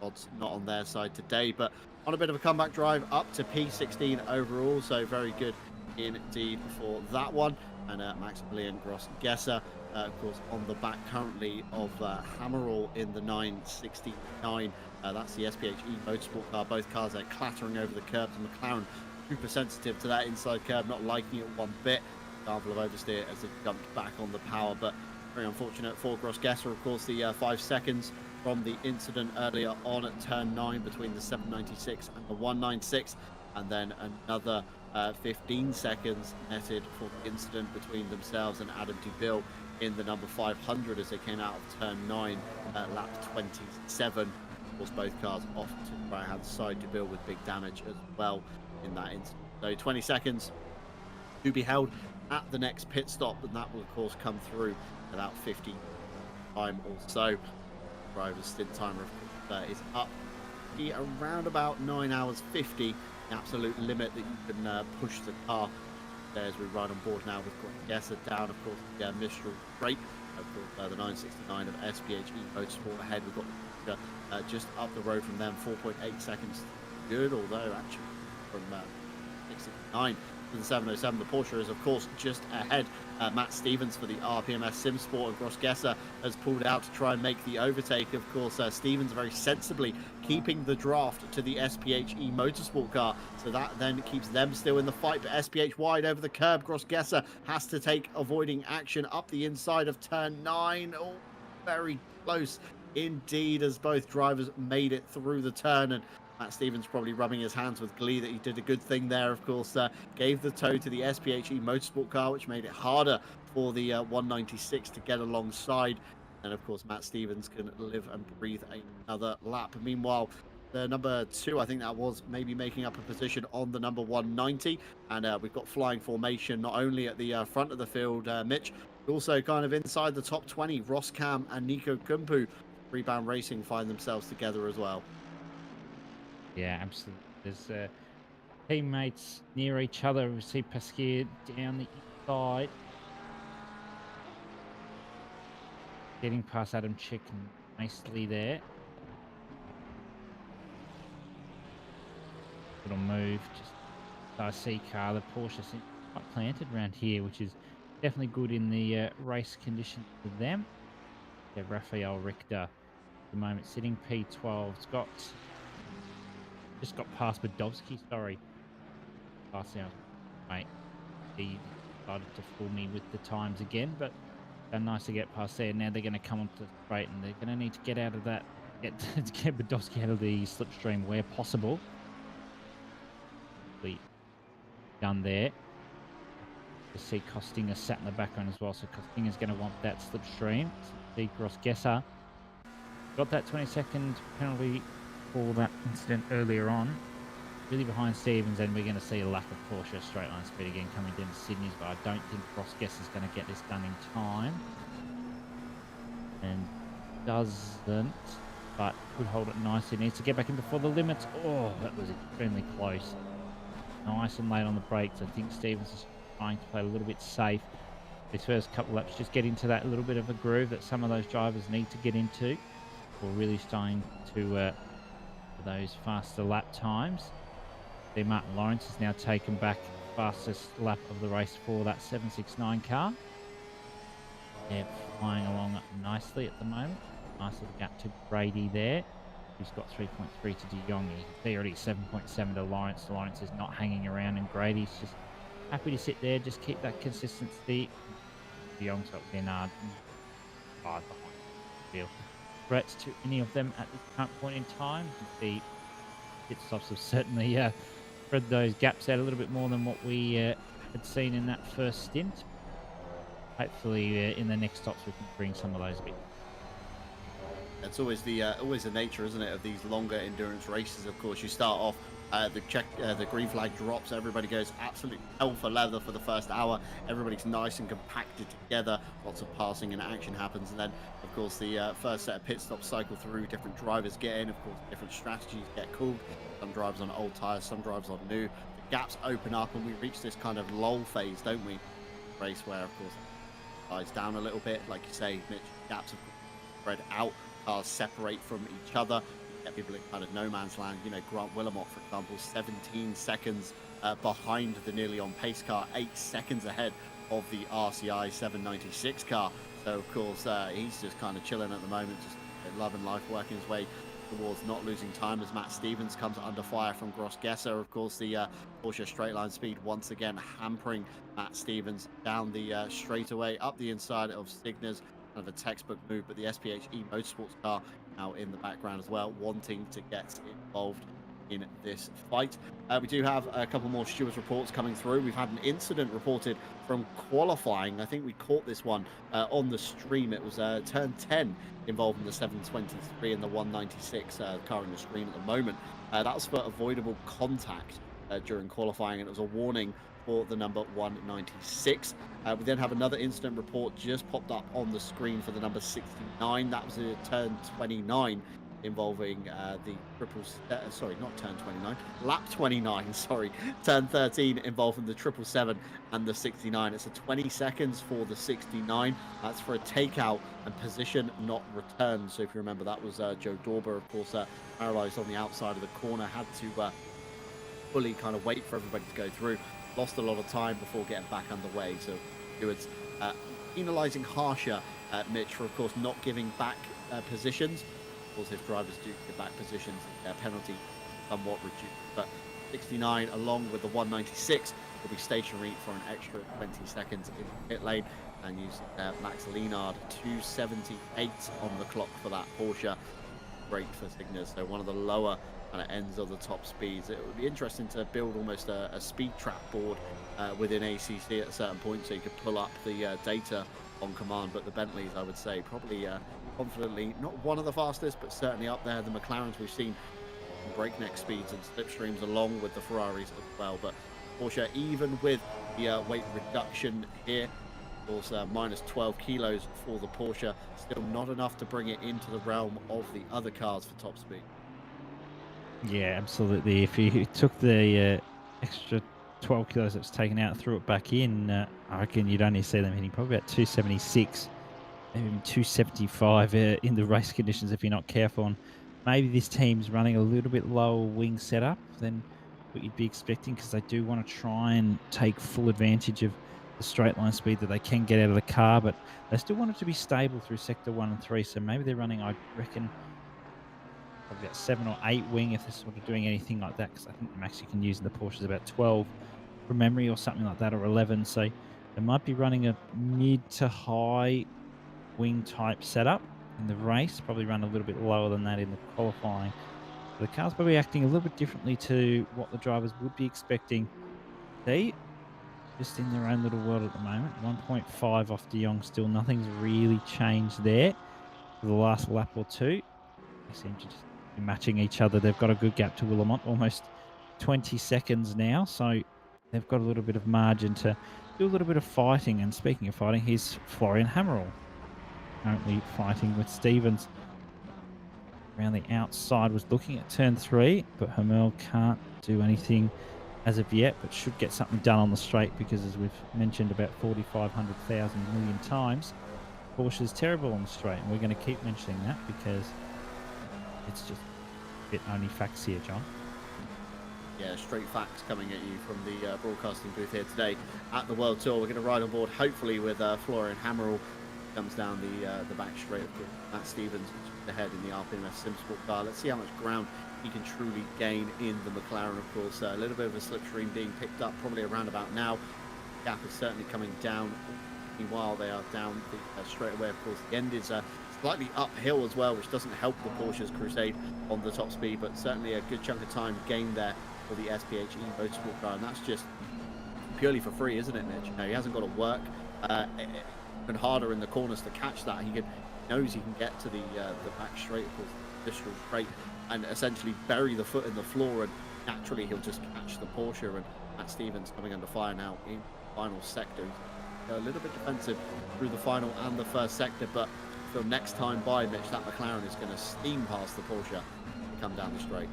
Odds not on their side today, but on a bit of a comeback drive up to P16 overall. So very good indeed for that one. And Maximilian Gross-Gesser, of course, on the back currently of Hammerall in the 969. That's the SPHE Motorsport car. Both cars are clattering over the curb. The McLaren super sensitive to that inside curb, not liking it one bit. Example of oversteer as it jumped back on the power, but very unfortunate for Gross-Gesser. Of course, the 5 seconds from the incident earlier on at turn 9 between the 796 and the 196, and then another 15 seconds netted for the incident between themselves and Adam DeBill in the number 500 as they came out of turn 9 lap 27. Of course, both cars off to the right hand side. DeBill with big damage as well in that incident. So 20 seconds to be held at the next pit stop, and that will of course come through about 15 time or so. Driver's stint timer of course is up around about 9 hours 50, the absolute limit that you can push the car. As we ride on board now, we've got Gesser down, of course, the Mistral break, of course, the 969 of SPHE Motorsport ahead. We've got just up the road from them, 4.8 seconds good, although actually from 669 to the 707, the Porsche is of course just ahead. Matt Stevens for the RPMS Sim Sport, and Gross-Gesser has pulled out to try and make the overtake. Of course, Stevens very sensibly keeping the draft to the SPHE Motorsport car, so that then keeps them still in the fight. But SPH wide over the curb. Gross-Gesser has to take avoiding action up the inside of turn 9. Oh, very close indeed as both drivers made it through the turn, and Matt Stevens probably rubbing his hands with glee that he did a good thing there. Of course, gave the tow to the SPHE Motorsport car, which made it harder for the 196 to get alongside. And of course, Matt Stevens can live and breathe another lap. Meanwhile, the number 2, I think that was, maybe making up a position on the number 190. And we've got flying formation not only at the front of the field, Mitch, but also kind of inside the top 20. Ross Cam and Nico Kumpu, Rebound Racing, find themselves together as well. Yeah, absolutely. There's teammates near each other. We see Pasquier down the inside, getting past Adam Chick nicely there. Little move, just RC car. The Porsche seems quite planted around here, which is definitely good in the race conditions for them. Yeah, Raphael Richter at the moment sitting P12. It's got just got past Badowski. Sorry, passing out, mate. He decided to fool me with the times again, but they're nice to get past there. Now they're going to come onto the straight, and they're going to need to get out of that, get Badowski out of the slipstream where possible. We done there. You see Costinger sat in the background as well, so Costinger's going to want that slipstream. See Gross-Gesser got that 20-second penalty for that incident earlier on. Really behind Stevens, and we're going to see a lack of Porsche straight line speed again coming down to Sydney's, but I don't think Gross-Gesser's going to get this done in time. And doesn't, but could hold it nicely. Needs to get back in before the limits. Oh, that was extremely close. Nice and late on the brakes. I think Stevens is trying to play a little bit safe. These first couple laps, just get into that little bit of a groove that some of those drivers need to get into. We're really starting to those faster lap times. See, Martin Lawrence has now taken back fastest lap of the race for that 769 car. They're flying along nicely at the moment. Nice little gap to Brady there, who's got 3.3 to De Jong. You can see already 7.7 to Lawrence. Lawrence is not hanging around, and Grady's just happy to sit there, just keep that consistency. De Jong's got Bernard 5 behind the field. Threats to any of them at this current point in time. You can see pit stops have certainly spread those gaps out a little bit more than what we had seen in that first stint. Hopefully in the next stops we can bring some of those a bit. That's always the nature, isn't it, of these longer endurance races. Of course, you start off, the green flag drops, everybody goes absolutely hell for leather for the first hour. Everybody's nice and compacted together. Lots of passing and action happens, and then, of course, the first set of pit stops cycle through. Different drivers get in. Of course, different strategies get called. Some drivers on old tires, some drivers on new. The gaps open up, and we reach this kind of lull phase, don't we? Race where, of course, dies down a little bit, like you say, Mitch. Gaps have spread out. Cars separate from each other. Get people in kind of no man's land. You know, Grant Willamot, for example, 17 seconds behind the nearly on pace car, 8 seconds ahead of the RCI 796 car. So, of course, he's just kind of chilling at the moment, just loving life, working his way towards not losing time as Matt Stevens comes under fire from Gross-Gesser. Of course, the Porsche straight line speed once again hampering Matt Stevens down the straightaway, up the inside of Stigner's. Kind of a textbook move, but the SPHE Motorsports car now in the background as well, wanting to get involved in this fight. We do have a couple more stewards reports coming through. We've had an incident reported from qualifying. I think we caught this one on the stream. It was turn 10 involving the 723 and the 196 car in the stream at the moment. That was for avoidable contact during qualifying, and it was a warning for the number 196. We then have another incident report just popped up on the screen for the number 69. That was a turn 29 involving lap 29, sorry, turn 13 involving the 777 and the 69. It's a 20 seconds for the 69. That's for a takeout and position not returned. So if you remember, that was Joe Dorber, of course, paralyzed on the outside of the corner, had to fully kind of wait for everybody to go through. Lost a lot of time before getting back underway. So stewards penalising harsher Mitch for, of course, not giving back positions. Of course, if drivers do give back positions, their penalty somewhat reduced. But 69 along with the 196 will be stationary for an extra 20 seconds in the pit lane. And using Max Lienard, 278 on the clock for that Porsche. Great for Cygnus. So one of the lower kind of ends of the top speeds. It would be interesting to build almost a speed trap board within ACC at a certain point, so you could pull up the data on command. But the Bentleys, I would say, probably confidently not one of the fastest, but certainly up there. The McLarens we've seen breakneck speeds and slipstreams along with the Ferraris as well. But Porsche, even with the weight reduction here, of course, minus 12 kilos for the Porsche, still not enough to bring it into the realm of the other cars for top speed. Yeah, absolutely. If you took the extra 12 kilos that was taken out and threw it back in, I reckon you'd only see them hitting probably about 276, maybe 275 in the race conditions if you're not careful. And maybe this team's running a little bit lower wing setup than what you'd be expecting, because they do want to try and take full advantage of the straight line speed that they can get out of the car, but they still want it to be stable through sector 1 and 3. So maybe they're running, I reckon, probably about 7 or 8 wing if they're sort of doing anything like that, because I think the max you can use in the Porsche is about 12 from memory or something like that, or 11. So they might be running a mid to high wing type setup in the race, probably run a little bit lower than that in the qualifying. The car's probably acting a little bit differently to what the drivers would be expecting. They just in their own little world at the moment. 1.5 off De Jong still. Nothing's really changed there for the last lap or two. They seem to just be matching each other. They've got a good gap to Willamont, almost 20 seconds now. So they've got a little bit of margin to do a little bit of fighting. And speaking of fighting, here's Florian Hammerl currently fighting with Stevens. Around the outside was looking at turn 3, but Hammerl can't do anything as of yet, but should get something done on the straight because, as we've mentioned about 4,500,000 million times, Porsche's terrible on the straight, and we're going to keep mentioning that because it's just a bit only facts here, John. Yeah, straight facts coming at you from the broadcasting booth here today at the World Tour. We're going to ride on board, hopefully, with Florian Hammerl. Comes down the back straight of Matt Stevens ahead in the RPMS Simsport car. Let's see how much ground he can truly gain in the McLaren, of course. A little bit of a slipstream being picked up probably around about now. Gap is certainly coming down. Meanwhile, they are down the straightaway, of course. The end is slightly uphill as well, which doesn't help the Porsche's crusade on the top speed, but certainly a good chunk of time gained there for the SPHE Motorsport car, and that's just purely for free, isn't it, Mitch? You know, he hasn't got to work even harder in the corners to catch that. He knows he can get to the back straight, of course, visceral straight, and essentially bury the foot in the floor, and naturally he'll just catch the Porsche. And Matt Stevens coming under fire now in the final sector. A little bit defensive through the final and the first sector, but for next time by, Mitch, that McLaren is going to steam past the Porsche to come down the straight.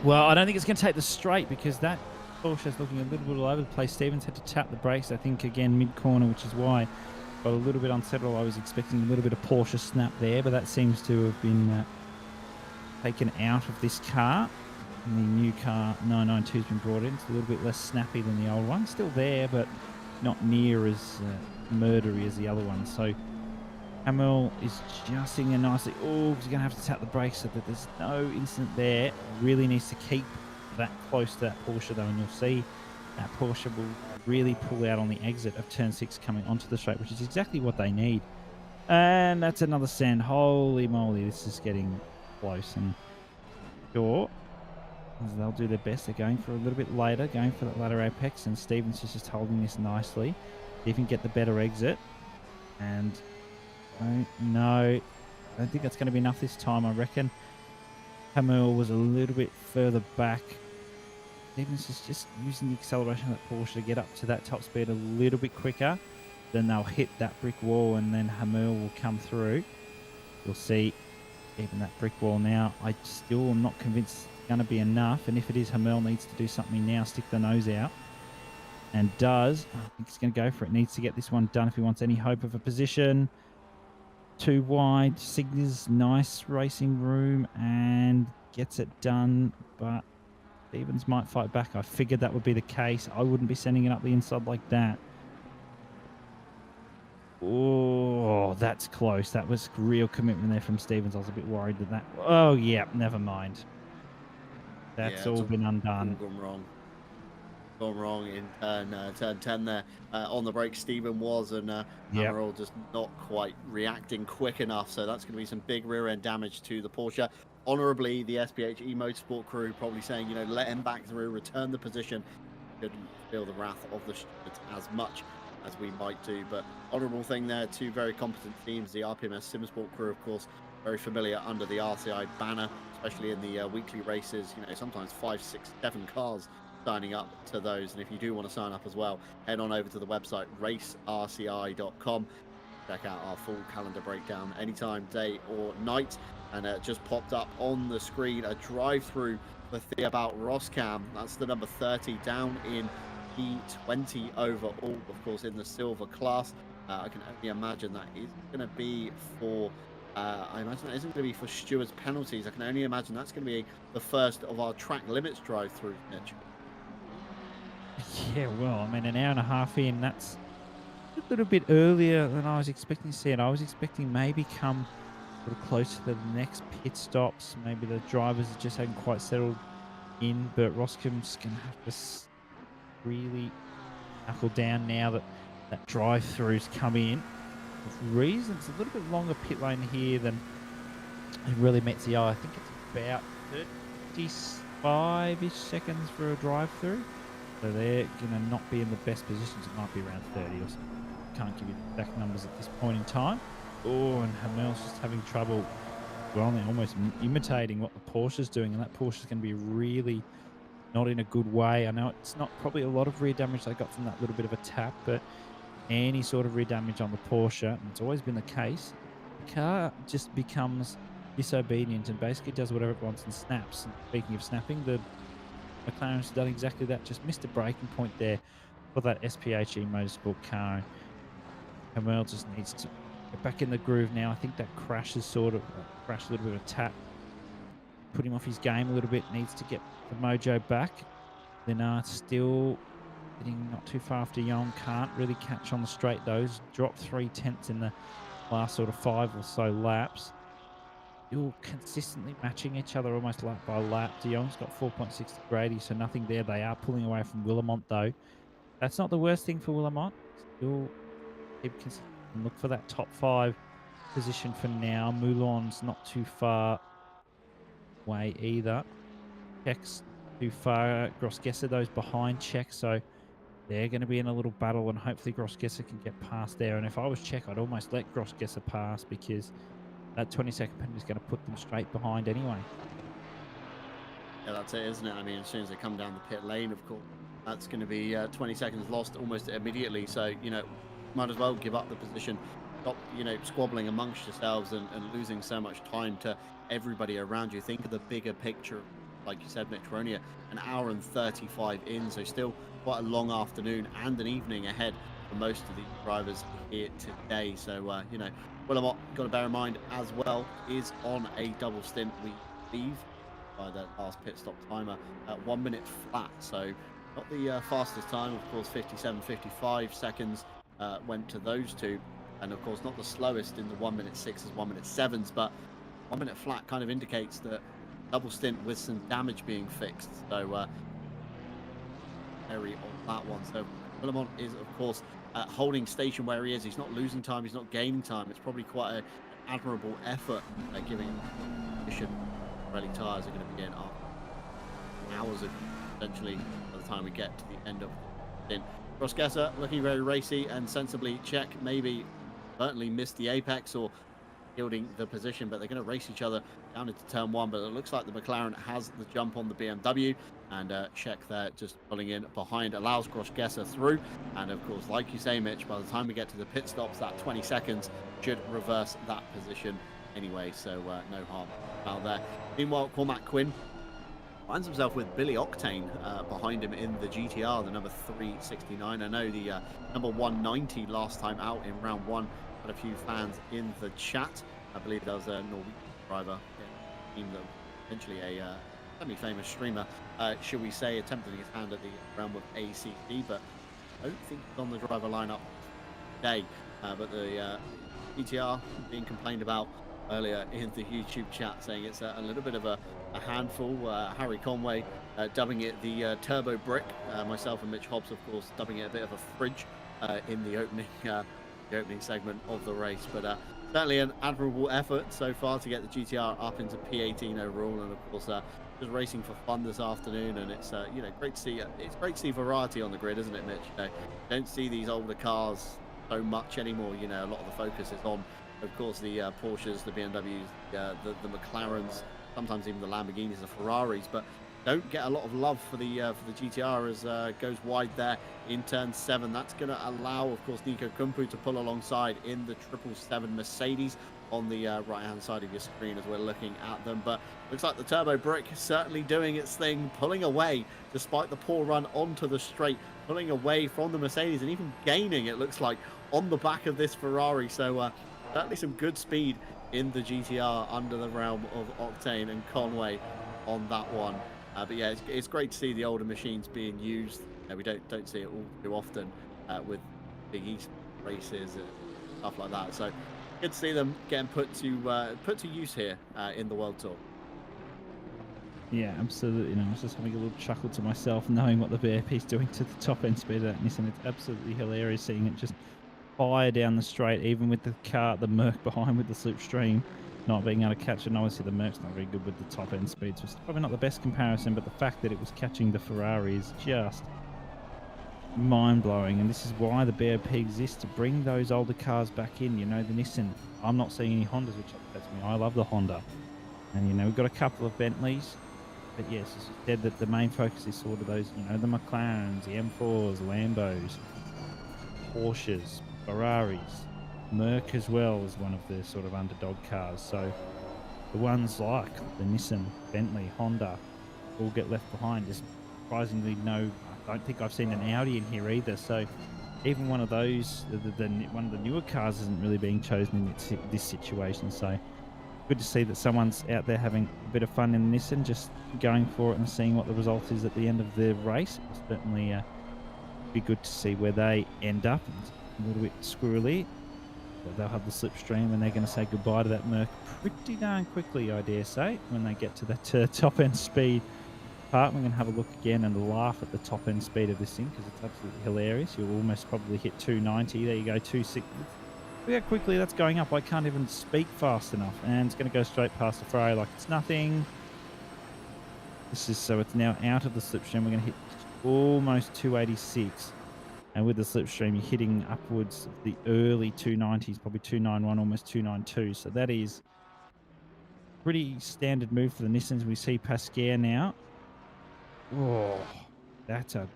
Well, I don't think it's going to take the straight because that Porsche's looking a little bit all over the place. Stevens had to tap the brakes, I think, again, mid-corner, which is why got a little bit unsettled. I was expecting a little bit of Porsche snap there, but that seems to have been taken out of this car. And the new car 992 has been brought in. It's a little bit less snappy than the old one. Still there, but not near as murdery as the other one. So Hammerl is adjusting it nicely. Oh, he's going to have to tap the brakes so that there's no incident there. Really needs to keep that close to that Porsche though, and you'll see that Porsche will really pull out on the exit of turn 6 coming onto the straight, which is exactly what they need. And that's another send. Holy moly, this is getting close, and sure, they'll do their best. They're going for a little bit later, going for that latter apex, and Stevens is just holding this nicely. He can get the better exit, and no, I don't think that's going to be enough this time. I reckon Hammerl was a little bit further back. Stevens is just using the acceleration of that Porsche to get up to that top speed a little bit quicker. Then they'll hit that brick wall, and then Hammerl will come through. You'll see even that brick wall now. I still am not convinced it's going to be enough, and if it is, Hammerl needs to do something now, stick the nose out, and does. I think he's going to go for it. Needs to get this one done if he wants any hope of a position. Too wide. Signa's nice racing room and gets it done, but Stevens might fight back. I figured that would be the case. I wouldn't be sending it up the inside like that. Oh, that's close. That was real commitment there from Stevens. I was a bit worried that. Oh, yeah, never mind. That's all been undone. All gone wrong in turn 10 there on the brake. Stephen was, and Hammerl just not quite reacting quick enough, so that's going to be some big rear end damage to the Porsche. Honorably, the SPHE Motorsport crew probably saying, you know, let him back through, return the position. Couldn't feel the wrath of the stewards as much as we might do, but honorable thing there. Two very competent teams. The RPMS Simsport crew, of course, very familiar under the RCI banner, especially in the weekly races. You know, sometimes 5, 6, 7 cars signing up to those, and if you do want to sign up as well, head on over to the website racerci.com. Check out our full calendar breakdown anytime, day or night. And it just popped up on the screen a drive-through for Theobald Roskam. That's the number 30 down in P20 overall, of course, in the silver class. I can only imagine that is going to be for I imagine that isn't going to be for Stewart's penalties. I can only imagine that's going to be the first of our track limits drive-through, Mitch. Yeah, well, I mean, an hour and a half in, that's a little bit earlier than I was expecting to see it. I was expecting maybe come sort of close to the next pit stops. Maybe the drivers just hadn't quite settled in, but Roscombe's going to have to really knuckle down now that that drive-through's come in. For reasons, a little bit longer pit lane here than it really meets the eye. I think it's about 35-ish seconds for a drive-through. So they're going to not be in the best positions. It might be around 30 or something. Can't give you the exact numbers at this point in time. Oh, and Hamel's just having trouble. Well, they're almost imitating what the Porsche's doing, and that Porsche's going to be really not in a good way. I know it's not probably a lot of rear damage they got from that little bit of a tap, but any sort of rear damage on the Porsche, and it's always been the case, the car just becomes disobedient and basically does whatever it wants and snaps. And speaking of snapping, the McLaren's done exactly that, just missed a braking point there for that SPHE Motorsport car. Hamel just needs to get back in the groove now. I think that crash is sort of crashed a little bit of a tap, put him off his game a little bit, needs to get the mojo back. Linard still getting not too far after Young, can't really catch on the straight though. He's dropped 3/10 in the last sort of 5 or so laps. Still consistently matching each other almost lap by lap. De Jong's got 4.6 to Grady, so nothing there. They are pulling away from Willamont though. That's not the worst thing for Willamont. Still keep consistent and look for that top 5 position for now. Moulon's not too far away either. Check's too far. Grossgesser those behind Check, so they're going to be in a little battle, and hopefully Grossgesser can get past there. And if I was Check, I'd almost let Grossgesser pass, because that 20-second penalty is going to put them straight behind anyway. Yeah, that's it, isn't it? I mean, as soon as they come down the pit lane, of course, that's going to be 20 seconds lost almost immediately. So, you know, might as well give up the position. Stop, you know, squabbling amongst yourselves and losing so much time to everybody around you. Think of the bigger picture. Like you said, Mitch, we're only an hour and 35 in, so still quite a long afternoon and an evening ahead for most of the drivers here today. So, you know, Willamot, got to bear in mind as well, is on a double stint, we believe, by the last pit stop timer at 1 minute flat. So not the fastest time, of course. 57.55 seconds went to those two, and of course not the slowest in the 1 minute 6s, 1 minute 7s, but 1 minute flat kind of indicates that double stint with some damage being fixed. So very on that one. So Willamont is of course holding station where he is. He's not losing time, he's not gaining time. It's probably quite an admirable effort giving position. Rally tyres are going to begin after hours of essentially by the time we get to the end of the stint. Grossgesser looking very racy and sensibly. Check maybe certainly missed the apex or yielding the position, but they're going to race each other down into turn 1. But it looks like the McLaren has the jump on the BMW, and Check there just pulling in behind allows Grossgesser through. And of course, like you say, Mitch, by the time we get to the pit stops, that 20 seconds should reverse that position anyway, so no harm out there. Meanwhile, Cormac Quinn finds himself with Billy Octane behind him in the GTR, the number 369. I know the number 190 last time out in round 1 had a few fans in the chat. I believe there was a Norwegian driver, that potentially a semi-famous streamer, should we say, attempting his hand at the realm of ACC, but I don't think he's on the driver lineup today. But the GTR being complained about earlier in the YouTube chat, saying it's a little bit of a handful. Harry Conway dubbing it the turbo brick. Myself and Mitch Hobbs, of course, dubbing it a bit of a fridge in the opening segment of the race. But certainly an admirable effort so far to get the GTR up into P18 overall, and of course just racing for fun this afternoon. And it's you know, great to see. It's great to see variety on the grid, isn't it, Mitch? You know, don't see these older cars so much anymore. You know, a lot of the focus is on, of course, the Porsches, the BMWs, the McLarens, sometimes even the Lamborghinis, the Ferraris, but don't get a lot of love for the GTR as goes wide there in turn 7. That's going to allow, of course, Nico Kumpu to pull alongside in the 777 Mercedes on the right hand side of your screen as we're looking at them. But looks like the turbo brick certainly doing its thing, pulling away despite the poor run onto the straight, pulling away from the Mercedes and even gaining, it looks like, on the back of this Ferrari. So certainly some good speed in the GTR under the realm of Octane and Conway on that one. But yeah, it's great to see the older machines being used we don't see it all too often with big East races and stuff like that. So good to see them getting put to use here in the World Tour. Yeah, absolutely. No, I was just having a little chuckle to myself knowing what the BAP's doing to the top end speed of that Nissan. It's absolutely hilarious seeing it just fire down the straight, even with the Merc behind with the slipstream not being able to catch it. And obviously the Merc's not very good with the top end speed, so it's probably not the best comparison, but the fact that it was catching the Ferrari is just mind-blowing. And this is why the BAP exists, to bring those older cars back in. You know, the Nissan, I'm not seeing any Hondas, which upsets me. I love the Honda. And, you know, we've got a couple of Bentleys. But yes, as you said, that the main focus is sort of those, you know, the McLarens, the M4s, Lambos, Porsches, Ferraris, Merc as well is one of the sort of underdog cars. So the ones like the Nissan, Bentley, Honda all get left behind. There's surprisingly I don't think I've seen an Audi in here either. So even one of those, one of the newer cars isn't really being chosen in this situation. So good to see that someone's out there having a bit of fun in Nissan, just going for it and seeing what the result is at the end of the race. It'll certainly be good to see where they end up. It's a little bit squirrely, but they'll have the slipstream and they're going to say goodbye to that Merc pretty darn quickly, I dare say, when they get to that top end speed part. We're going to have a look again and laugh at the top end speed of this thing because it's absolutely hilarious. You'll almost probably hit 290. There you go, 260. Look how quickly that's going up. I can't even speak fast enough, and it's going to go straight past the Ferrari like it's nothing. So it's now out of the slipstream. We're going to hit almost 286, and with the slipstream you're hitting upwards of the early 290s, probably 291, almost 292. So that is pretty standard move for the Nissans. We see Pasquer now. Oh, that's a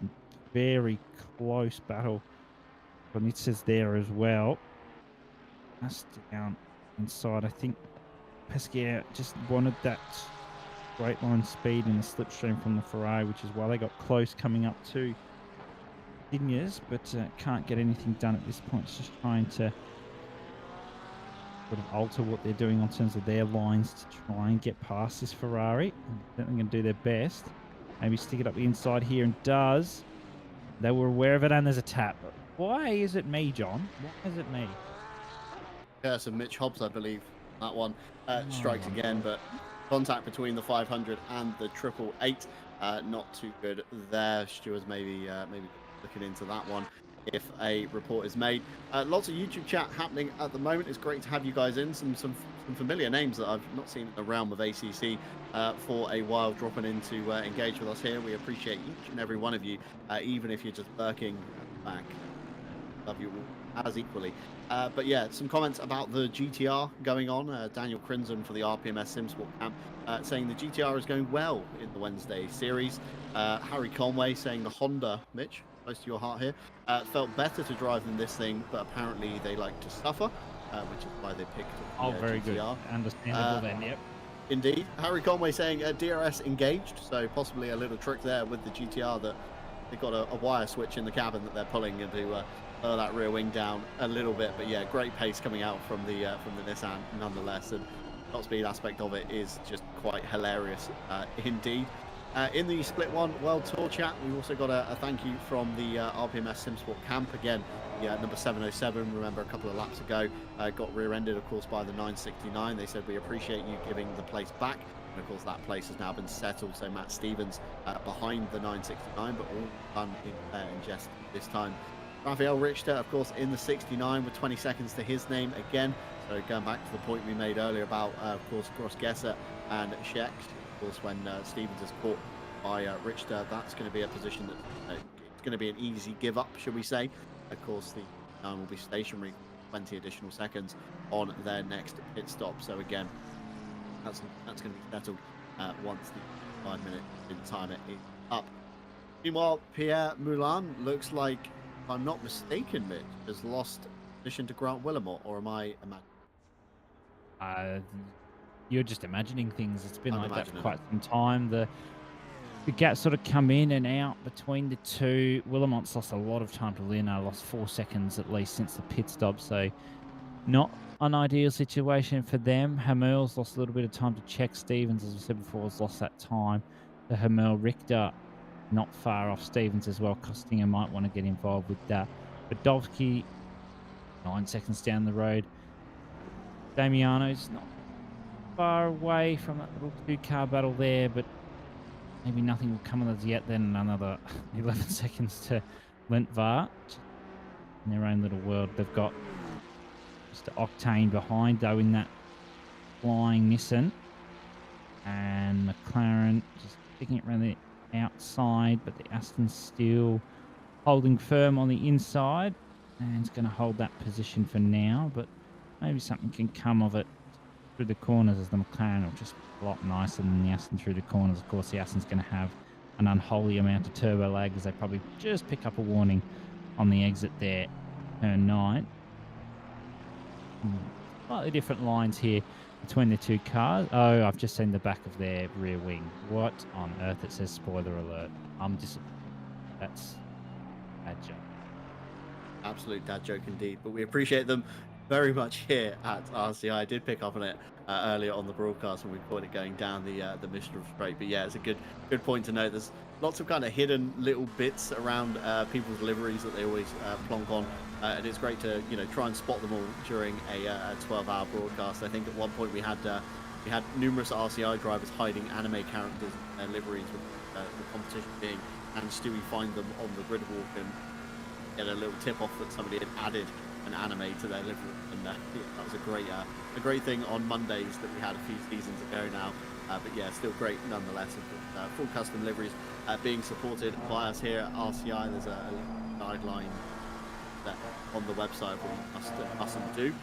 very close battle. Bonitza's there as well. Just down inside. I think Pasquer just wanted that straight line speed in the slipstream from the Ferrari, which is why they got close coming up to Vignes, but can't get anything done at this point. It's just trying to sort of alter what they're doing in terms of their lines to try and get past this Ferrari. They're going to do their best. Maybe stick it up the inside here, and does. They were aware of it, and there's a tap. Why is it me, John? Why is it me? Curse of Mitch Hobbs, I believe. That one strikes again, but contact between the 500 and the 888. Not too good there. Stewards maybe looking into that one if a report is made. Lots of YouTube chat happening at the moment. It's great to have you guys in. Some familiar names that I've not seen in the realm of ACC for a while dropping in to engage with us here. We appreciate each and every one of you, even if you're just lurking at the back. Love you all as equally. But yeah, some comments about the GTR going on. Daniel Crimson for the RPMS Simsport camp saying the GTR is going well in the Wednesday series. Harry Conway saying the Honda, Mitch, close to your heart here, felt better to drive than this thing, but apparently they like to suffer, which is why they picked the very GTR. good. Understandable then, yep. Indeed. Harry Conway saying DRS engaged, so possibly a little trick there with the GTR that they've got a wire switch in the cabin that they're pulling into that rear wing down a little bit. But yeah, great pace coming out from the Nissan nonetheless, and top speed aspect of it is just quite hilarious indeed. In the Split One World Tour chat, we also got a thank you from the RPMS Simsport camp again. Yeah, number 707, remember a couple of laps ago, got rear-ended, of course, by the 969. They said, we appreciate you giving the place back. And of course, that place has now been settled. So Matt Stevens behind the 969, but all done in jest this time. Raphael Richter, of course, in the 69 with 20 seconds to his name again. So going back to the point we made earlier about, of course, Gross-Gesser and Scheck. Of course, when Stevens is caught by Richter, that's going to be a position that it's going to be an easy give up, should we say. Of course, the 9 will be stationary 20 additional seconds on their next pit stop. So again, that's going to be settled once the 5-minute timer is up. Meanwhile, Pierre Moulin looks like, if I'm not mistaken, Mitch, has lost position to Grant Willamore, or am I imagining? You're just imagining things. It's been like that for quite some time. The gaps sort of come in and out between the two. Willamont's lost a lot of time to Lena, lost 4 seconds at least since the pit stop, so not an ideal situation for them. Hamel's lost a little bit of time to check. Stevens, as we said before, has lost that time to Hamel. Richter not far off Stevens as well. Costinger might want to get involved with that. Badovsky, 9 seconds down the road. Damiano's not far away from that little 2-car battle there, but maybe nothing will come of it yet. Then another 11 seconds to Lindvar. In their own little world. They've got just Octane behind, though, in that flying Nissan. And McLaren just sticking it around the outside, but the Aston's still holding firm on the inside. And it's going to hold that position for now, but maybe something can come of it through the corners, as the McLaren will just be a lot nicer than the Aston through the corners. Of course, the Aston's going to have an unholy amount of turbo lag, as they probably just pick up a warning on the exit there, turn 9. Slightly different lines here between the two cars. Oh, I've just seen the back of their rear wing. What on earth? It says spoiler alert. I'm disappointed. That's a bad joke. Absolute dad joke indeed, but we appreciate them very much here at RCI. I did pick up on it earlier on the broadcast when we caught it going down the Michelin straight. But yeah, it's a good point to note. There's lots of kind of hidden little bits around people's liveries that they always plonk on, and it's great to try and spot them all during a 12-hour broadcast. I think at one point we had numerous RCI drivers hiding anime characters in their liveries, with the competition being, and Stewie find them on the grid walk and get a little tip off that somebody had added an anime to their livery, and yeah, that was a great thing on Mondays that we had a few seasons ago now. But yeah, still great nonetheless. Full custom liveries being supported by us here at RCI. There's a guideline there on the website of what you mustn't do.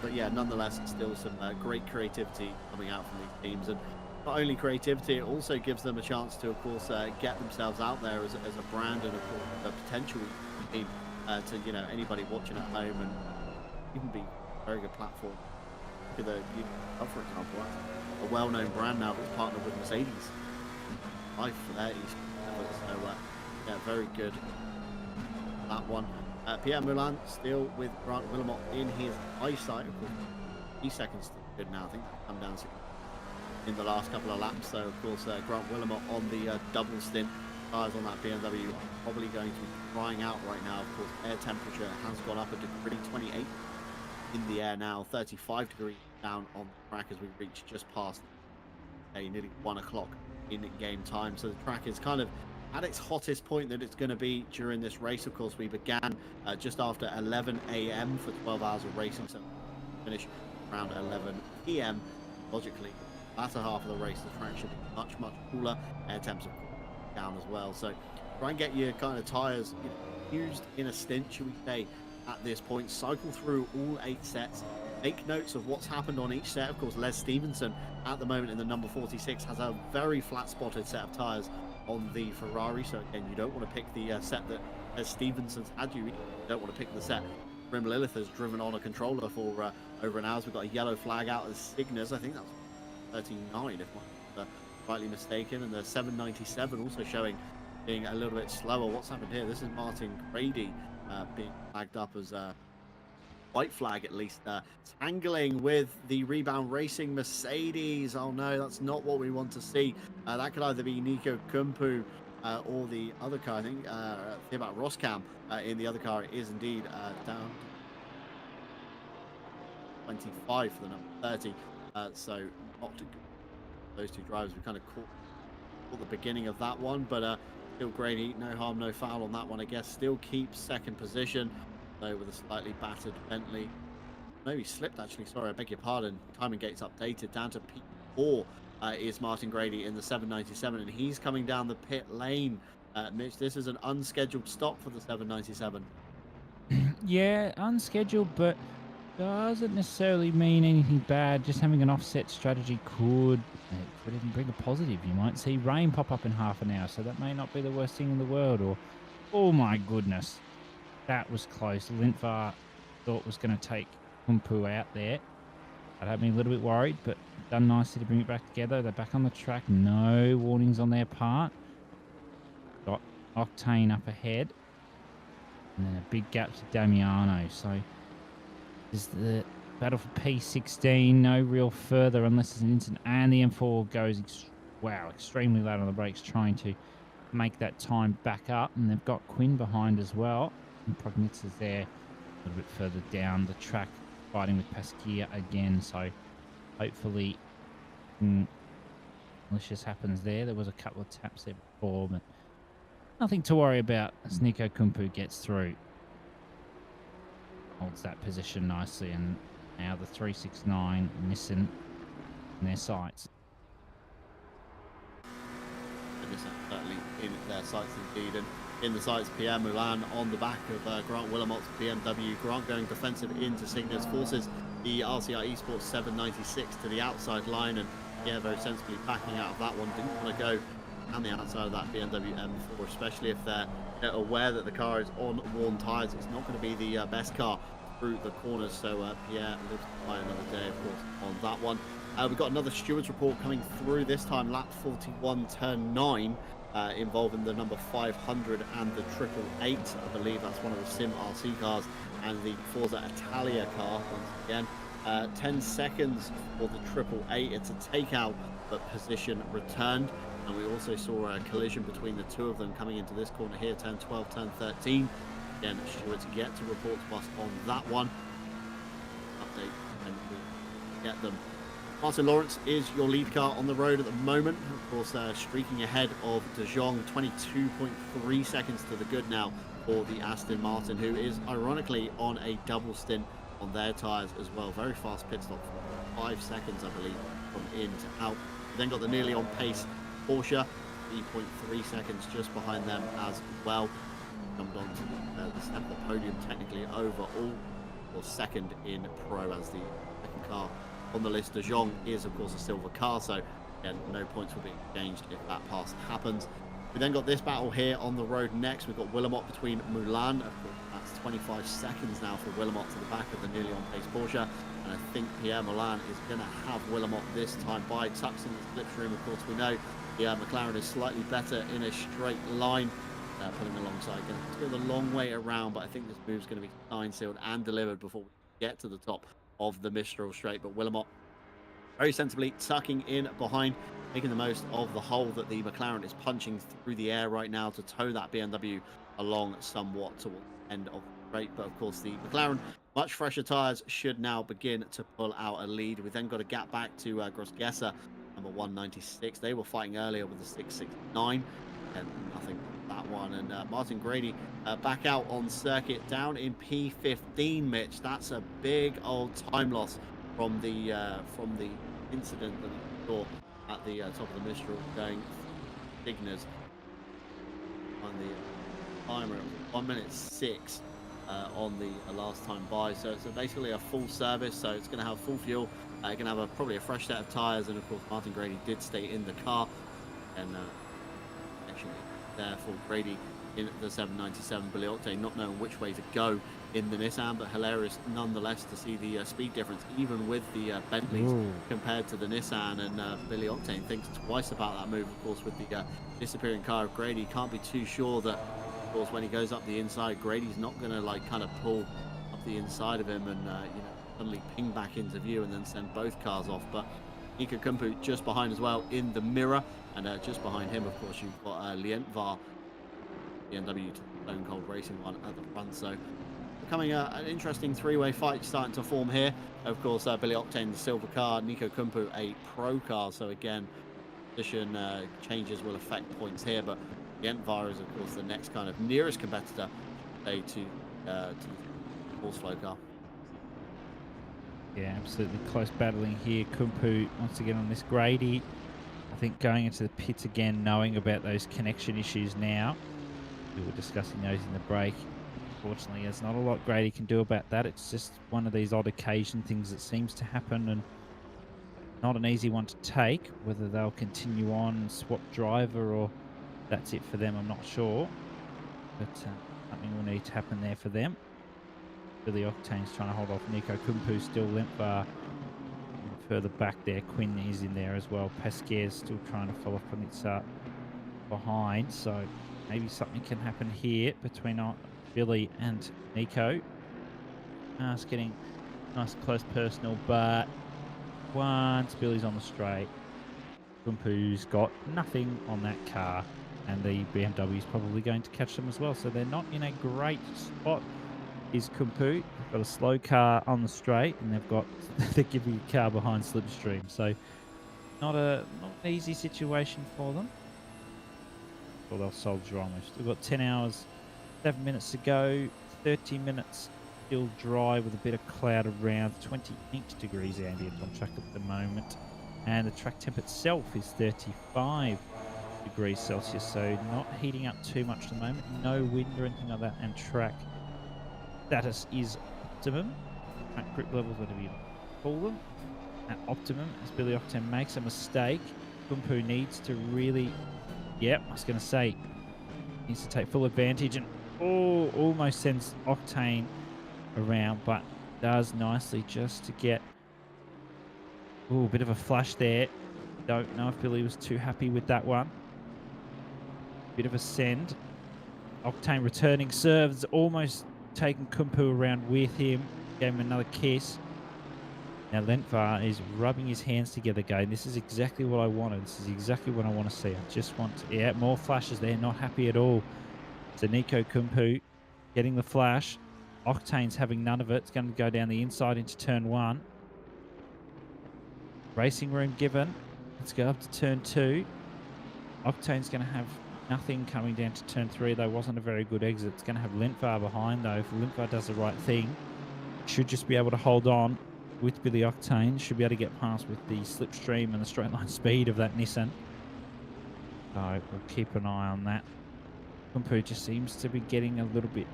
But yeah, nonetheless, still some great creativity coming out from these teams, and not only creativity, it also gives them a chance to, of course, get themselves out there as a brand, and of course a potential team to anybody watching at home, and even be a very good platform. Look at for example, that's a well-known brand now that's partnered with Mercedes. Life for their esports, so yeah, very good. That one. Pierre Moulin still with Grant Willamot in his eyesight. Of course, 3 seconds still good now. I think that's come down in the last couple of laps. So of course, Grant Willamot on the double stint. Tires on that BMW are probably going to be drying out right now. Of course, air temperature has gone up a degree, 28 in the air now, 35 degrees down on the track as we reach just past nearly 1 o'clock in game time. So the track is kind of at its hottest point that it's going to be during this race. Of course, we began just after 11 a.m. for 12 hours of racing, so finish around 11 p.m. Logically, latter half of the race, the track should be much cooler. Air temps are down as well, so try and get your kind of tires used in a stint, should we say, at this point. Cycle through all 8 sets, make notes of what's happened on each set. Of course, Les Stevenson at the moment in the number 46 has a very flat spotted set of tires on the Ferrari, so again, you don't want to pick the set that Les Stevenson's had. You don't want to pick the set Grim Lilith has driven on a controller for over an hour. We've got a yellow flag out as Cygnus. I think that was 39 if I'm slightly mistaken, and the 797 also showing being a little bit slower. What's happened here? This is Martin Grady being flagged up as white flag, at least, tangling with the Rebound Racing Mercedes. Oh no, that's not what we want to see. That could either be Nico Kumpu or the other car. I think about Roskam in the other car. It is indeed down 25 for the number 30. So not to those two drivers. We kind of caught the beginning of that one, but still Grady, no harm, no foul on that one, I guess. Still keeps second position, though, with a slightly battered Bentley. Maybe slipped, actually. Sorry, I beg your pardon. Timing gate's updated down to P4 is Martin Grady in the 797, and he's coming down the pit lane. Mitch, this is an unscheduled stop for the 797. Yeah, unscheduled, but doesn't necessarily mean anything bad. Just having an offset strategy could even bring a positive. You might see rain pop up in half an hour, so that may not be the worst thing in the world. Or, oh my goodness, that was close. Lindvar thought was going to take Kumpu out there. I'd have been a little bit worried, but done nicely to bring it back together. They're back on the track. No warnings on their part. Got Octane up ahead. And then a big gap to Damiano. So is the battle for P16, no real further unless there's an incident, and the M4 goes extremely loud on the brakes, trying to make that time back up, and they've got Quinn behind as well. And Prognitz is there a little bit further down the track, fighting with Pasquier again. So hopefully, malicious happens there. There was a couple of taps there before, but nothing to worry about as Nico Kumpu gets through. Holds that position nicely, and now the 369 Nissan in their sights. Nissan certainly in their sights indeed, and in the sights Pierre Moulin on the back of Grant Willamot's BMW. Grant going defensive into Cygnus, forces the RCI Esports 796 to the outside line, and yeah, very sensibly backing out of that one. Didn't want to go down the outside of that BMW M4, especially if they're aware that the car is on worn tyres. It's not going to be the best car through the corners, so Pierre lives to fight another day, of course, on that one. We've got another stewards report coming through, this time lap 41, turn 9, involving the number 500 and the 888. I believe that's one of the Sim RC cars, and the Forza Italia car once again. 10 seconds for the 888. It's a takeout, but position returned. And we also saw a collision between the two of them coming into this corner here, turn 12, turn 13. Again, stewards get to report to us on that one. Update and we get them. Martin Lawrence is your lead car on the road at the moment. Of course, streaking ahead of De Jong, 22.3 seconds to the good now for the Aston Martin, who is ironically on a double stint on their tyres as well. Very fast pit stop, 5 seconds, I believe, from in to out. We then got the nearly on pace Porsche, 3.3 seconds just behind them as well. Jumped on to the step of the podium technically overall, or second in Pro as the second car on the list. De Jong is of course a silver car, so again no points will be exchanged if that pass happens. We then got this battle here on the road next. We've got Willamot between Moulin. Of course, that's 25 seconds now for Willamot to the back of the nearly on pace Porsche. And I think Pierre Moulin is going to have Willamot this time by tucks in the slipstream. Of course, we know the McLaren is slightly better in a straight line. Pulling alongside, going to go the long way around, but I think this move's going to be signed, sealed and delivered before we get to the top of the Mistral straight. But Willamot very sensibly tucking in behind, making the most of the hole that the McLaren is punching through the air right now to tow that BMW along somewhat towards the end of the straight. But of course, the McLaren, much fresher tyres, should now begin to pull out a lead. We then got a gap back to Grossgesser, number 196. They were fighting earlier with the 669, and nothing that one. And Martin Grady back out on circuit down in P15. Mitch, that's a big old time loss from the incident that we saw at the top of the Mistral going Cygnus on the timer. It was 1:06 on the last time by, so it's basically a full service, so it's going to have full fuel, going to have probably a fresh set of tires, and of course Martin Grady did stay in the car, and actually there for Grady in the 797 Billy Octane, not knowing which way to go in the Nissan, but hilarious nonetheless to see the speed difference even with the Bentleys compared to the Nissan. And Billy Octane thinks twice about that move, of course, with the disappearing car of Grady. Can't be too sure that, of course, when he goes up the inside, Grady's not going to like kind of pull up the inside of him and you know, suddenly ping back into view and then send both cars off. But Nico Kumpu just behind as well in the mirror, and just behind him, of course, you've got Lientvar BMW to Stone Cold Racing one at the front. So becoming an interesting three-way fight starting to form here. Of course, Billy Octane, the silver car, Nico Kumpu, a pro car. So again, position changes will affect points here, but Lientvar is, of course, the next kind of nearest competitor to the Horseflow car. Yeah, absolutely close battling here. Kumpu once again on this Grady. I think going into the pits again, knowing about those connection issues now. We were discussing those in the break. Unfortunately, there's not a lot Grady can do about that. It's just one of these odd occasion things that seems to happen, and not an easy one to take. Whether they'll continue on and swap driver or that's it for them, I'm not sure. But something will need to happen there for them. Billy Octane's trying to hold off Nico Kumpu, still Lientvar further back there. Quinn is in there as well. Pasquier's still trying to follow up on its behind, so maybe something can happen here between Billy and Nico. It's getting nice close personal, but once Billy's on the straight, Kumpu's got nothing on that car. and the BMW is probably going to catch them as well. So they're not in a great spot. Is Kumpu. They've got a slow car on the straight, and they've got they're giving a car behind slipstream. So not an easy situation for them. Well, they'll soldier on. We've still got 10 hours, 7 minutes to go. 30 minutes still dry with a bit of cloud around. 28 degrees ambient on track at the moment, and the track temp itself is 35 degrees Celsius. So not heating up too much at the moment. No wind or anything like that, and track status is optimum. Track grip levels, whatever you call them, at optimum. As Billy Octane makes a mistake, Kumpu needs to really, I was going to say, needs to take full advantage, and almost sends Octane around, but does nicely just to get a bit of a flash there. Don't know if Billy was too happy with that one. Bit of a send. Octane returning serves, almost taking Kumpu around with him. Gave him another kiss. Now Lentvar is rubbing his hands together again. This is exactly what I wanted. This is exactly what I want to see. I just want to, more flashes there. Not happy at all. So Nico Kumpu getting the flash. Octane's having none of it. It's going to go down the inside into turn 1. Racing room given. Let's go up to turn 2. Octane's going to have nothing coming down to turn 3, though. Wasn't a very good exit. It's going to have Lentvar behind, though. If Lentvar does the right thing, should just be able to hold on with Billy Octane. Should be able to get past with the slipstream and the straight line speed of that Nissan. So we'll keep an eye on that. Kumpu just seems to be getting a little bit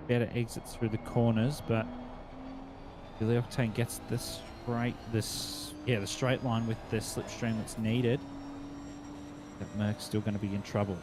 better exits through the corners, but Billy Octane gets the straight line with the slipstream that's needed. That Merc's still going to be in trouble.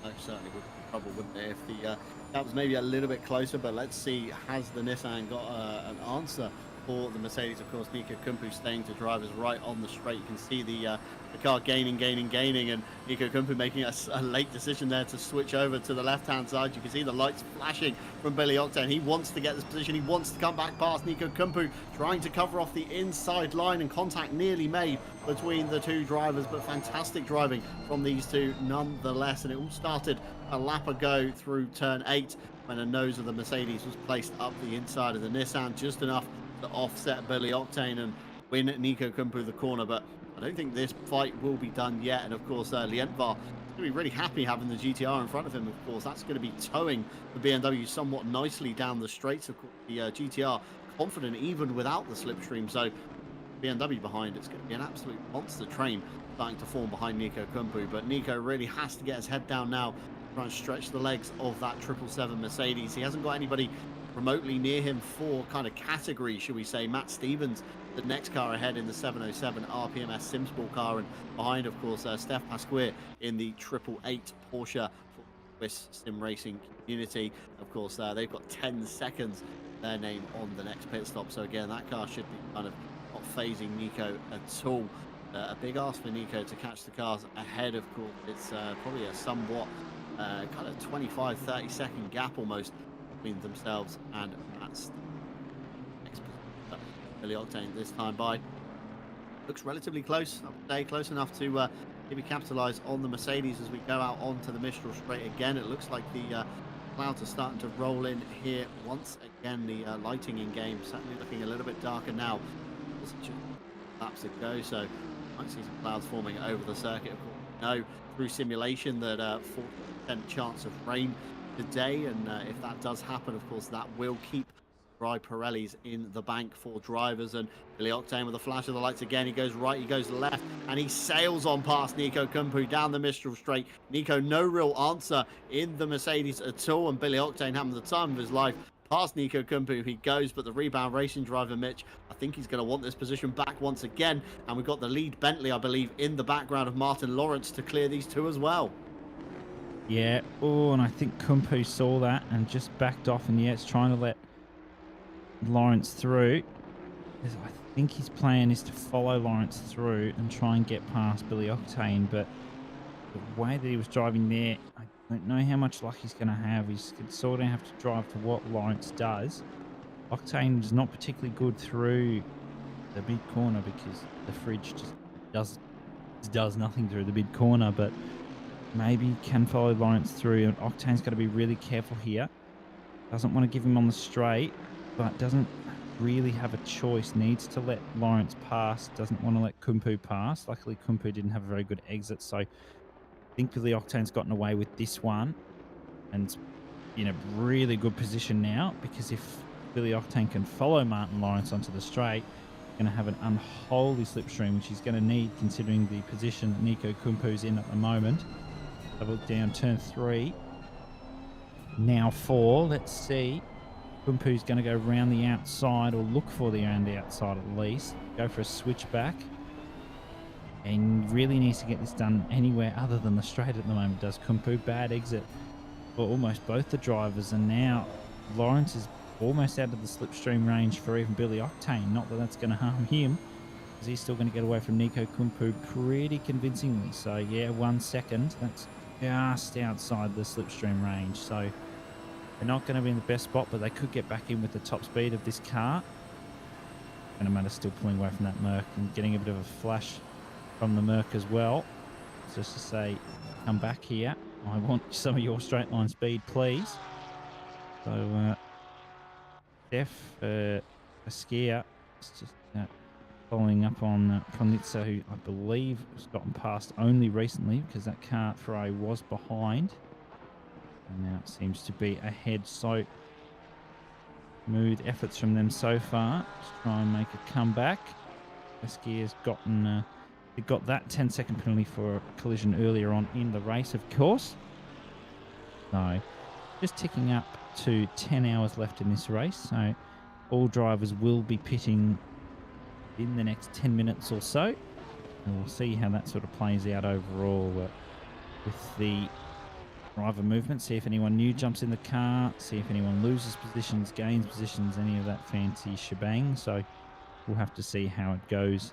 I certainly would be in trouble, wouldn't it, if the that was maybe a little bit closer. But let's see, has the Nissan got an answer for the Mercedes? Of course, Nico Kumpu staying to drivers right on the straight. You can see the car gaining, and Nico Kumpu making a late decision there to switch over to the left-hand side. You can see the lights flashing from Billy Octane. He wants to get this position. He wants to come back past Nico Kumpu, trying to cover off the inside line, and contact nearly made between the two drivers, but fantastic driving from these two nonetheless. And it all started a lap ago through turn 8 when a nose of the Mercedes was placed up the inside of the Nissan, just enough to offset Billy Octane and win Nico Kumpu the corner. But I don't think this fight will be done yet. And of course, Lientvar is going to be really happy having the GTR in front of him. Of course, that's going to be towing the BMW somewhat nicely down the straights. Of course, the GTR confident even without the slipstream. So BMW behind, it's going to be an absolute monster train starting to form behind Nico Kumpu. But Nico really has to get his head down now, try and stretch the legs of that 777 Mercedes. He hasn't got anybody remotely near him for kind of category, should we say. Matt Stevens, the next car ahead in the 707 RPMS Simsport car, and behind, of course, Steph Pasquier in the 888 Porsche for Swiss sim racing community. Of course, they've got 10 seconds their name on the next pit stop. So again, that car should be kind of not phasing Nico at all. A big ask for Nico to catch the cars ahead. Of course, it's probably a somewhat kind of 25-30 second gap almost between themselves and Matt's next position. Billy Octane this time by looks relatively close, I would say, close enough to maybe capitalise on the Mercedes as we go out onto the Mistral straight again. It looks like the clouds are starting to roll in here once again. The lighting in game certainly looking a little bit darker now. Just laps to go, so might see some clouds forming over the circuit. Of course, we know through simulation that 40% chance of rain today, and if that does happen, of course, that will keep dry Pirellis in the bank for drivers. And Billy Octane with a flash of the lights again. He goes right, he goes left, and he sails on past Nico Kumpu down the Mistral straight. Nico, no real answer in the Mercedes at all, and Billy Octane having the time of his life. Past Nico Kumpu he goes, but the rebound racing driver, Mitch, I think he's going to want this position back once again. And we've got the lead Bentley, I believe, in the background of Martin Lawrence to clear these two as well. Yeah, and I think Kumpu saw that and just backed off, and it's trying to let Lawrence through. I think his plan is to follow Lawrence through and try and get past Billy Octane, but the way that he was driving there, I don't know how much luck he's going to have. He's going to sort of have to drive to what Lawrence does. Octane is not particularly good through the mid corner because the fridge just doesn't does nothing through the mid corner, but maybe can follow Lawrence through. And Octane's got to be really careful here. Doesn't want to give him on the straight, but doesn't really have a choice. Needs to let Lawrence pass. Doesn't want to let Kumpu pass. Luckily, Kumpu didn't have a very good exit, so thankfully Octane's gotten away with this one and in a really good position now, because if Billy Octane can follow Martin Lawrence onto the straight, going to have an unholy slipstream, which he's going to need considering the position that Nico Kumpu's in at the moment. Double down, turn 3. Now 4. Let's see. Kumpu's going to go round the outside, or look for the around the outside at least. Go for a switchback. And really needs to get this done anywhere other than the straight at the moment, does Kumpu. Bad exit for almost both the drivers. And now Lawrence is almost out of the slipstream range for even Billy Octane. Not that that's going to harm him, because he's still going to get away from Nico Kumpu pretty convincingly. So, yeah, 1 second. That's just outside the slipstream range. So they're not going to be in the best spot, but they could get back in with the top speed of this car. And Amanda still pulling away from that Merc and getting a bit of a flash from the Merc as well. Just to say, come back here. I want some of your straight line speed, please. So, Steph Askia is just following up on Pronitza, who I believe has gotten past only recently, because that car Ferrari was behind. And now it seems to be ahead. So, smooth efforts from them so far to try and make a comeback. Askia's gotten... He got that 10-second penalty for a collision earlier on in the race, of course. So, just ticking up to 10 hours left in this race. So, all drivers will be pitting in the next 10 minutes or so. And we'll see how that sort of plays out overall with the driver movement. See if anyone new jumps in the car. See if anyone loses positions, gains positions, any of that fancy shebang. So, we'll have to see how it goes.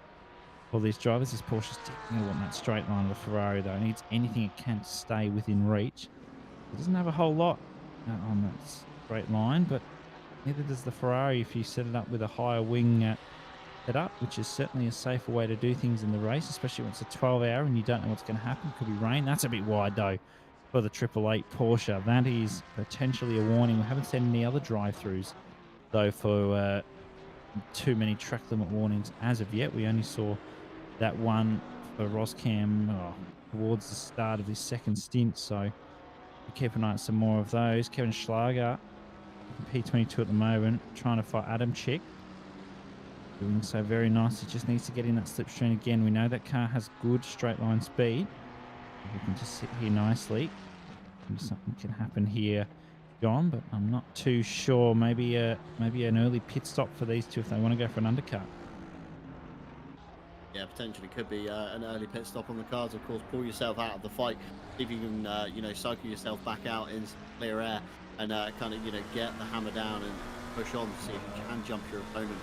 All these drivers, this Porsche's definitely want that straight line of the Ferrari, though. It needs anything it can to stay within reach. It doesn't have a whole lot on that straight line, but neither does the Ferrari if you set it up with a higher wing setup, which is certainly a safer way to do things in the race, especially when it's a 12-hour and you don't know what's going to happen. Could be rain. That's a bit wide, though, for the 888 Porsche. That is potentially a warning. We haven't seen any other drive-throughs, though, for too many track limit warnings as of yet. We only saw that one for Roscam towards the start of his second stint, so keep an eye on some more of those. Kevin Schlager, P22 at the moment, trying to fight Adam Chick. Doing so very nicely, just needs to get in that slipstream again. We know that car has good straight line speed. We can just sit here nicely. Maybe something can happen here, John, but I'm not too sure. Maybe an early pit stop for these two if they want to go for an undercut. Yeah, potentially could be an early pit stop on the cards. Of course, pull yourself out of the fight. See if you can, cycle yourself back out into clear air and kind of, get the hammer down and push on to see if you can jump your opponent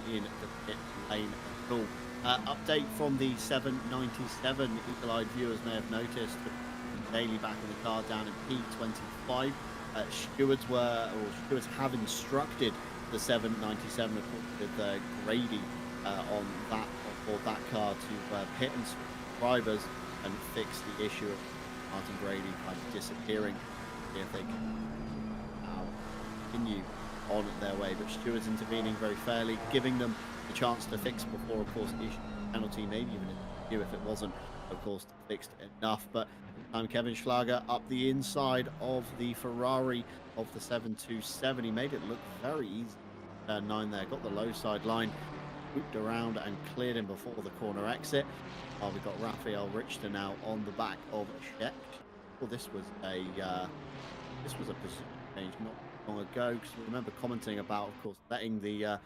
in the pit lane. Cool. Update from the 797. Eagle-eyed viewers may have noticed Daly back in the car down in P25. Stewards have instructed the 797 with Grady on that car to pit and drivers and fix the issue of Martin Grady kind of disappearing. See if they can continue on their way. But Stewards intervening very fairly, giving them the chance to fix before, of course, issuing a penalty, maybe even a review if it wasn't, of course, fixed enough. But Kevin Schlager up the inside of the Ferrari of the 727. He made it look very easy. 9 there, got the low side line, looped around and cleared him before the corner exit. We've got Raphael Richter now on the back of Sheck. Well, this was a position change not long ago, because we remember commenting about, of course, letting the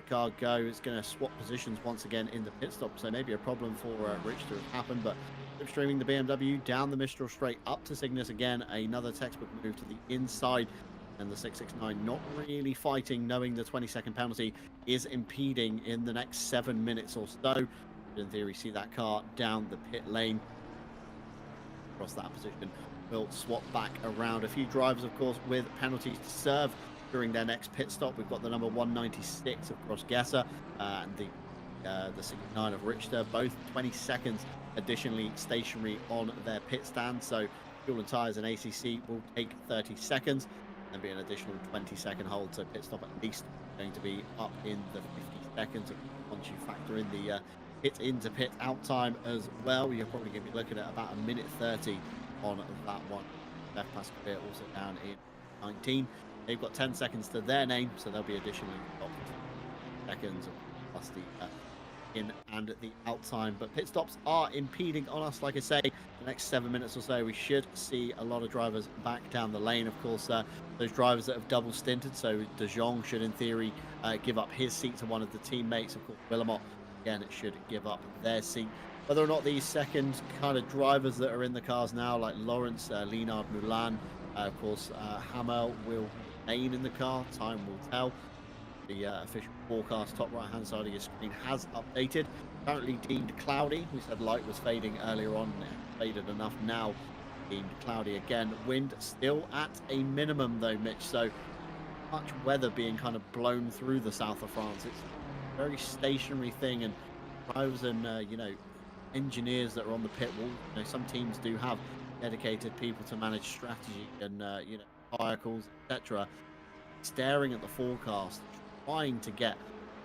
car go. It's going to swap positions once again in the pit stop, so maybe a problem for Richter has happened. But slipstreaming the BMW down the Mistral straight up to Cygnus again, another textbook move to the inside. And the 669 not really fighting, knowing the 20-second penalty is impeding in the next 7 minutes or so. In theory, see that car down the pit lane. Across that position, we'll swap back around. A few drivers, of course, with penalties to serve during their next pit stop. We've got the number 196 of Cross Gesser and the 69 of Richter, both 20 seconds additionally stationary on their pit stand. So fuel and tyres and ACC will take 30 seconds and be an additional 20-second hold. So pit stop at least going to be up in the 50 seconds once you factor in the pit into pit out time as well. You're probably going to be looking at about 1:30 on that one. Left Pascagoula also down in 19. They've got 10 seconds to their name, so they'll be additionally stopped seconds plus the in and the out time. But pit stops are impeding on us. Like I say, the next 7 minutes or so, we should see a lot of drivers back down the lane. Of course, those drivers that have double stinted, so De Jong should in theory give up his seat to one of the teammates. Of course, Willamot again should give up their seat. Whether or not these second kind of drivers that are in the cars now, like Lawrence, Linard, Mulan, of course, Hamel will remain in the car, time will tell. The official forecast top right hand side of your screen has updated. Currently deemed cloudy. We said light was fading earlier on, faded enough now. Deemed cloudy again. Wind still at a minimum though, Mitch, so much weather being kind of blown through the south of France. It's a very stationary thing, and drivers and engineers that are on the pit wall, some teams do have dedicated people to manage strategy and fire calls, etc., staring at the forecast, trying to get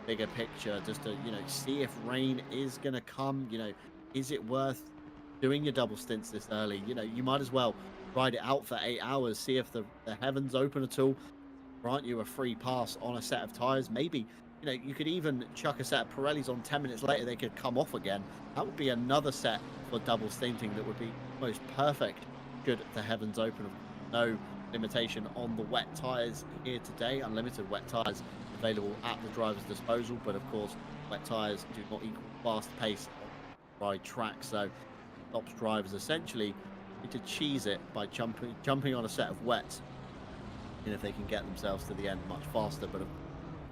a bigger picture, just to see if rain is going to come. Is it worth doing your double stints this early? You might as well ride it out for 8 hours, see if the heavens open at all, grant you a free pass on a set of tires. Maybe you could even chuck a set of Pirellis on 10 minutes later, they could come off again. That would be another set for double stinting that would be most perfect should the heavens open. No limitation on the wet tires here today. Unlimited wet tires available at the driver's disposal, but of course wet tires do not equal fast pace on ride track, so stops drivers essentially need to cheese it by jumping on a set of wets, and if they can get themselves to the end much faster. But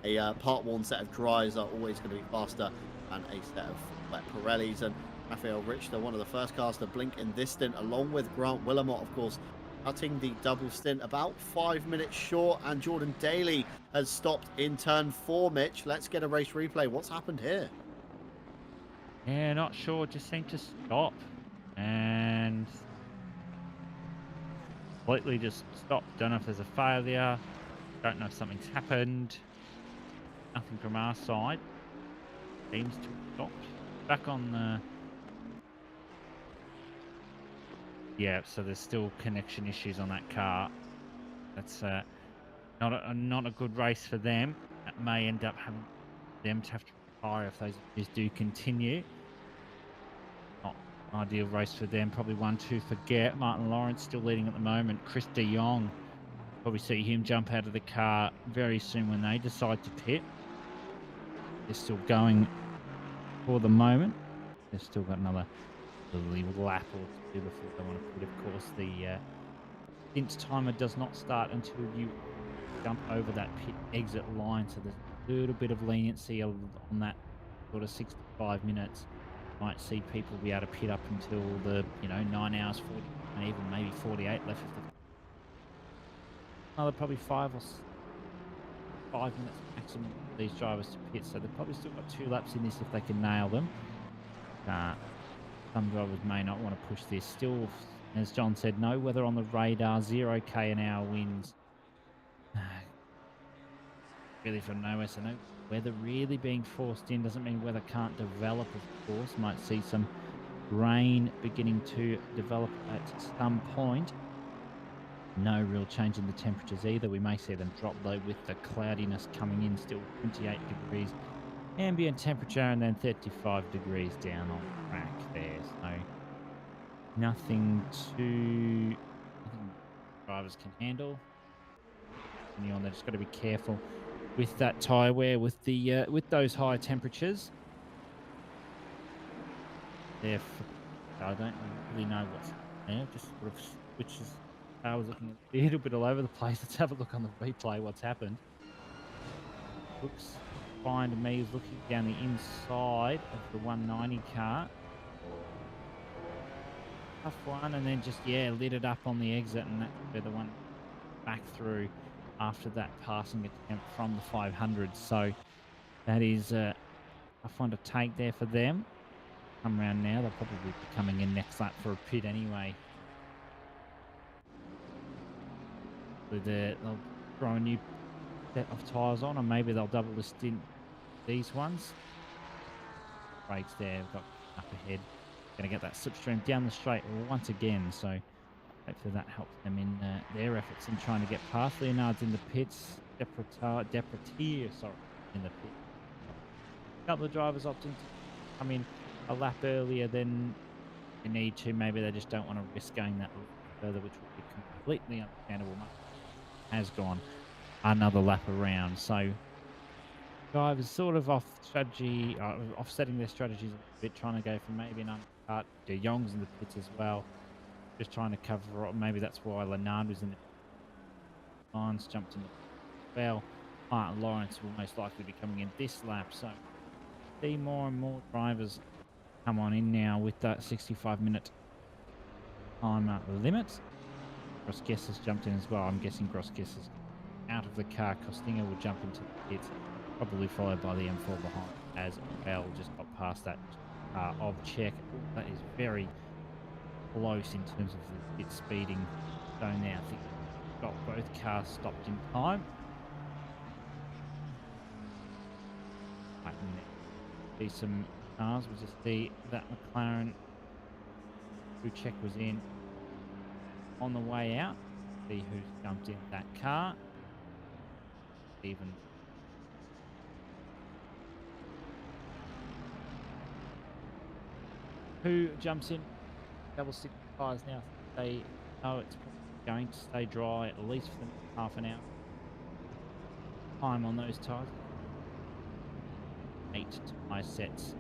a part worn set of dries are always going to be faster than a set of wet Pirellis. And Raphael Richter, one of the first cars to blink in this stint, along with Grant Willamot, of course, cutting the double stint about 5 minutes short. And Jordan Daly has stopped in turn 4, Mitch. Let's get a race replay. What's happened here? Yeah, not sure. Just seemed to stop and completely just stopped. Don't know if there's a failure. Don't know if something's happened. Nothing from our side. Seems to have stopped. Back on the... Yeah, so there's still connection issues on that car. That's not a good race for them. That may end up having them to have to retire if those issues do continue. Not an ideal race for them. Probably one to forget. Martin Lawrence still leading at the moment. Chris de Jong, probably see him jump out of the car very soon when they decide to pit. They're still going for the moment. They've still got another lap or two before they want to pit. Of course, the stint timer does not start until you jump over that pit exit line, so there's a little bit of leniency on that sort of 65 minutes. Might see people be able to pit up until the 9 hours 40, and even maybe 48 left. Another probably 5 minutes maximum for these drivers to pit, so they've probably still got 2 laps in this if they can nail them. Some drivers may not want to push this. Still, as John said, no weather on the radar, 0k an hour winds. Really from nowhere, so no weather really being forced in. Doesn't mean weather can't develop, of course. Might see some rain beginning to develop at some point. No real change in the temperatures either. We may see them drop though with the cloudiness coming in. Still 28 degrees ambient temperature and then 35 degrees down on track there. So nothing drivers can handle. They've just got to be careful with that tyre wear with the with those high temperatures. I don't really know what's there. Just sort of switches. I was looking a little bit all over the place. Let's have a look on the replay. What's happened? Looks fine to me. He's looking down the inside of the 190 car. Tough one, and then just lit it up on the exit, and that's where the one back through after that passing attempt from the 500. So that is a tough one to take there for them. come around now. They'll probably be coming in next lap for a pit anyway. They'll throw a new set of tyres on, or maybe they'll double the stint these ones. Brakes there, we've got up ahead. Going to get that slipstream down the straight once again, so hopefully that helps them in their efforts in trying to get past. Leonard's in the pits, Depretier, sorry, in the pit. A couple of drivers opting to come in a lap earlier than they need to. Maybe they just don't want to risk going that further, which would be completely understandable. Has gone another lap around, so drivers sort of off strategy, offsetting their strategies a bit, trying to go for maybe an undercut. De Jong's in the pits as well, just trying to cover up. Maybe that's why Leonard was in the lines, jumped in as well. Martin Lawrence will most likely be coming in this lap, so see more and more drivers come on in now with that 65-minute time limit. Grosskes has jumped in as well. I'm guessing Grosskes is out of the car. Costinger will jump into the pits, probably followed by the M4 behind as well. Just got past that of Czech. That is very close in terms of the pit speeding zone there. I think got both cars stopped in time. See some cars. We just see that McLaren who Czech was in on the way out. See who's jumped in that car. Even who jumps in double stick tires now. They know it's going to stay dry at least for the next half an hour. Time on those tires. 8 tyre sets.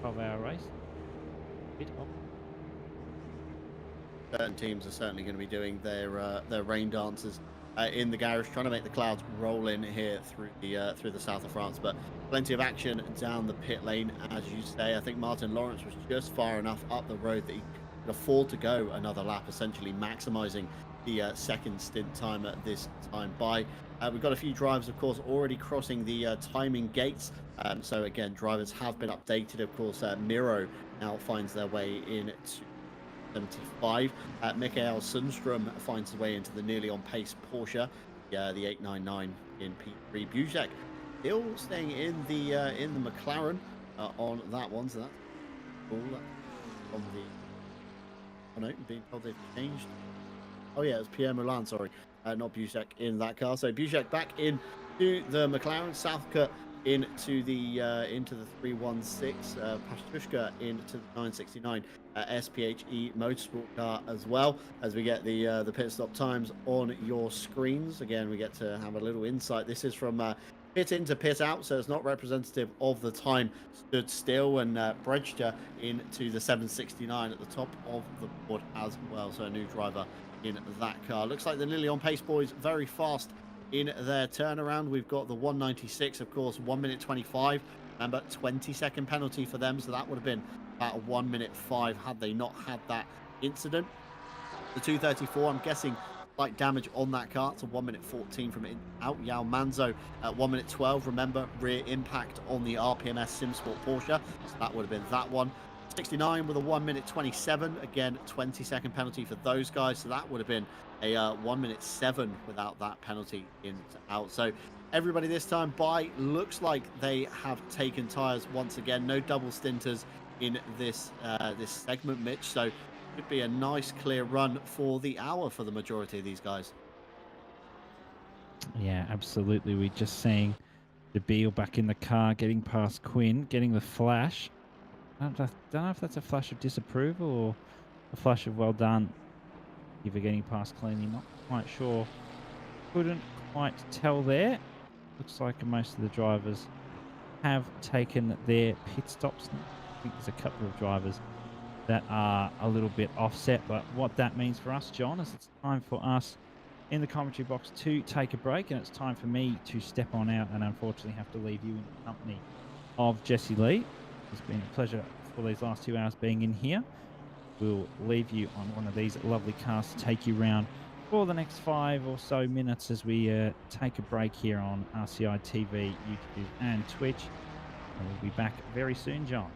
12-hour race. Bit of. Certain teams are certainly going to be doing their rain dances in the garage, trying to make the clouds roll in here through the south of France. But plenty of action down the pit lane, as you say. I think Martin Lawrence was just far enough up the road that he could afford to go another lap, essentially maximising the second stint time at this time by. We've got a few drivers, of course, already crossing the timing gates. So again, drivers have been updated. Of course, Miro now finds their way in to 75. Mikael Sundstrom finds his way into the nearly on pace Porsche, the 899 in P3. Buzek still staying in the McLaren on that one, so that's cool. On the no, being told they've changed. Oh yeah, it was Pierre Moulin, sorry, not Buzek in that car. So Buzek back in to the McLaren, Southcutt into the 316, Pashtushka into the 969 SPHE motorsport car as well. As we get the pit stop times on your screens, again we get to have a little insight. This is from pit in to pit out, so it's not representative of the time stood still. And Bredster into the 769 at the top of the board as well, so a new driver in that car. Looks like the nearly on pace boys very fast in their turnaround. We've got the 196, of course, 1 minute 25. Remember, 20-second penalty for them, so that would have been about 1 minute 5 had they not had that incident. The 234, I'm guessing slight damage on that car. It's a 1 minute 14 from in out. Yao Manzo at 1 minute 12. Remember, rear impact on the RPMS SimSport Porsche, so that would have been that one. 69 with a 1 minute 27. Again, 20-second penalty for those guys, so that would have been a 1 minute 7 without that penalty in to out. So everybody this time by looks like they have taken tires once again. No double stinters in this this segment, Mitch, so it could be a nice clear run for the hour for the majority of these guys. Yeah, absolutely. We're just seeing DeBeal back in the car, getting past Quinn, getting the flash. I don't know if that's a flash of disapproval or a flash of well done. If you're getting past cleanly, not quite sure. Couldn't quite tell there. Looks like most of the drivers have taken their pit stops. I think there's a couple of drivers that are a little bit offset, but what that means for us, John, is it's time for us in the commentary box to take a break, and it's time for me to step on out and unfortunately have to leave you in the company of Jesse Lee. It's been a pleasure for these last 2 hours being in here. We'll leave you on one of these lovely cars to take you around for the next 5 or so minutes as we take a break here on RCI TV, YouTube and Twitch. And we'll be back very soon, John.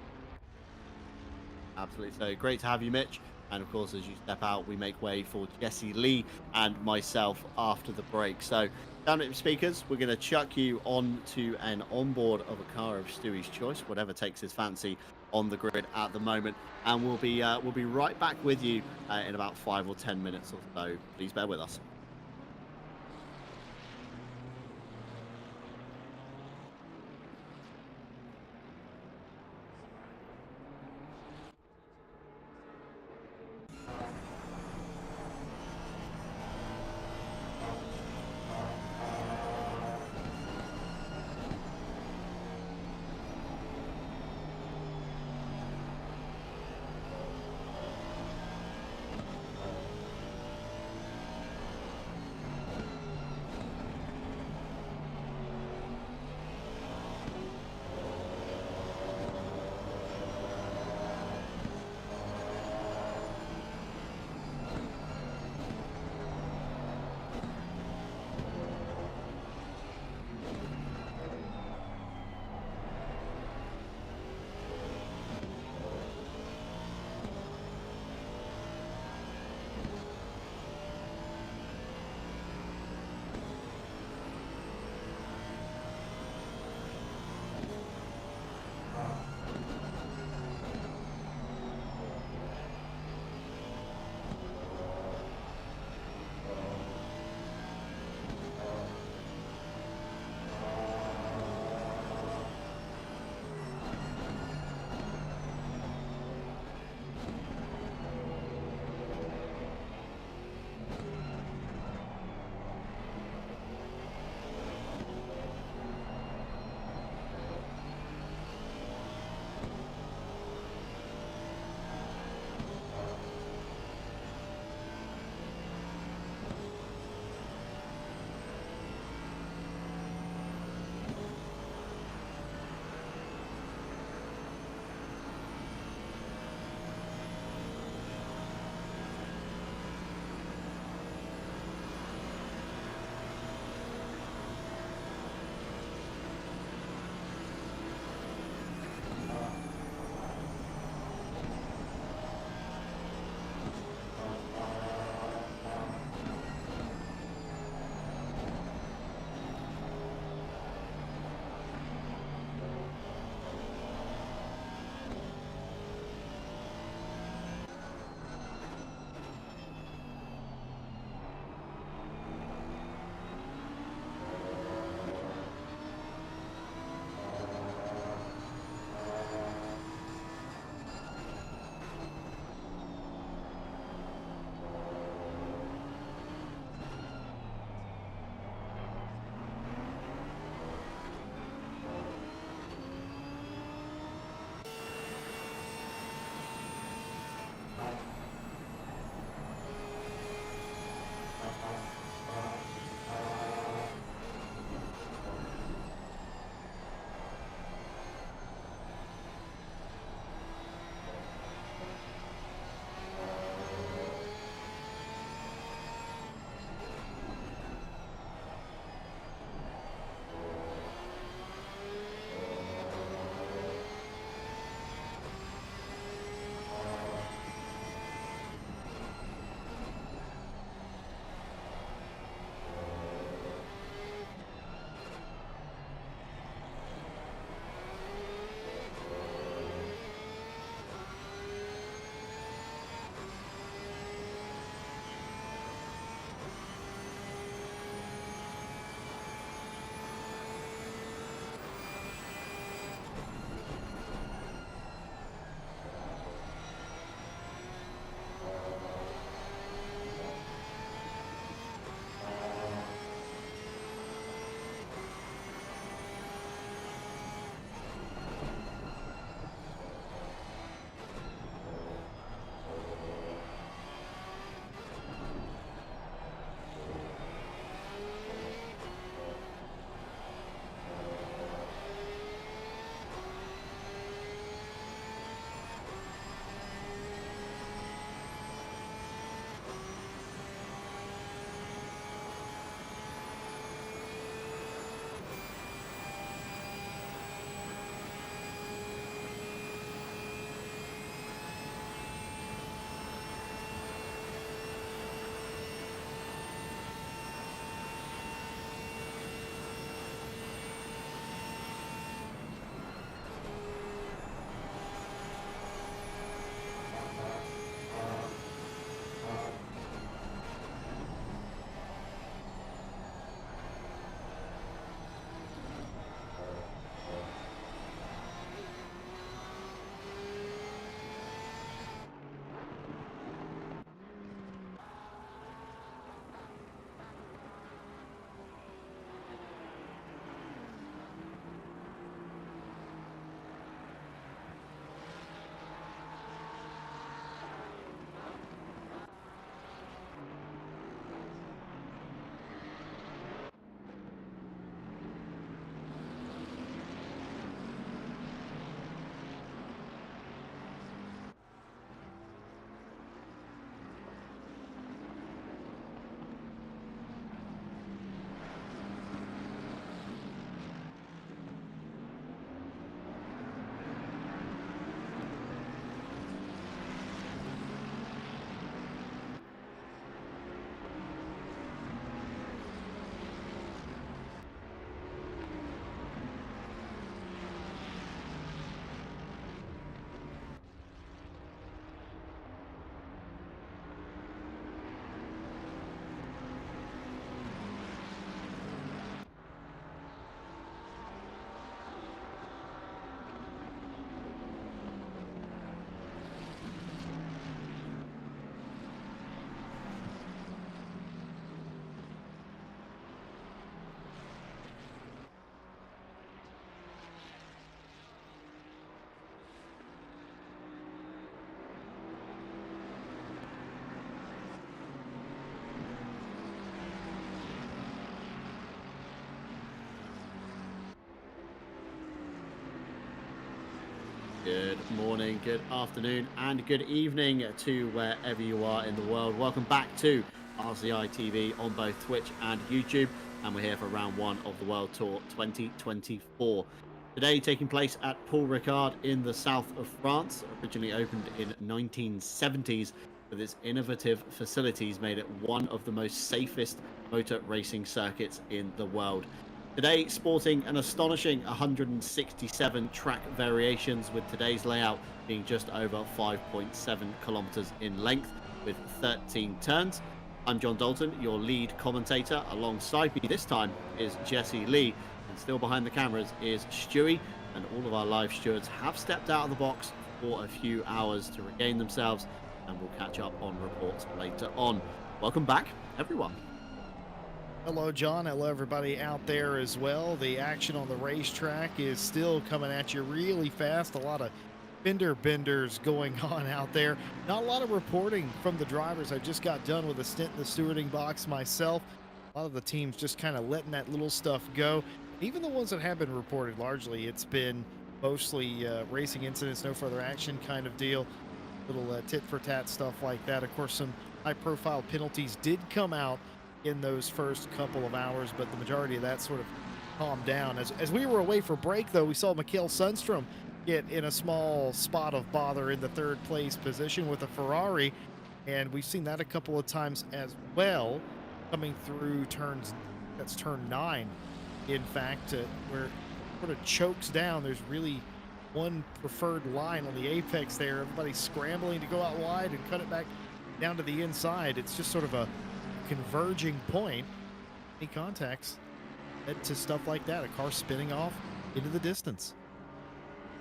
Absolutely. So great to have you, Mitch. And of course, as you step out, we make way for Jesse Lee and myself after the break. So, down at the speakers, we're going to chuck you on to an onboard of a car of Stewie's choice, whatever takes his fancy on the grid at the moment. And we'll be right back with you in about 5 or 10 minutes or so. Please bear with us. Good morning, good afternoon, and good evening to wherever you are in the world. Welcome back to RCI TV on both Twitch and YouTube, and we're here for round one of the World Tour 2024. Today taking place at Paul Ricard in the south of France, originally opened in 1970s, with its innovative facilities made it one of the most safest motor racing circuits in the world. Today, sporting an astonishing 167 track variations, with today's layout being just over 5.7 kilometers in length with 13 turns. I'm John Dalton, your lead commentator. Alongside me this time is Jesse Lee, and still behind the cameras is Stewie, and all of our live stewards have stepped out of the box for a few hours to regain themselves, and we'll catch up on reports later on. Welcome back, everyone. Hello, John. Hello, everybody out there as well. The action on the racetrack is still coming at you really fast. A lot of fender benders going on out there. Not a lot of reporting from the drivers. I just got done with a stint in the stewarding box myself. A lot of the teams just kind of letting that little stuff go. Even the ones that have been reported, largely, it's been mostly racing incidents, no further action kind of deal. Little tit-for-tat stuff like that. Of course, some high-profile penalties did come out in those first couple of hours, but the majority of that sort of calmed down. As we were away for break, though, we saw Mikael Sundstrom get in a small spot of bother in the third place position with a Ferrari, and we've seen that a couple of times as well, coming through turns, that's turn 9, in fact, where it sort of chokes down. There's really one preferred line on the apex there. Everybody's scrambling to go out wide and cut it back down to the inside. It's just sort of a converging point. Any contacts led to stuff like that, a car spinning off into the distance.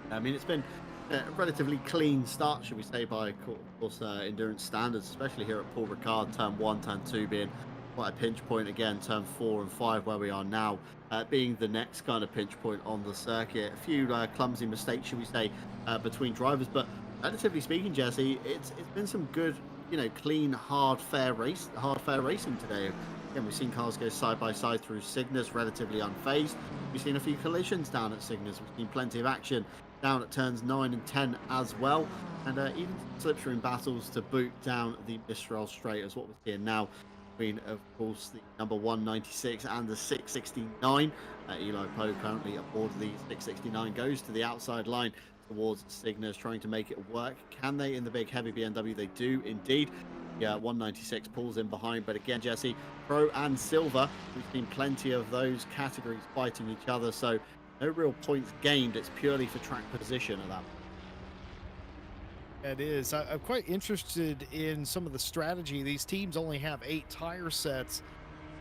I mean, it's been a relatively clean start, should we say, by of course endurance standards, especially here at Paul Ricard. Turn 1, turn 2 being quite a pinch point. Again, turn 4 and 5 where we are now being the next kind of pinch point on the circuit. A few clumsy mistakes, should we say, between drivers, but relatively speaking, Jesse, it's been some good, clean, hard, fair racing today. Again, we've seen cars go side by side through Cygnus, relatively unfazed. We've seen a few collisions down at Cygnus. We've seen plenty of action down at turns 9 and 10 as well, and even slipstream battles to boot down the Mistral Straight, as what we're seeing now between, of course, the number 196 and the 669. Eli Poe currently aboard the 669, goes to the outside line towards Cygnus, trying to make it work. Can they in the big heavy BMW? They do indeed. Yeah, 196 pulls in behind, but again, Jesse, Pro and Silver, we've seen plenty of those categories fighting each other, so no real points gained. It's purely for track position at that point. It is. I'm quite interested in some of the strategy. These teams only have 8 tire sets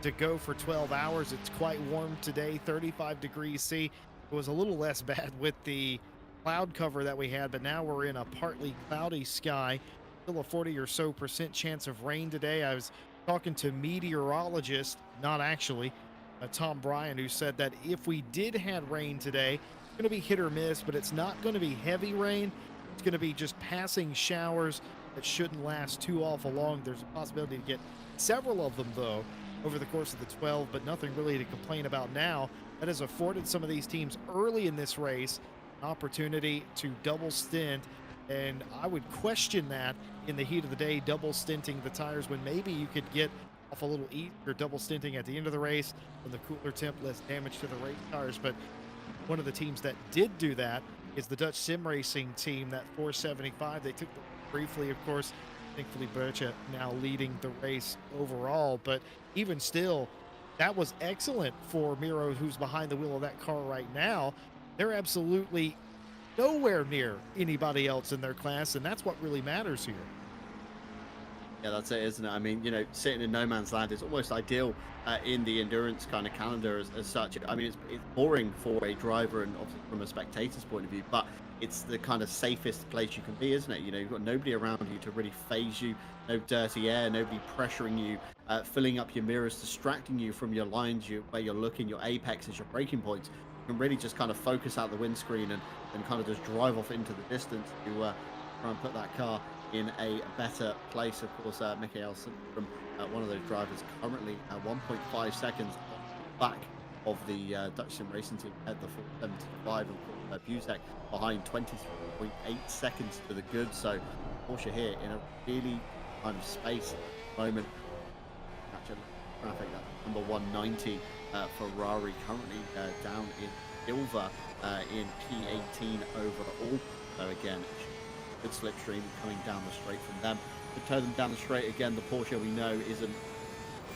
to go for 12 hours. It's quite warm today, 35 degrees C. It was a little less bad with the cloud cover that we had, but now we're in a partly cloudy sky. Still a 40% or so chance of rain today. I was talking to meteorologist, not actually, Tom Bryan, who said that if we did have rain today, it's going to be hit or miss, but it's not going to be heavy rain. It's going to be just passing showers that shouldn't last too awful long. There's a possibility to get several of them, though, over the course of the 12, but nothing really to complain about now. That has afforded some of these teams early in this race opportunity to double stint, and I would question that in the heat of the day, double stinting the tires, when maybe you could get off a little easier double stinting at the end of the race when the cooler temp, less damage to the race tires. But one of the teams that did do that is the Dutch sim racing team, that 475. They took the briefly, of course. Thankfully, Bertha now leading the race overall, but even still, that was excellent for Miro, who's behind the wheel of that car right now. They're absolutely nowhere near anybody else in their class, and that's what really matters here. Yeah, that's it, isn't it? I mean, sitting in no man's land is almost ideal in the endurance kind of calendar as such. I mean, it's boring for a driver and obviously from a spectator's point of view, but it's the kind of safest place you can be, isn't it? You've got nobody around you to really phase you, no dirty air, nobody pressuring you, filling up your mirrors, distracting you from your lines, where you're looking, your apexes, your braking points. You can really just kind of focus out the windscreen and kind of just drive off into the distance to try and put that car in a better place. Of course, Mikael Sundstrom, one of those drivers, currently 1.5 seconds back of the Dutch Sim Racing team at the 475, and Buzek behind 23.8 seconds to the good. So Porsche here in a really kind of space moment. Catch a traffic, that number 190 Ferrari currently down in silver in P18 overall. So again, good slipstream coming down the straight from them. To tow them down the straight again, the Porsche we know isn't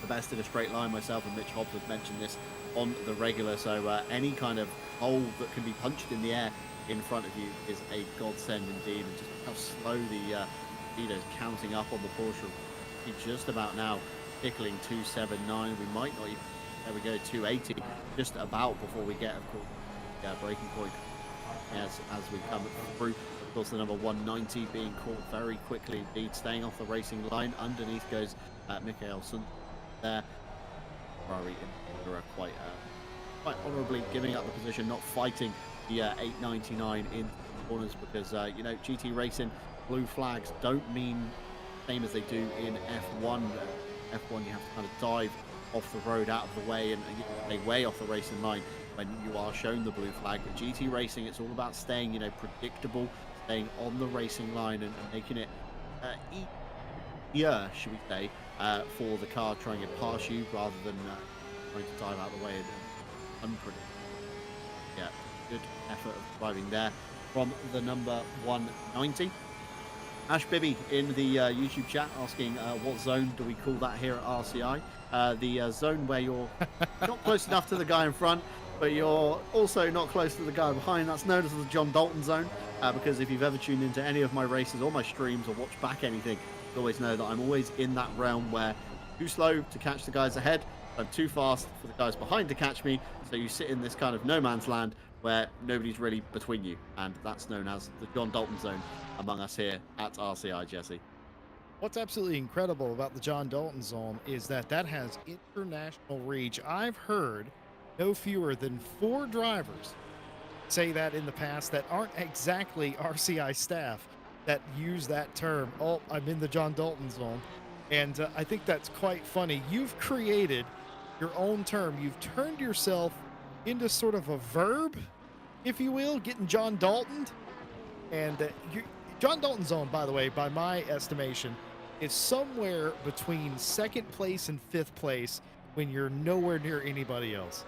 the best in a straight line. Myself and Mitch Hobbs have mentioned this on the regular, so any kind of hole that can be punched in the air in front of you is a godsend indeed. And just how slow the speedo is counting up on the Porsche. Just about now tickling 279. We might not even, there we go, 280 just about before we get, of course, breaking point as we come through. Of course, the number 190 being caught very quickly indeed, staying off the racing line. Underneath goes Mikkelsen there. Ferrari in quite honourably giving up the position, not fighting the 899 in corners, because you know, GT racing blue flags don't mean the same as they do in F1. F1 you have to kind of dive off the road out of the way and stay way off the racing line when you are shown the blue flag. But GT racing, it's all about staying, you know, predictable, staying on the racing line and making it easier, should we say, for the car trying to pass you rather than trying to dive out of the way and unpredictable. Yeah, good effort of driving there from the number 190. Ash Bibby in the YouTube chat asking what zone do we call that here at RCI? The zone where you're not close enough to the guy in front, but you're also not close to the guy behind. That's known as the John Dalton zone, because if you've ever tuned into any of my races or my streams or watched back anything, you always know that I'm always in that realm where I'm too slow to catch the guys ahead, I'm too fast for the guys behind to catch me, so you sit in this kind of no man's land where nobody's really between you, and that's known as the John Dalton zone among us here at RCI, Jesse. What's absolutely incredible about the John Dalton zone is that that has international reach. I've heard no fewer than 4 drivers say that in the past that aren't exactly RCI staff that use that term. Oh, I'm in the John Dalton zone. And I think that's quite funny. You've created your own term. You've turned yourself into sort of a verb, if you will, getting John Daltoned. And John Dalton zone, by the way, by my estimation, is somewhere between 2nd place and 5th place when you're nowhere near anybody else.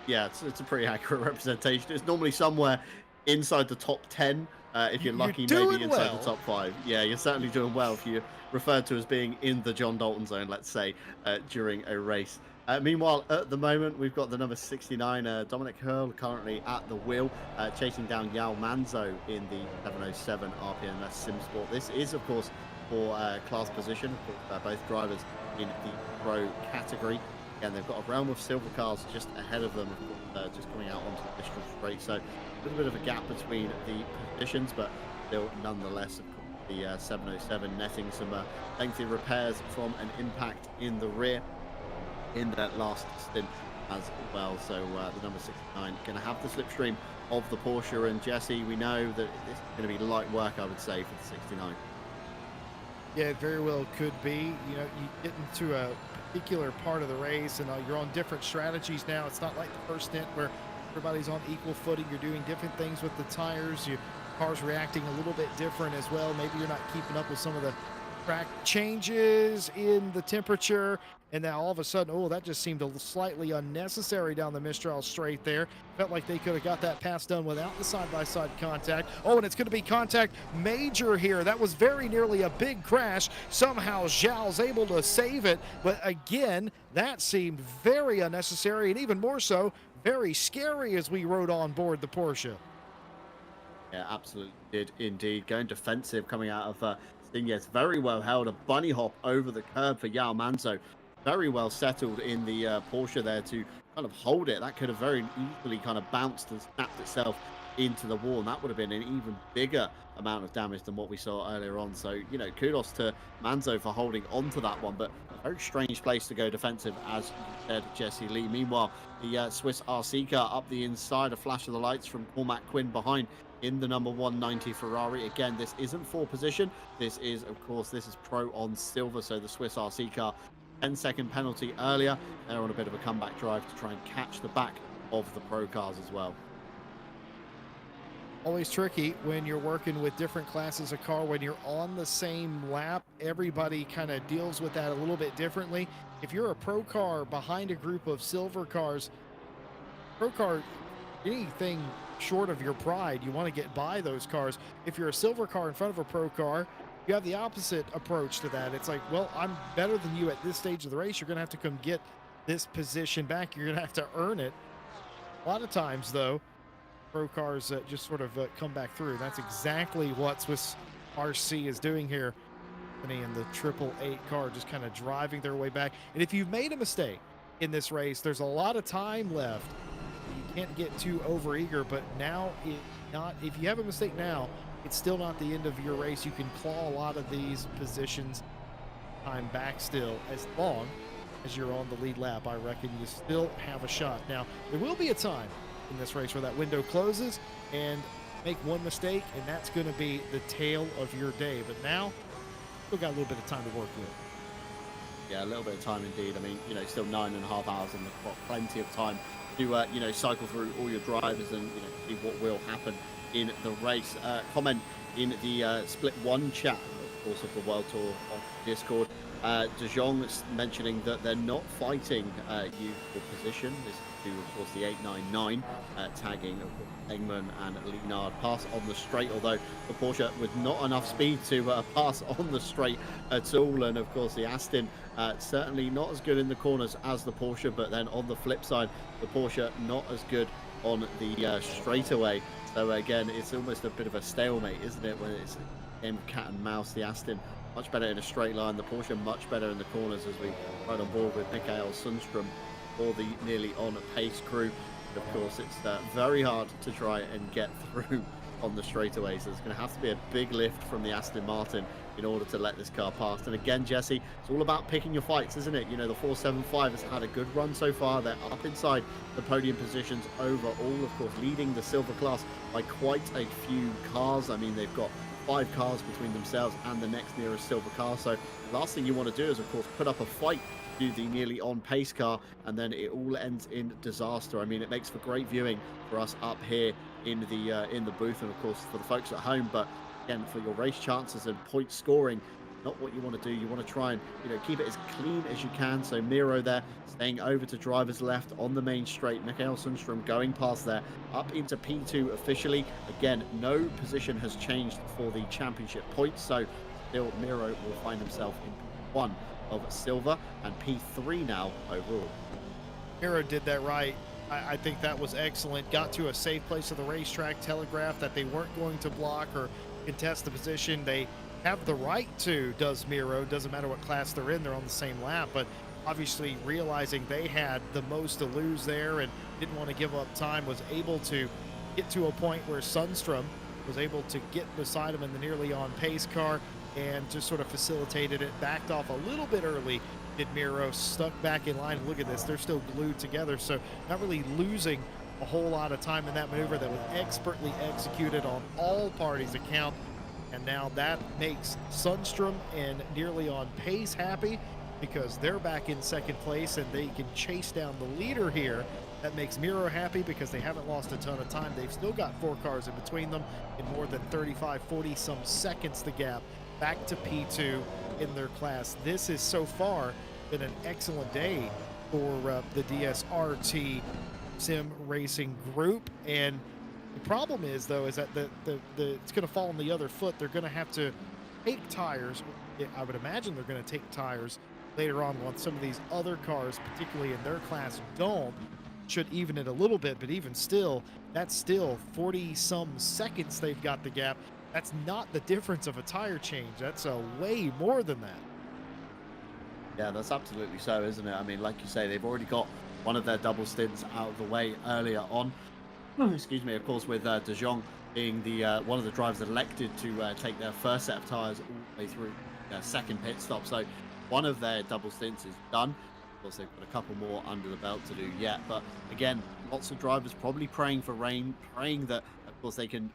Yeah, it's a pretty accurate representation. It's normally somewhere inside the top 10. If you're lucky, maybe inside the top 5. Yeah, you're certainly doing well if you're referred to as being in the John Dalton zone, let's say, during a race. Meanwhile, at the moment, we've got the number 69, Dominic Hurl, currently at the wheel, chasing down Yao Manzo in the 707 RPMS Sim Sport. This is, of course, for class position. Of course, both drivers in the pro category. Again, they've got a realm of silver cars just ahead of them, just coming out onto the Bristol straight. So a little bit of a gap between the positions, but still, nonetheless, of course, the 707 netting some lengthy repairs from an impact in the rear in that last stint as well. So the number 69 going to have the slipstream of the Porsche, and Jesse, we know that this is going to be light work, I would say, for the 69. Yeah, it very well could be. You know, you get into a particular part of the race and you're on different strategies now. It's not like the first stint where everybody's on equal footing. You're doing different things with the tires. Your car's reacting a little bit different as well. Maybe you're not keeping up with some of the track changes in the temperature, and now all of a sudden, oh, that just seemed slightly unnecessary down the Mistral straight there. Felt like they could have got that pass done without the side-by-side contact. Oh, and it's going to be contact major here. That was very nearly a big crash. Somehow Zhao's able to save it, but again, that seemed very unnecessary, and even more so, very scary as we rode on board the Porsche. Yeah, absolutely did indeed. Going defensive coming out of Yes, very well held. A bunny hop over the curb for Yao Manzo. Very well settled in the Porsche there to kind of hold it. That could have very easily kind of bounced and snapped itself into the wall, and that would have been an even bigger amount of damage than what we saw earlier on. So, you know, kudos to Manzo for holding on to that one, but a very strange place to go defensive, as you said, Jesse Lee. Meanwhile, the Swiss RC car up the inside, a flash of the lights from Cormac Quinn behind in the number 190 Ferrari. Again, this isn't for position. This is, of course, this is pro on silver, so the Swiss RC car 10-second penalty earlier. They're on a bit of a comeback drive to try and catch the back of the pro cars as well. Always tricky when you're working with different classes of car. When you're on the same lap, everybody kind of deals with that a little bit differently. If you're a pro car behind a group of silver cars, pro car, anything short of your pride, you want to get by those cars. If you're a silver car in front of a pro car, you have the opposite approach to that. It's like, well, I'm better than you at this stage of the race. You're going to have to come get this position back. You're going to have to earn it. A lot of times, though, pro cars just sort of come back through. That's exactly what Swiss RC is doing here. And the 888 car just kind of driving their way back. And if you've made a mistake in this race, there's a lot of time left. You can't get too overeager, but now if you have a mistake now, it's still not the end of your race. You can claw a lot of these positions time back still, as long as you're on the lead lap. I reckon you still have a shot. Now, there will be a time in this race where that window closes and make one mistake, and that's going to be the tail of your day. But now, still got a little bit of time to work with. Yeah, a little bit of time indeed. I mean, you know, still 9.5 hours on the clock, plenty of time to, you know, cycle through all your drivers and, you know, see what will happen in the race. Comment in the Split 1 chat, of course, of the World Tour on Discord. De Jong mentioning that they're not fighting you for position. This is due, of course, the 899 tagging of Engman and Ricard pass on the straight, although the Porsche with not enough speed to pass on the straight at all. And of course, the Aston certainly not as good in the corners as the Porsche, but then on the flip side, the Porsche not as good on the straightaway. So again, it's almost a bit of a stalemate, isn't it, when it's a game of cat and mouse. The Aston much better in a straight line, the Porsche much better in the corners, as we ride on board with Mikael Sundstrom for the nearly on pace crew. Of course, it's very hard to try and get through on the straightaway, so there's going to have to be a big lift from the Aston Martin in order to let this car pass. And again, Jesse, it's all about picking your fights, isn't it? You know, the 475 has had a good run so far. They're up inside the podium positions overall, of course, leading the silver class by quite a few cars. I mean, they've got 5 cars between themselves and the next nearest silver car. So the last thing you want to do is, of course, put up a fight to the nearly on pace car, and then it all ends in disaster. I mean, it makes for great viewing for us up here in the booth, and of course for the folks at home. But again, for your race chances and point scoring, not what you want to do. You want to try and, you know, keep it as clean as you can. So Miro there staying over to driver's left on the main straight. Mikael Sundstrom going past there up into P2 officially. Again, no position has changed for the championship points, so still Miro will find himself in P1 of silver and P3 now overall. Miro did that right. I think that was excellent. Got to a safe place of the racetrack, telegraphed that they weren't going to block or contest the position. They have the right to, does Miro. Doesn't matter what class they're in, they're on the same lap. But obviously realizing they had the most to lose there and didn't want to give up time, was able to get to a point where Sundstrom was able to get beside him in the nearly on pace car and just sort of facilitated it, backed off a little bit early. Did Miro, stuck back in line. Look at this, they're still glued together, so not really losing a whole lot of time in that maneuver that was expertly executed on all parties' account. And now that makes Sundstrom and nearly on pace happy, because they're back in second place and they can chase down the leader here. That makes Miro happy because they haven't lost a ton of time. They've still got 4 cars in between them in more than 35, 40 some seconds the gap back to P2 in their class. This has so far been an excellent day for the DSRT sim racing group. And the problem is, though, is that it's going to fall on the other foot. They're going to have to take tires. I would imagine they're going to take tires later on once some of these other cars, particularly in their class, don't. Should even it a little bit, but even still, that's still 40 some seconds they've got the gap. That's not the difference of a tire change. That's way more than that. Yeah, that's absolutely so, isn't it? I mean, like you say, they've already got one of their double stints out of the way earlier on. Excuse me, of course, with De Jong being the one of the drivers elected to take their first set of tires all the way through their second pit stop. So one of their double stints is done. Of course, they've got a couple more under the belt to do yet. But again, lots of drivers probably praying for rain, praying that, of course, they can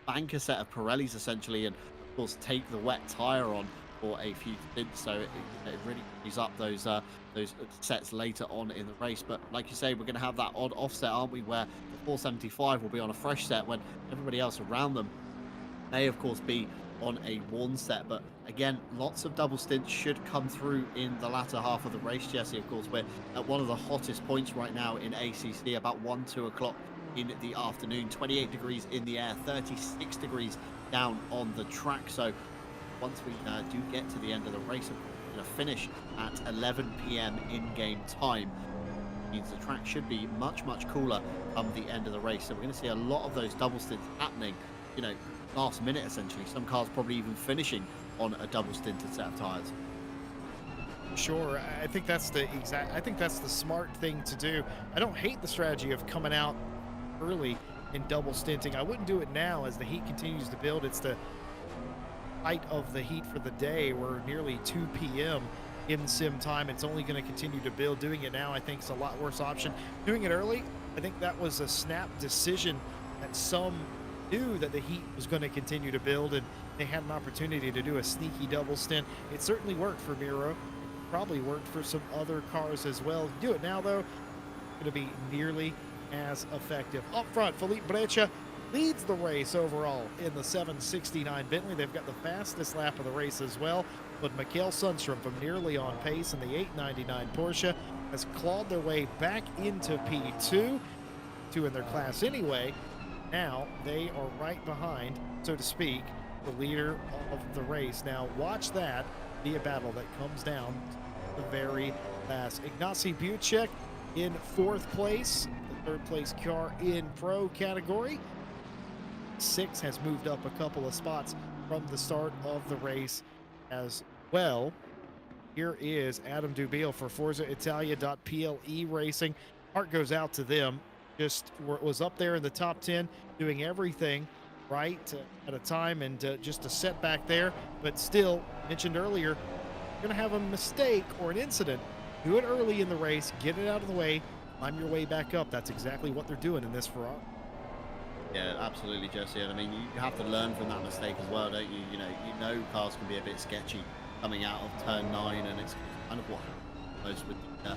bank a set of Pirellis essentially, and of course take the wet tire on for a few stints, so it really frees up those sets later on in the race. But like you say, we're going to have that odd offset, aren't we, where the 475 will be on a fresh set when everybody else around them may, of course, be on a worn set. But again, lots of double stints should come through in the latter half of the race, Jesse. Of course, we're at one of the hottest points right now in ACC, about 2 o'clock in the afternoon. 28 degrees in the air, 36 degrees down on the track. So once we do get to the end of the race, we're going to finish at 11 p.m. in-game time. Means the track should be much cooler come the end of the race. So we're going to see a lot of those double stints happening, you know, last minute essentially. Some cars probably even finishing on a double stinted set of tires. Sure, I think that's the smart thing to do. I don't hate the strategy of coming out early in double stinting. I wouldn't do it now as the heat continues to build. It's the height of the heat for the day. We're nearly 2 p.m. in sim time. It's only going to continue to build. Doing it now, I think, is a lot worse option. Doing it early, I think that was a snap decision that some knew that the heat was going to continue to build, and they had an opportunity to do a sneaky double stint. It certainly worked for Miro. Probably worked for some other cars as well. Do it now, though, going to be nearly as effective. Up front, Felipe Brecha leads the race overall in the 769 Bentley. They've got the fastest lap of the race as well, but Mikael Sundstrom from nearly on pace in the 899 Porsche has clawed their way back into P2, two in their class anyway. Now they are right behind, so to speak, the leader of the race. Now watch that be a battle that comes down to the very last. Ignacy Buchek in 4th place, the 3rd place car in pro category. 6 has moved up a couple of spots from the start of the race as well. Here is Adam Dubiel for Forza Italia.ple Racing. Heart goes out to them. Just was up there in the top 10, doing everything right at a time, and just a setback there. But still, mentioned earlier, you're going to have a mistake or an incident. Do it early in the race, get it out of the way, climb your way back up. That's exactly what they're doing in this Ferrari. Yeah, absolutely, Jesse. And I mean, you have to learn from that mistake as well, don't you? You know cars can be a bit sketchy coming out of turn 9, and it's kind of what most with the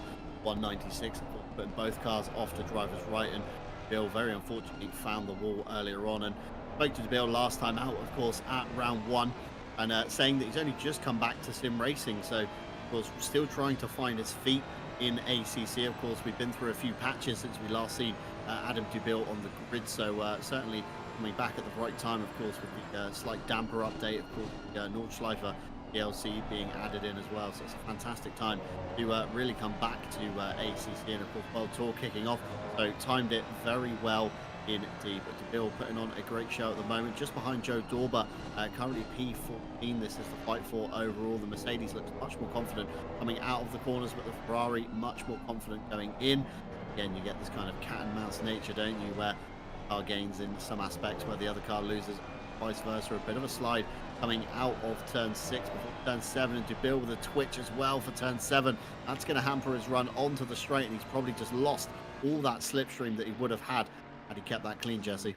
196, of course, putting both cars off to drivers right, and Bill very unfortunately found the wall earlier on. And spoke to Bill last time out, of course, at round 1, and saying that he's only just come back to sim racing, so of course still trying to find his feet in ACC. Of course, we've been through a few patches since we last seen Adam Dubiel on the grid, so certainly coming back at the right time, of course, with the slight damper update, of course, the Nordschleifer DLC being added in as well. So it's a fantastic time to really come back to ACC, and of course World Tour kicking off, so timed it very well indeed. But Bill putting on a great show at the moment, just behind Joe Dorber, currently P14. This is the fight for overall. The Mercedes looks much more confident coming out of the corners, but the Ferrari much more confident going in. Again, you get this kind of cat and mouse nature, don't you, where car gains in some aspects where the other car loses, vice versa. A bit of a slide coming out of turn 6 before turn 7, and Dubiel with a twitch as well for turn 7. That's going to hamper his run onto the straight, and he's probably just lost all that slipstream that he would have had he kept that clean, Jesse.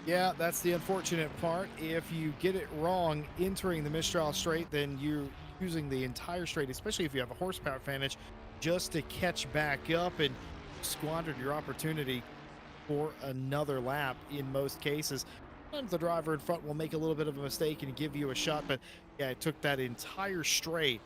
Yeah, that's the unfortunate part. If you get it wrong entering the Mistral straight, then you're using the entire straight, especially if you have a horsepower advantage, just to catch back up, and squandered your opportunity for another lap in most cases. Sometimes the driver in front will make a little bit of a mistake and give you a shot, but yeah, it took that entire straight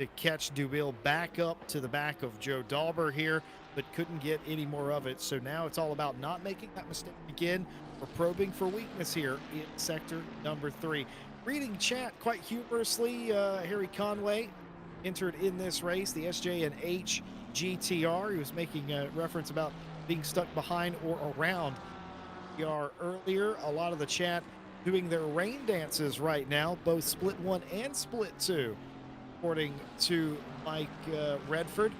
to catch Dubiel back up to the back of Joe Dauber here, but couldn't get any more of it. So now it's all about not making that mistake again. We're probing for weakness here in sector number 3. Reading chat quite humorously, Harry Conway entered in this race, the SJ and H GTR. He was making a reference about being stuck behind or around GTR earlier. A lot of the chat doing their rain dances right now, both split 1 and split 2. According to Mike Redford,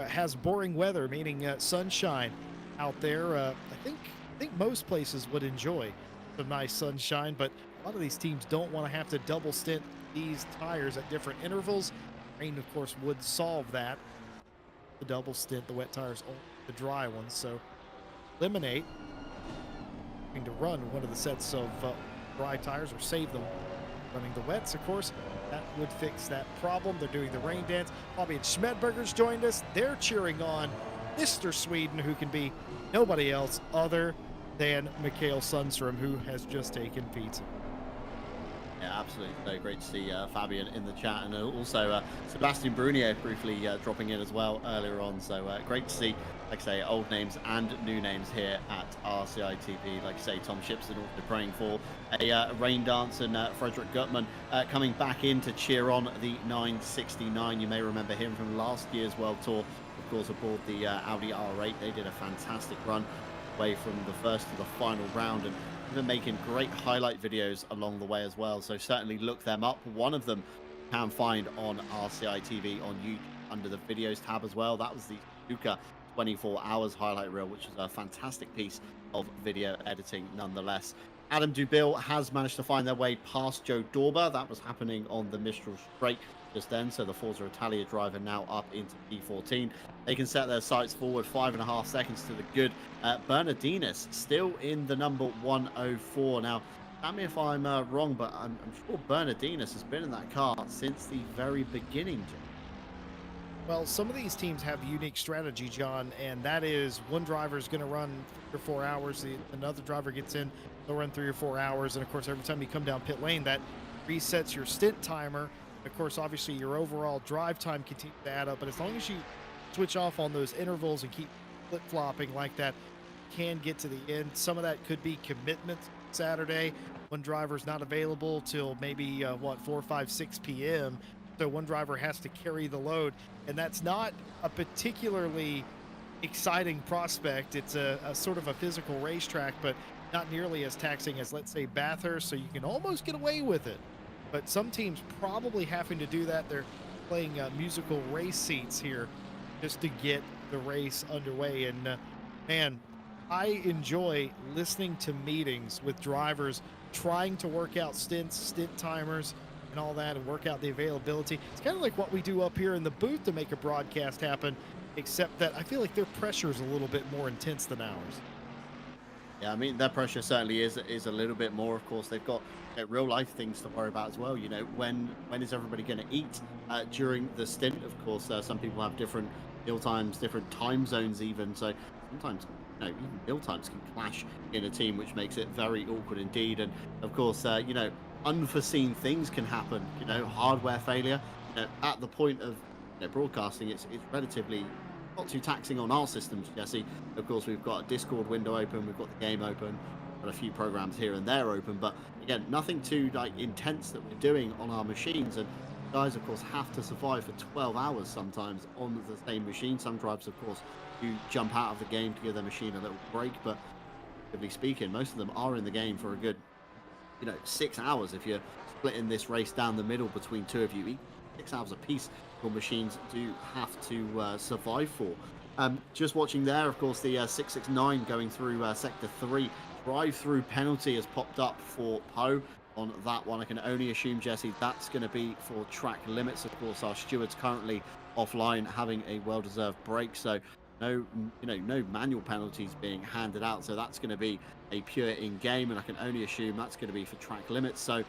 has boring weather, meaning sunshine out there. I think most places would enjoy some nice sunshine, but a lot of these teams don't want to have to double stint these tires at different intervals. Rain, of course, would solve that. The double stint, the wet tires, only the dry ones. So eliminate having to run one of the sets of dry tires or save them running the wets, of course. That would fix that problem. They're doing the rain dance. Fabian Schmedberger's joined us. They're cheering on Mr. Sweden, who can be nobody else other than Mikael Sundstrom, who has just taken pizza. Yeah, absolutely. So great to see Fabian in the chat, and also Sebastian Brunier briefly dropping in as well earlier on. So great to see, like I say, old names and new names here at RCI TV. Like I say, Tom Shipson also praying for a rain dance, and Frederick Gutman coming back in to cheer on the 969. You may remember him from last year's World Tour, of course, aboard the Audi R8. They did a fantastic run away from the first to the final round, and been making great highlight videos along the way as well, so certainly look them up. One of them you can find on RCI TV on YouTube under the videos tab as well. That was the Suzuka 24 hours highlight reel, which is a fantastic piece of video editing nonetheless. Adam Dubil has managed to find their way past Joe Dorber. That was happening on the Mistral Straight just then, so the Forza Italia driver now up into P14. They can set their sights forward 5.5 seconds to the good. Bernardinis still in the number 104. Now, tell me if I'm wrong, but I'm sure Bernardinis has been in that car since the very beginning. Well, some of these teams have unique strategy, John, and that is one driver is going to run 3 or 4 hours. Another driver gets in, they'll run 3 or 4 hours. And of course, every time you come down pit lane, that resets your stint timer. Of course, obviously, your overall drive time continues to add up. But as long as you switch off on those intervals and keep flip-flopping like that, you can get to the end. Some of that could be commitment Saturday. One driver's not available till maybe, 4, 5, 6 p.m., so one driver has to carry the load, and that's not a particularly exciting prospect. It's a sort of a physical racetrack, but not nearly as taxing as, let's say, Bathurst, so you can almost get away with it. But some teams probably having to do that. They're playing musical race seats here just to get the race underway. And man, I enjoy listening to meetings with drivers trying to work out stint timers and all that, and work out the availability. It's kind of like what we do up here in the booth to make a broadcast happen, except that I feel like their pressure is a little bit more intense than ours. Yeah, I mean, their pressure certainly is a little bit more. Of course, they've got real life things to worry about as well. You know, when is everybody going to eat during the stint? Of course, some people have different meal times, different time zones even. So sometimes, you know, even meal times can clash in a team, which makes it very awkward indeed. And of course, you know, unforeseen things can happen. You know, hardware failure. You know, at the point of broadcasting, it's relatively not too taxing on our systems, Jesse. Of course, we've got a Discord window open, we've got the game open, got a few programs here and there open, but again, nothing too intense that we're doing on our machines. And guys, of course, have to survive for 12 hours sometimes on the same machine. Some drivers, of course, do jump out of the game to give their machine a little break, but relatively speaking, most of them are in the game for a good 6 hours. If you're splitting this race down the middle between two of you, 6 hours apiece your machines do have to survive for. Just watching there, of course, the 669 going through sector 3 drive-through penalty has popped up for Poe on that one. I can only assume, Jesse, that's going to be for track limits. Of course, our stewards currently offline having a well-deserved break, so no manual penalties being handed out, so that's going to be a pure in-game, and I can only assume that's going to be for track limits. So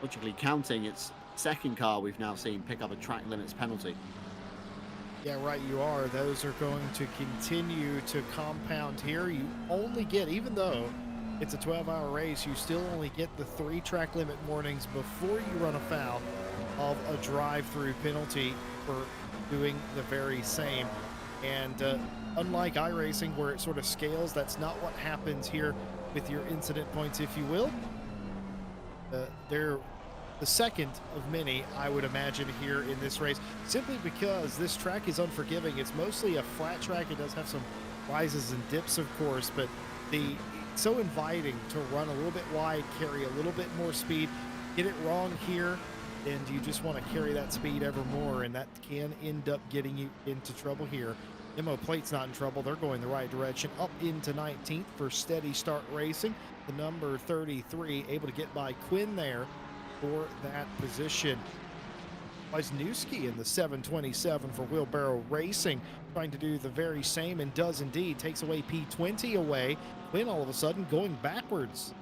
logically counting, it's second car we've now seen pick up a track limits penalty. Yeah, right, you are. Those are going to continue to compound here. You only get, even though it's a 12-hour race, you still only get the 3 track limit warnings before you run afoul of a drive-through penalty for doing the very same. And unlike iRacing, where it sort of scales, that's not what happens here with your incident points, if you will. They're the second of many, I would imagine, here in this race, simply because this track is unforgiving. It's mostly a flat track. It does have some rises and dips, of course, but it's so inviting to run a little bit wide, carry a little bit more speed. Get it wrong here, and you just want to carry that speed ever more, and that can end up getting you into trouble here. MO Plate's not in trouble. They're going the right direction, up into 19th for Steady Start Racing. The number 33 able to get by Quinn there for that position. Wisniewski in the 727 for Wheelbarrow Racing, trying to do the very same, and does indeed. Takes away P20 away. Quinn all of a sudden going backwards.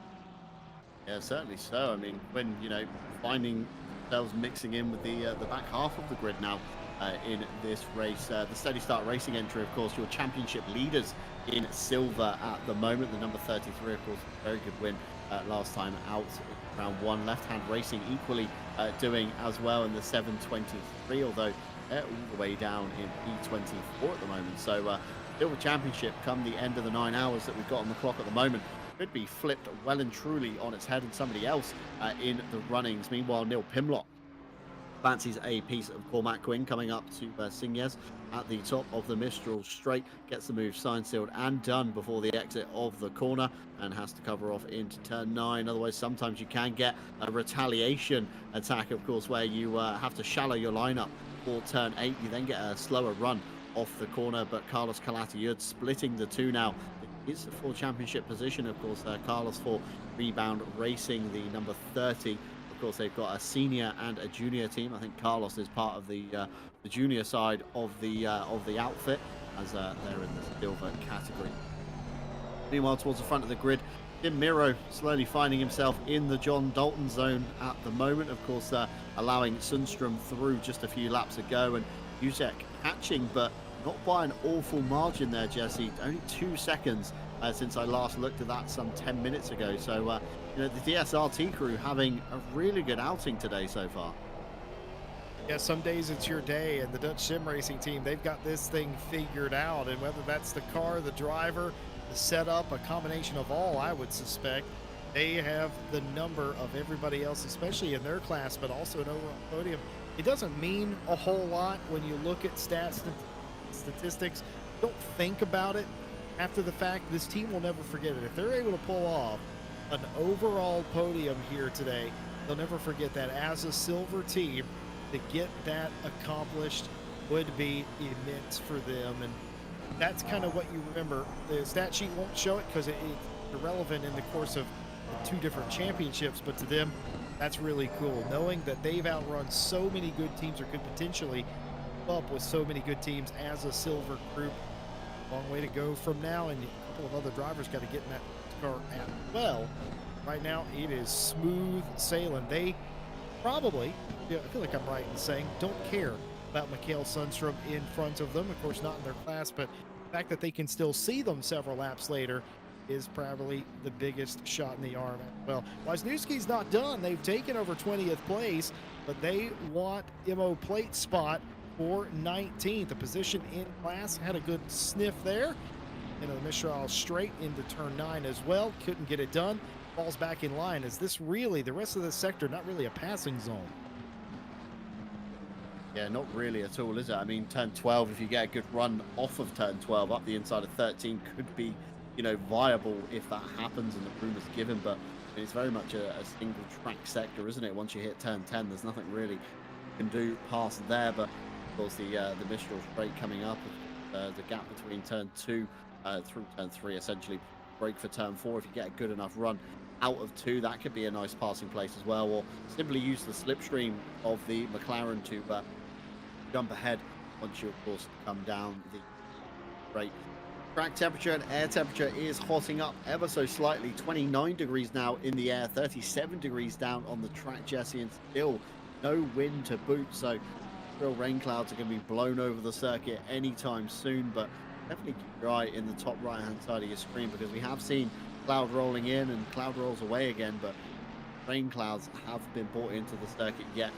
Yeah, certainly so. I mean, when finding themselves mixing in with the back half of the grid now in this race, the Steady Start Racing entry, of course, your championship leaders in silver at the moment. The number 33, of course, very good win last time out in round one. Left Hand Racing equally doing as well in the 723, although they're all the way down in P24 at the moment. So silver championship come the end of the 9 hours that we've got on the clock at the moment could be flipped well and truly on its head and somebody else in the runnings. Meanwhile, Neil Pimlott fancies a piece of Cormac Quinn coming up to Singhez at the top of the Mistral straight, gets the move signed, sealed and done before the exit of the corner and has to cover off into turn 9. Otherwise, sometimes you can get a retaliation attack, of course, where you have to shallow your lineup for turn 8. You then get a slower run off the corner, but Carlos Calatayud splitting the two now. It's a full championship position, of course. Carlos for Rebound Racing, the number 30. Of course, they've got a senior and a junior team. I think Carlos is part of the junior side of the outfit, as they're in the silver category. Meanwhile, towards the front of the grid, Tim Miro slowly finding himself in the John Dalton zone at the moment. Of course, allowing Sundstrom through just a few laps ago, and Uzek catching, but not by an awful margin there, Jesse. Only 2 seconds since I last looked at that some 10 minutes ago. So, the DSRT crew having a really good outing today so far. Yeah, some days it's your day, and the Dutch Sim Racing team, they've got this thing figured out. And whether that's the car, the driver, the setup, a combination of all, I would suspect, they have the number of everybody else, especially in their class, but also an overall podium. It doesn't mean a whole lot when you look at stats and statistics. Don't think about it after the fact. This team will never forget it. If they're able to pull off an overall podium here today, they'll never forget that. As a silver team, to get that accomplished would be immense for them, and that's kind of what you remember. The stat sheet won't show it because it's irrelevant in the course of 2 different championships, but to them, that's really cool, knowing that they've outrun so many good teams, or could potentially up with so many good teams as a silver group. Long way to go from now, and a couple of other drivers got to get in that car as well. Right now, it is smooth sailing. They probably, I feel like I'm right in saying, don't care about Mikael Sundstrom in front of them. Of course, not in their class, but the fact that they can still see them several laps later is probably the biggest shot in the arm. Well, Wisniewski's not done. They've taken over 20th place, but they want MO plate spot for 19th. The position in class had a good sniff there. Into the Mistral straight into turn 9 as well. Couldn't get it done. Falls back in line. Is this really, the rest of the sector, not really a passing zone? Yeah, not really at all, is it? I mean, turn 12, if you get a good run off of turn 12 up the inside of 13, could be, viable if that happens and the room is given. But it's very much a single track sector, isn't it? Once you hit turn 10, there's nothing really you can do past there. But of course, the Mistral straight coming up, the gap between turn 2 through turn 3, essentially break for turn 4. If you get a good enough run out of 2, that could be a nice passing place as well, or simply use the slipstream of the McLaren to jump ahead once you, of course, come down the straight. Track temperature and air temperature is hotting up ever so slightly. 29 degrees now in the air, 37 degrees down on the track, Jesse, and still no wind to boot. So real rain clouds are going to be blown over the circuit anytime soon, but definitely keep your eye in the top right hand side of your screen, because we have seen cloud rolling in and cloud rolls away again, but rain clouds have been brought into the circuit yet.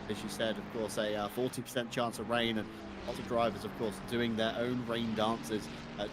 As you said, of course, a 40% chance of rain, and lots of drivers, of course, doing their own rain dances,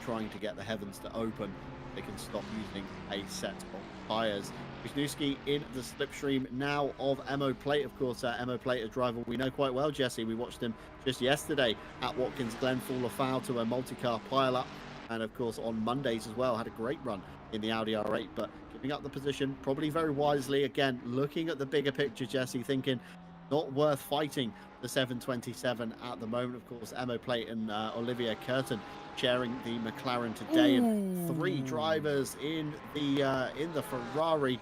trying to get the heavens to open. They can stop using a set of tyres. Wisniewski in the slipstream now of Emo Plate. Of course, Emo Plate, a driver we know quite well, Jesse. We watched him just yesterday at Watkins Glen fall afoul to a multi-car pile-up. And, of course, on Mondays as well, had a great run in the Audi R8. But giving up the position, probably very wisely. Again, looking at the bigger picture, Jesse, thinking not worth fighting the 727 at the moment. Of course, Emo Plate and Olivier Curtin sharing the McLaren today. Ooh. And 3 drivers in the Ferrari.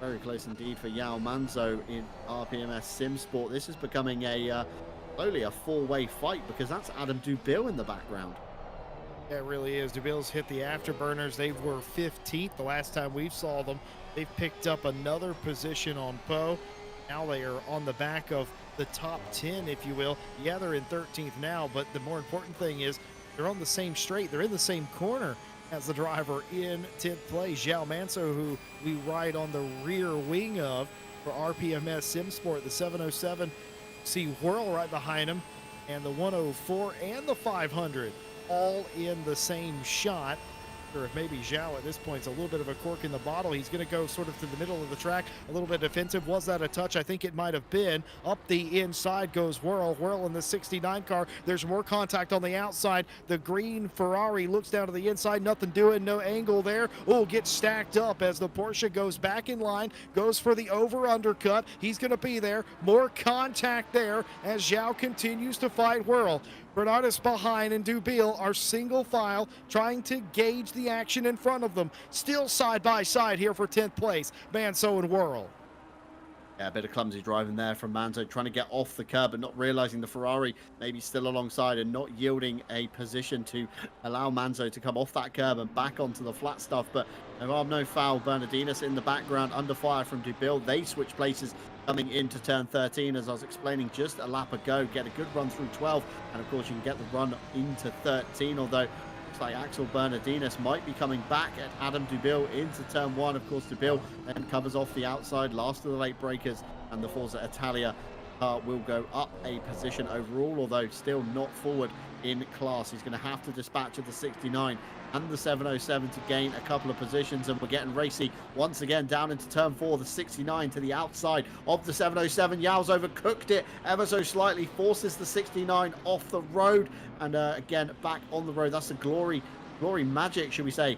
Very close indeed for Yao Manzo in RPMS Sim Sport. This is becoming slowly a 4-way fight, because that's Adam Dubil in the background. Yeah, it really is. Dubil's hit the afterburners. They were 15th the last time we saw them. They've picked up another position on Poe. Now they are on the back of the top 10, if you will. Yeah, they're in 13th now, but the more important thing is they're on the same straight. They're in the same corner as the driver in 10th place, Zhao Manso, who we ride on the rear wing of for RPMS SimSport. The 707, see Whirl right behind him, and the 104 and the 500 all in the same shot. Or if maybe Zhao at this point is a little bit of a cork in the bottle. He's going to go sort of to the middle of the track, a little bit defensive. Was that a touch? I think it might have been. Up the inside goes Whirl in the 69 car. There's more contact on the outside. The green Ferrari looks down to the inside, nothing doing, no angle there. Oh, gets stacked up as the Porsche goes back in line, goes for the over undercut. He's going to be there. More contact there as Zhao continues to fight Whirl. Bernardus behind and Dubil are single file trying to gauge the action in front of them. Still side by side here for 10th place, Manso and Whirl. Yeah, a bit of clumsy driving there from Manso, trying to get off the curb and not realizing the Ferrari maybe still alongside and not yielding a position to allow Manso to come off that curb and back onto the flat stuff. But no foul. Bernardinas in the background under fire from Dubil. They switch places coming into turn 13, as I was explaining just a lap ago. Get a good run through 12, and of course you can get the run into 13, although looks like Axel Bernardinas might be coming back at Adam Dubil into turn 1. Of course, Dubil then covers off the outside, last of the late breakers, and the Forza Italia car will go up a position overall, although still not forward in class. He's going to have to dispatch of the 69 and the 707 to gain a couple of positions, and we're getting racy once again down into turn 4. The 69 to the outside of the 707. Yao's overcooked it ever so slightly, forces the 69 off the road, and again back on the road. That's the glory magic, should we say,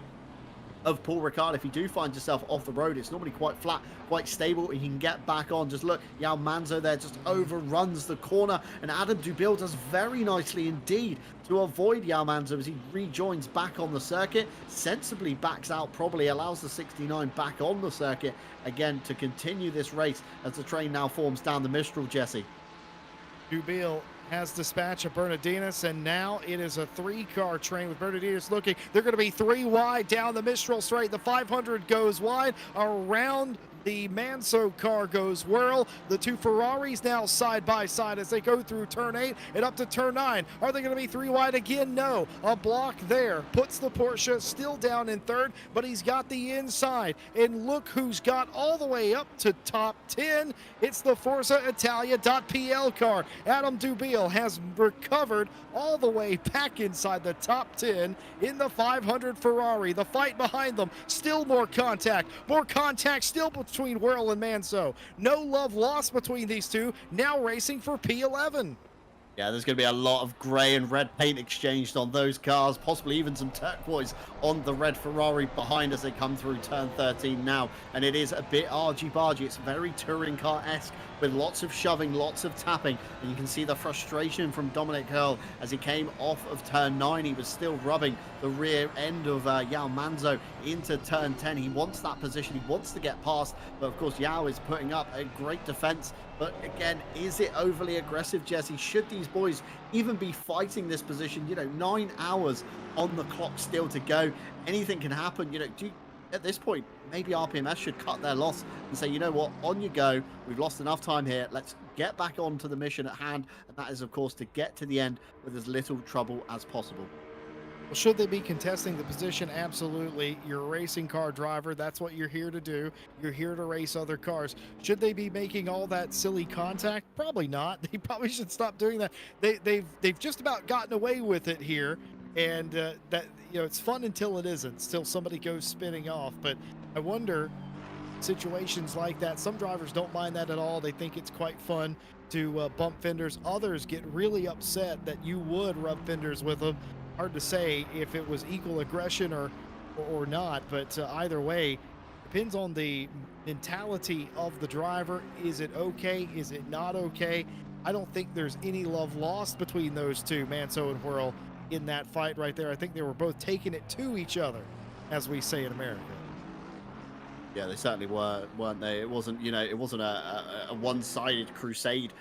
of Paul Ricard. If you do find yourself off the road, it's normally quite flat, quite stable, and you can get back on. Just look, Yao Manzo there just overruns the corner, and Adam Dubil does very nicely indeed to avoid Yao Manzo as he rejoins back on the circuit, sensibly backs out, probably allows the 69 back on the circuit again to continue this race as the train now forms down the Mistral, Jesse. Dubil has dispatch of Bernardinas, and now it is a 3-car train with Bernardinas looking. They're going to be 3 wide down the Mistral straight. The 500 goes wide. Around the Manso car goes Whirl. The 2 Ferraris now side by side as they go through turn 8 and up to turn 9. Are they going to be 3 wide again? No. A block there puts the Porsche still down in 3rd, but he's got the inside. And look who's got all the way up to top 10. It's the Forza Italia.pl car. Adam Dubil has recovered all the way back inside the top 10 in the 500 Ferrari. The fight behind them, still more contact still between Whirl and Manso. No love lost between these two, now racing for P11. Yeah, there's going to be a lot of grey and red paint exchanged on those cars, possibly even some turquoise on the red Ferrari behind as they come through turn 13 now. And it is a bit argy-bargy. It's very touring car-esque with lots of shoving, lots of tapping. And you can see the frustration from Dominic Hurl as he came off of turn 9. He was still rubbing the rear end of Yao Manzo into turn 10. He wants that position. He wants to get past. But, of course, Yao is putting up a great defense. But again, is it overly aggressive, Jesse? Should these boys even be fighting this position? 9 hours on the clock still to go. Anything can happen. At this point, maybe RPMS should cut their loss and say, you know what, on you go. We've lost enough time here. Let's get back onto the mission at hand. And that is, of course, to get to the end with as little trouble as possible. Well, should they be contesting the position? Absolutely. You're a racing car driver. That's what you're here to do. You're here to race other cars. Should they be making all that silly contact? Probably not. They probably should stop doing that. They've just about gotten away with it here, and that it's fun until it isn't. Still, somebody goes spinning off. But I wonder, situations like that, some drivers don't mind that at all. They think it's quite fun to bump fenders. Others get really upset that you would rub fenders with them. Hard to say if it was equal aggression or not, but either way, depends on the mentality of the driver. Is it okay? Is it not okay? I don't think there's any love lost between those two, Manso and Whirl, in that fight right there. I think they were both taking it to each other, as we say in America. Yeah, they certainly were, weren't they? It wasn't, it wasn't a one-sided crusade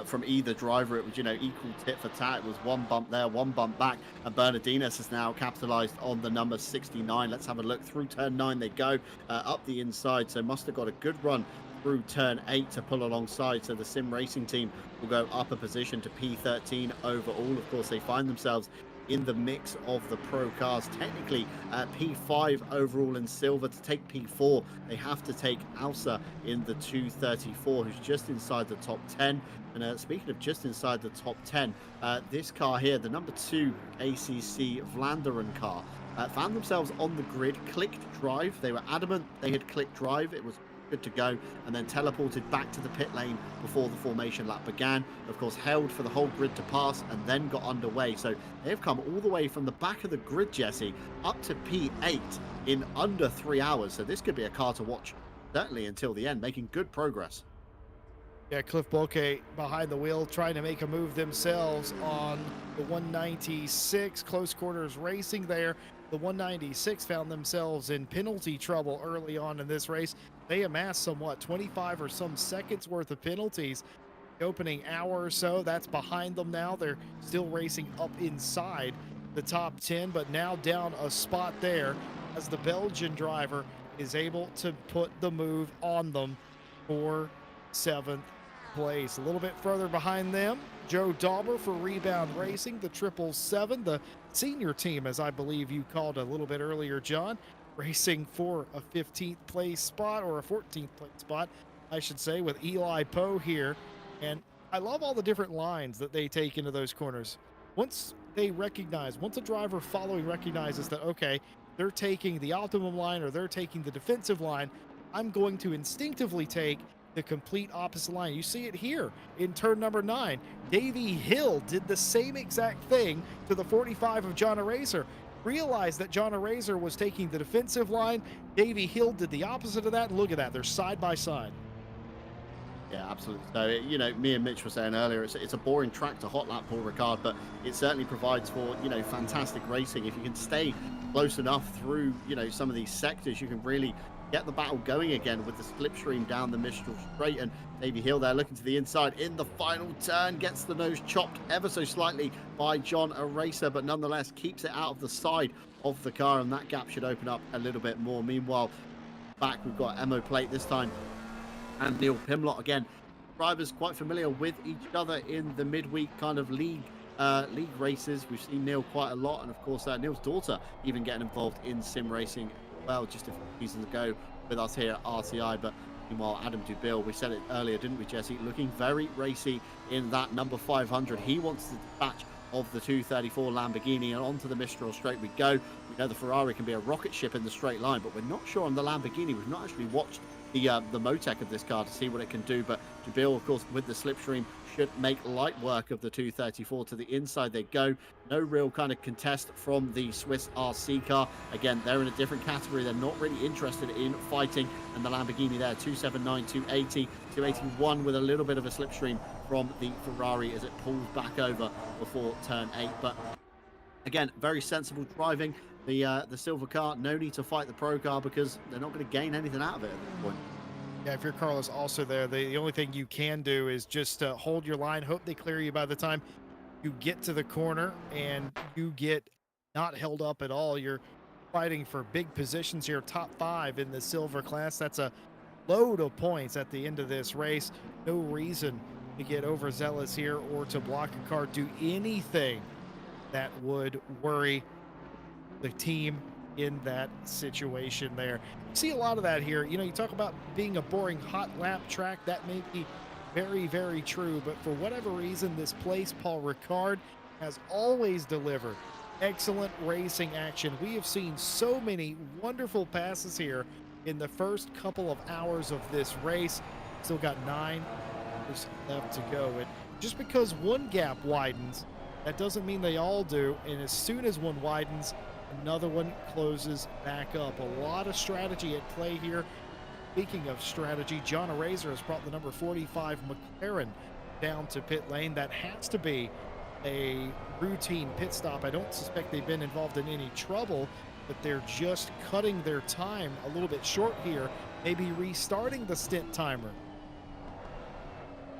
from either driver. It was, equal tit for tat. It was one bump there, one bump back, and Bernardinas has now capitalized on the number 69. Let's have a look. Through turn 9 they go, up the inside, so must have got a good run through turn 8 to pull alongside. So the Sim Racing team will go up a position to P13 overall. Of course, they find themselves in the mix of the pro cars. Technically P5 overall in silver. To take P4 they have to take Alsa in the 234, who's just inside the top 10. And speaking of just inside the top 10, this car here, the number 2 ACC Vlaanderen car, found themselves on the grid, clicked drive. They were adamant they had clicked drive. It was good to go, and then teleported back to the pit lane before the formation lap began. Of course, held for the whole grid to pass and then got underway. So they've come all the way from the back of the grid, Jesse, up to P8 in under 3 hours. So this could be a car to watch, certainly until the end, making good progress. Yeah, Cliff Bulke behind the wheel trying to make a move themselves on the 196. Close quarters racing there. The 196 found themselves in penalty trouble early on in this race. They amassed somewhat 25 or some seconds worth of penalties the opening hour or so. That's behind them now. They're still racing up inside the top 10, but now down a spot there as the Belgian driver is able to put the move on them for 7th place. A little bit further behind them, Joe Dauber for Rebound Racing, the 777, the senior team, as I believe you called a little bit earlier, John, racing for a 15th place spot, or a 14th place spot, I should say, with Eli Poe here. And I love all the different lines that they take into those corners. Once a driver following recognizes that, okay, they're taking the optimum line or they're taking the defensive line, I'm going to instinctively take the complete opposite line. You see it here in turn number 9. Davey Hill did the same exact thing to the 45 of John Araser. Realized that John Araser was taking the defensive line. Davey Hill did the opposite of that. Look at that. They're side by side. Yeah, absolutely. So, me and Mitch were saying earlier, it's a boring track to hot lap Paul Ricard, but it certainly provides for, fantastic racing. If you can stay close enough through, some of these sectors, you can really get the battle going again with the slipstream down the Mistral Straight. And Davey Hill there looking to the inside in the final turn, gets the nose chopped ever so slightly by John Araser, but nonetheless keeps it out of the side of the car, and that gap should open up a little bit more. Meanwhile, back we've got Emo Plate this time and Neil Pimlott again. Drivers quite familiar with each other in the midweek kind of league races. We've seen Neil quite a lot, and of course Neil's daughter even getting involved in sim racing well just a few seasons ago with us here at RCI. But meanwhile, Adam Dubil, we said it earlier, didn't we, Jesse, looking very racy in that number 500. He wants the dispatch of the 234 Lamborghini, and onto the Mistral Straight we go. We know the Ferrari can be a rocket ship in the straight line, but we're not sure on the Lamborghini. We've not actually watched the Motec of this car to see what it can do, but Dubil, of course, with the slipstream, should make light work of the 234. To the inside they go. No real kind of contest from the Swiss RC car. Again, they're in a different category. They're not really interested in fighting. And the Lamborghini there, 279, 280, 281 with a little bit of a slipstream from the Ferrari as it pulls back over before turn 8. But again, very sensible driving. The silver car, no need to fight the pro car because they're not going to gain anything out of it at this point. Yeah, if you're Carlos also there, the only thing you can do is just hold your line, hope they clear you by the time you get to the corner, and you get not held up at all. You're fighting for big positions here, top 5 in the silver class. That's a load of points at the end of this race. No reason to get overzealous here or to block a car, do anything that would worry the team in that situation there. You see a lot of that here. You talk about being a boring hot lap track. That may be very, very true, but for whatever reason, this place, Paul Ricard, has always delivered excellent racing action. We have seen so many wonderful passes here in the first couple of hours of this race. Still got 9 hours left to go. And just because one gap widens, that doesn't mean they all do. And as soon as one widens, another one closes back up. A lot of strategy at play here. Speaking of strategy, John Araser has brought the number 45 McLaren down to pit lane. That has to be a routine pit stop. I don't suspect they've been involved in any trouble, but they're just cutting their time a little bit short here, maybe restarting the stint timer.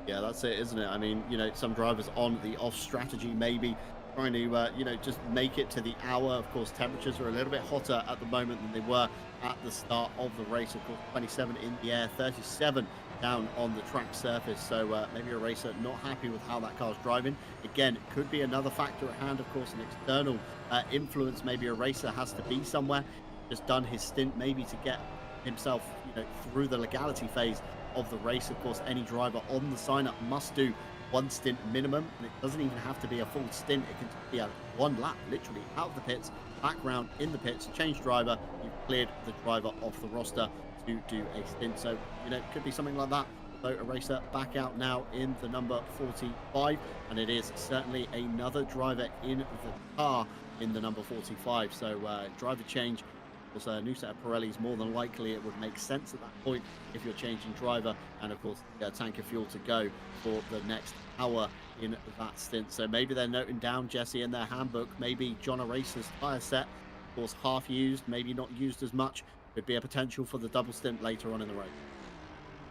Yeah, that's it, isn't it? I mean, some drivers on the off strategy, maybe trying to, just make it to the hour. Of course, temperatures are a little bit hotter at the moment than they were at the start of the race. Of course, 27 in the air, 37 down on the track surface. So maybe a racer not happy with how that car's driving. Again, it could be another factor at hand. Of course, an external influence. Maybe a racer has to be somewhere. Just done his stint, maybe to get himself, through the legality phase of the race. Of course, any driver on the sign up must do one stint minimum, and it doesn't even have to be a full stint. It can be a one lap, literally out of the pits, back round in the pits, change driver. You've cleared the driver off the roster to do a stint. So it could be something like that. So a racer back out now in the number 45, and it is certainly another driver in the car in the number 45. So driver change. A new set of Pirellis, more than likely it would make sense at that point if you're changing driver, and of course tank of fuel to go for the next hour in that stint. So maybe they're noting down, Jesse, in their handbook, maybe John O'Racer's tyre set, of course half used, maybe not used as much, could be a potential for the double stint later on in the race.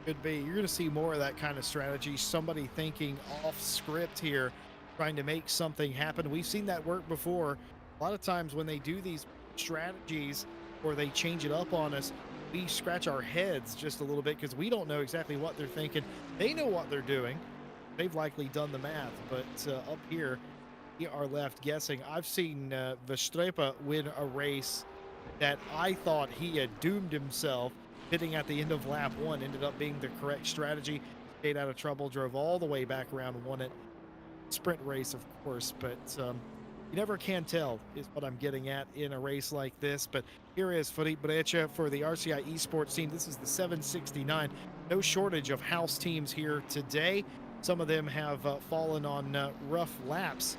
Could be. You're going to see more of that kind of strategy, somebody thinking off script here, trying to make something happen. We've seen that work before. A lot of times when they do these strategies or they change it up on us, we scratch our heads just a little bit because we don't know exactly what they're thinking. They know what they're doing. They've likely done the math, but up here, we are left guessing. I've seen Verstappen win a race that I thought he had doomed himself, hitting at the end of lap 1, ended up being the correct strategy, stayed out of trouble, drove all the way back around, won it. Sprint race, of course, but you never can tell is what I'm getting at in a race like this. But here is Felipe Brecha for the RCI esports team. This is the 769. No shortage of house teams here today. Some of them have fallen on rough laps,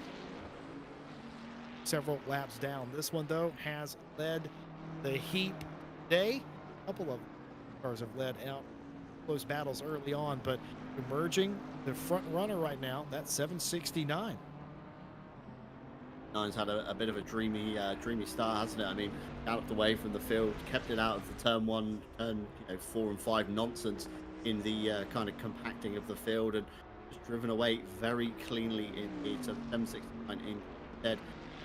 several laps down. This one, though, has led the heat day. A couple of cars have led out close battles early on, but emerging the front runner right now, that's 769. Nine's had a bit of a dreamy start, hasn't it? I mean, galloped away from the field, kept it out of the turn 1, turn 4 and 5 nonsense in the kind of compacting of the field, and just driven away very cleanly in the 769 instead.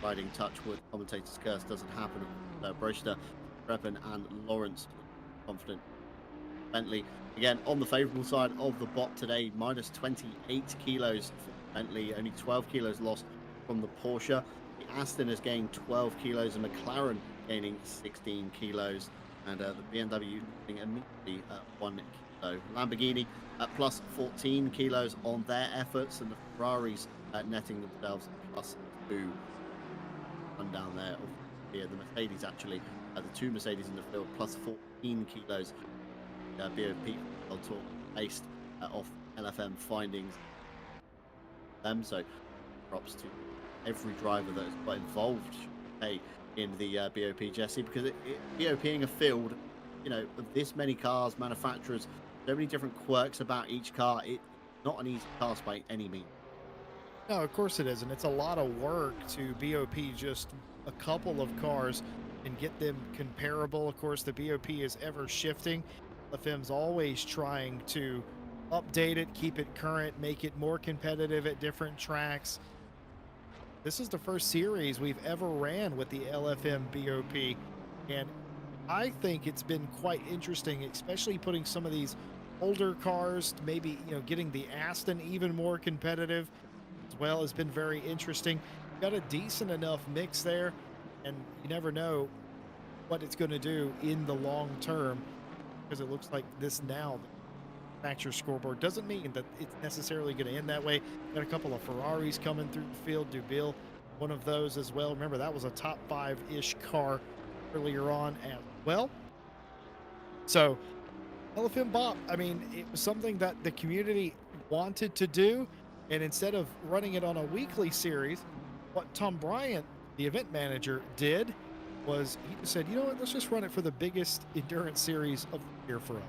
Riding touch with commentator's curse doesn't happen. Broster, Reppen and Lawrence confident. Bentley again on the favourable side of the bot today, minus 28 kilos for Bentley, only 12 kilos lost from the Porsche. The Aston has gained 12 kilos and McLaren gaining 16 kilos, and the BMW immediately at 1 kilo. Lamborghini at plus 14 kilos on their efforts, and the Ferraris netting themselves plus 2. One down there, the Mercedes actually, the 2 Mercedes in the field plus 14 kilos. BOP will talk based off LFM findings them, so props to every driver that has got involved in the BOP, Jesse, because BOPing a field, of this many cars, manufacturers, so many different quirks about each car. It's not an easy task by any means. No, of course it isn't. It's a lot of work to BOP just a couple of cars and get them comparable. Of course, the BOP is ever shifting. LFM's always trying to update it, keep it current, make it more competitive at different tracks. This is the first series we've ever ran with the LFM BOP, and I think it's been quite interesting, especially putting some of these older cars, maybe getting the Aston even more competitive as well has been very interesting. Got a decent enough mix there, and you never know what it's going to do in the long term, because it looks like this now. The manufacturer scoreboard doesn't mean that it's necessarily going to end that way. Got a couple of Ferraris coming through the field. Dubil, one of those as well. Remember, that was a top 5-ish car earlier on as well. So LFM BOP, I mean, it was something that the community wanted to do, and instead of running it on a weekly series, what Tom Bryant, the event manager, did was he just said, you know what, let's just run it for the biggest endurance series of the year for us.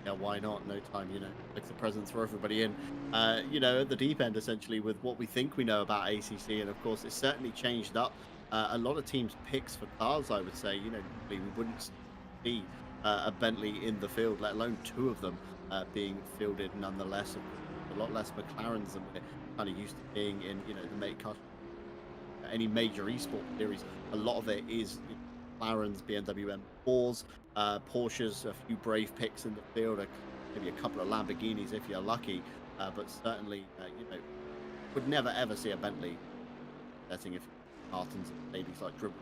Yeah, why not? No time, like the presents for everybody in, at the deep end, essentially, with what we think we know about ACC. And of course, it's certainly changed up a lot of teams' picks for cars, I would say. We wouldn't see a Bentley in the field, let alone 2 of them. being fielded nonetheless. A lot less McLarens than we're kind of used to being in, the any major esport series. A lot of it is McLarens, BMW M4s, Porsches, a few brave picks in the field, maybe a couple of Lamborghinis if you're lucky, but certainly, would never ever see a Bentley setting if Martins and ladies like dribble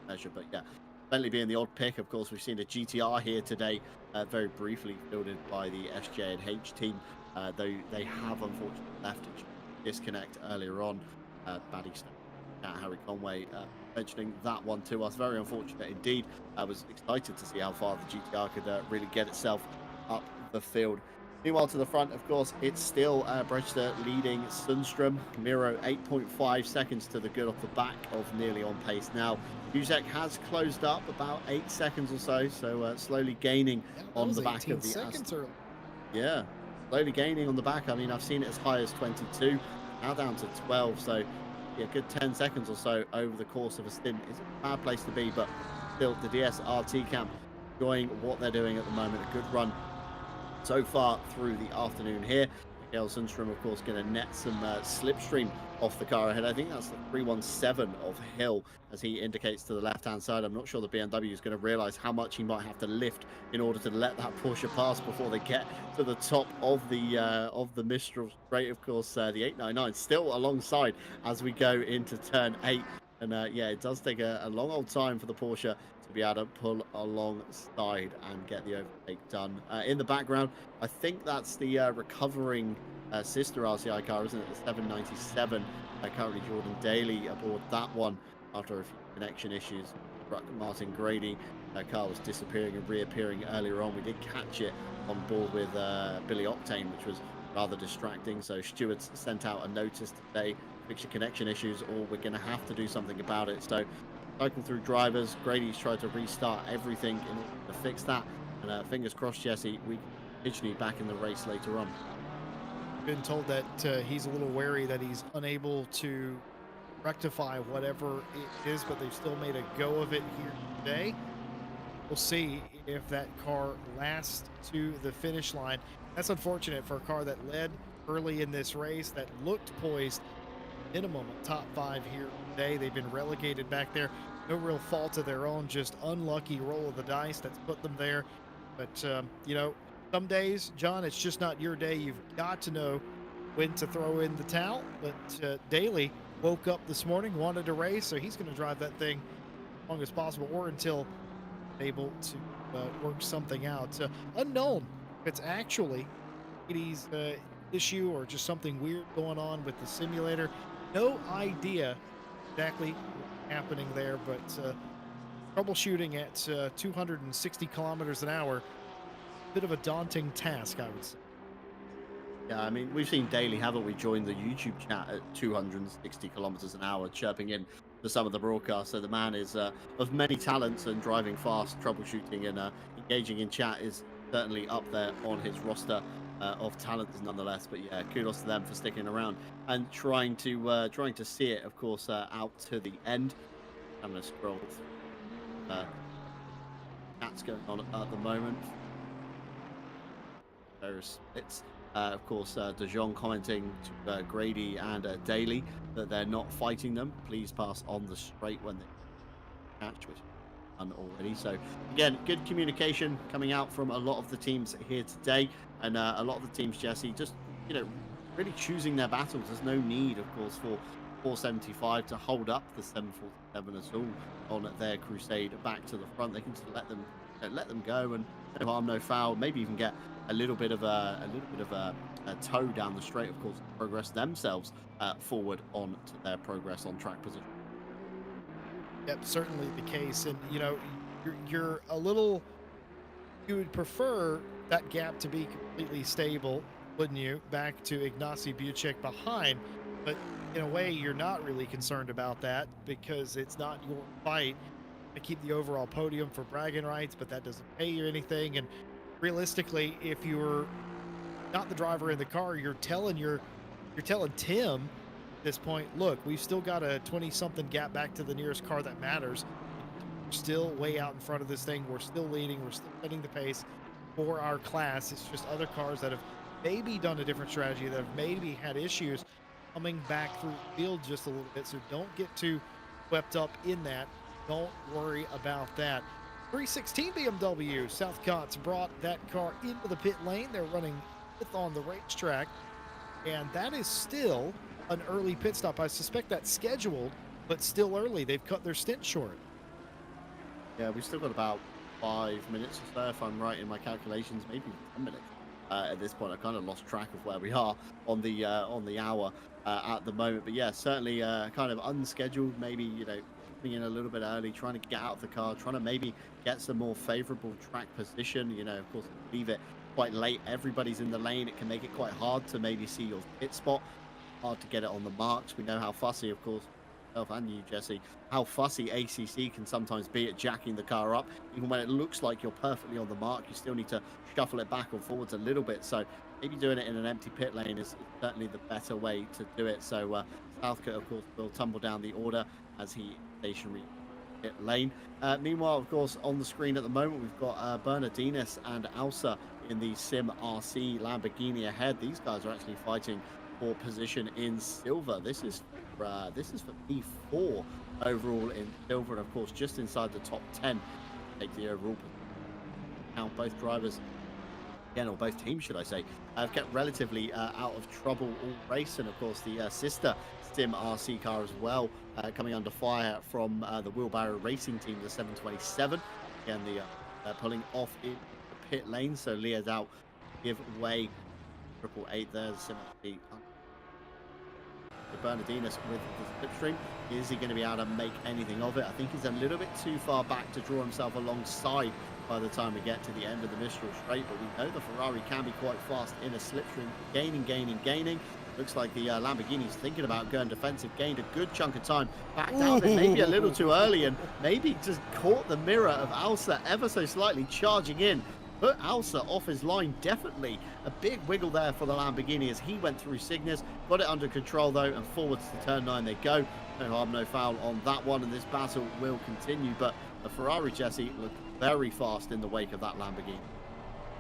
measure. But yeah, Bentley being the odd pick. Of course, we've seen a GTR here today, very briefly fielded by the SJ and H team, though they have unfortunately left a disconnect earlier on. Baddy Harry Conway mentioning that one to us. Very unfortunate indeed. I was excited to see how far the GTR could really get itself up the field. Meanwhile, to the front, of course, it's still Brechster leading Sundstrom. Miro 8.5 seconds to the good off the back of nearly on pace now. Buzek has closed up about 8 seconds or so, slowly gaining on the back of the seconds early. Yeah, slowly gaining on the back. I mean, I've seen it as high as 22, now down to 12. So, yeah, good 10 seconds or so over the course of a stint. It's a bad place to be, but still, the DSRT camp enjoying what they're doing at the moment. A good run so far through the afternoon here. Mikael Sundstrom, of course, going to net some slipstream off the car ahead. I think that's the 317 of Hill, as he indicates to the left-hand side. I'm not sure the BMW is going to realize how much he might have to lift in order to let that Porsche pass before they get to the top of the Mistral straight. Of course, the 899 still alongside as we go into turn 8. And yeah, it does take a long old time for the Porsche to be able to pull alongside and get the overtake done. In the background, I think that's the recovering sister RCI car, isn't it? The 797. Currently Jordan Daly aboard that one after a few connection issues. Martin Grady car was disappearing and reappearing earlier on. We did catch it on board with Billy Octane, which was rather distracting. So Stewart's sent out a notice today, fix your connection issues, or we're going to have to do something about it. So cycle through drivers. Grady's tried to restart everything in order to fix that. And fingers crossed, Jesse, we can potentially be back in the race later on. Been told that he's a little wary that he's unable to rectify whatever it is, but they've still made a go of it here today. We'll see if that car lasts to the finish line. That's unfortunate for a car that led early in this race, that looked poised minimum of top 5 here today. They've been relegated back there. No real fault of their own, just unlucky roll of the dice that's put them there. But, some days, John, it's just not your day. You've got to know when to throw in the towel. But Daly woke up this morning, wanted to race, so he's going to drive that thing as long as possible, or until able to work something out. Unknown if it's actually Katie's issue or just something weird going on with the simulator. No idea exactly what's happening there, but troubleshooting at 260 kilometers an hour, bit of a daunting task, I would say. Yeah, I mean, we've seen Daly, haven't we, join the YouTube chat at 260 kilometers an hour, chirping in to some of the broadcasts. So the man is of many talents, and driving fast, troubleshooting, and engaging in chat is certainly up there on his roster of talents nonetheless. But yeah, kudos to them for sticking around and trying to see it, of course, out to the end. I'm going to scroll through chats going on at the moment. It's of course De Jong commenting to Grady and Daly that they're not fighting them. Please pass on the straight when they catch, which is done already. So again, good communication coming out from a lot of the teams here today, and a lot of the teams, Jesse, just really choosing their battles. There's no need, of course, for 475 to hold up the 747 at all on their crusade back to the front. They can just let them go, and no harm, no foul. Maybe even get a little bit of a tow down the straight, of course, progress themselves forward on to their progress on track position. Yep, certainly the case. And you're a little, you would prefer that gap to be completely stable, wouldn't you, back to Ignacy Buzek behind, but in a way you're not really concerned about that because it's not your fight to keep the overall podium for bragging rights, but that doesn't pay you anything. And realistically, if you're not the driver in the car, you're telling Tim at this point, look, we've still got a 20-something gap back to the nearest car that matters. We're still way out in front of this thing. We're still leading. We're still setting the pace. for our class. It's just other cars that have maybe done a different strategy, that have maybe had issues coming back through the field just a little bit. So don't get too swept up in that. Don't worry about that. 316 BMW, Southcott's brought that car into the pit lane. They're running fifth on the racetrack, and that is still an early pit stop. I suspect that's scheduled, but still early. They've cut their stint short. Yeah, we've still got about 5 minutes or so, if I'm right in my calculations, maybe 10 minutes. At this point, I kind of lost track of where we are on the hour at the moment. But yeah, certainly kind of unscheduled, maybe, you know, coming in a little bit early, trying to get out of the car, trying to maybe get some more favorable track position. You know, of course, leave it quite late. Everybody's in the lane. It can make it quite hard to maybe see your pit spot, hard to get it on the marks. We know how fussy, of course, myself and you, Jesse, how fussy ACC can sometimes be at jacking the car up. Even when it looks like you're perfectly on the mark, you still need to shuffle it back or forwards a little bit. So maybe doing it in an empty pit lane is certainly the better way to do it. So Southcote, of course, will tumble down the order as he stationary pit lane. Meanwhile, of course, on the screen at the moment, we've got Bernardinis and Alsa in the Sim RC Lamborghini ahead. These guys are actually fighting for position in silver. This is for P4 overall in silver, and of course just inside the top 10 take the overall count. Both drivers, again, or both teams should I say, have kept relatively out of trouble all race, and of course the sister Sim RC car as well coming under fire from the Wheelbarrow Racing team, the 727. Again, the pulling off in the pit lane, so Leah's out, give way. 888 there, the Sim RC. Bernardinis with the slipstream. Is he going to be able to make anything of it? I think he's a little bit too far back to draw himself alongside by the time we get to the end of the Mistral straight, but we know the Ferrari can be quite fast in a slipstream, gaining. Looks like the Lamborghini's thinking about going defensive, gained a good chunk of time, backed out of it maybe a little too early, and maybe just caught the mirror of Alsa ever so slightly, charging in. Put Alsa off his line, definitely a big wiggle there for the Lamborghini as he went through Cygnus, got it under control though, and forwards to turn 9 they go. No harm, no foul on that one, and this battle will continue, but the Ferrari, Jesse, looked very fast in the wake of that Lamborghini.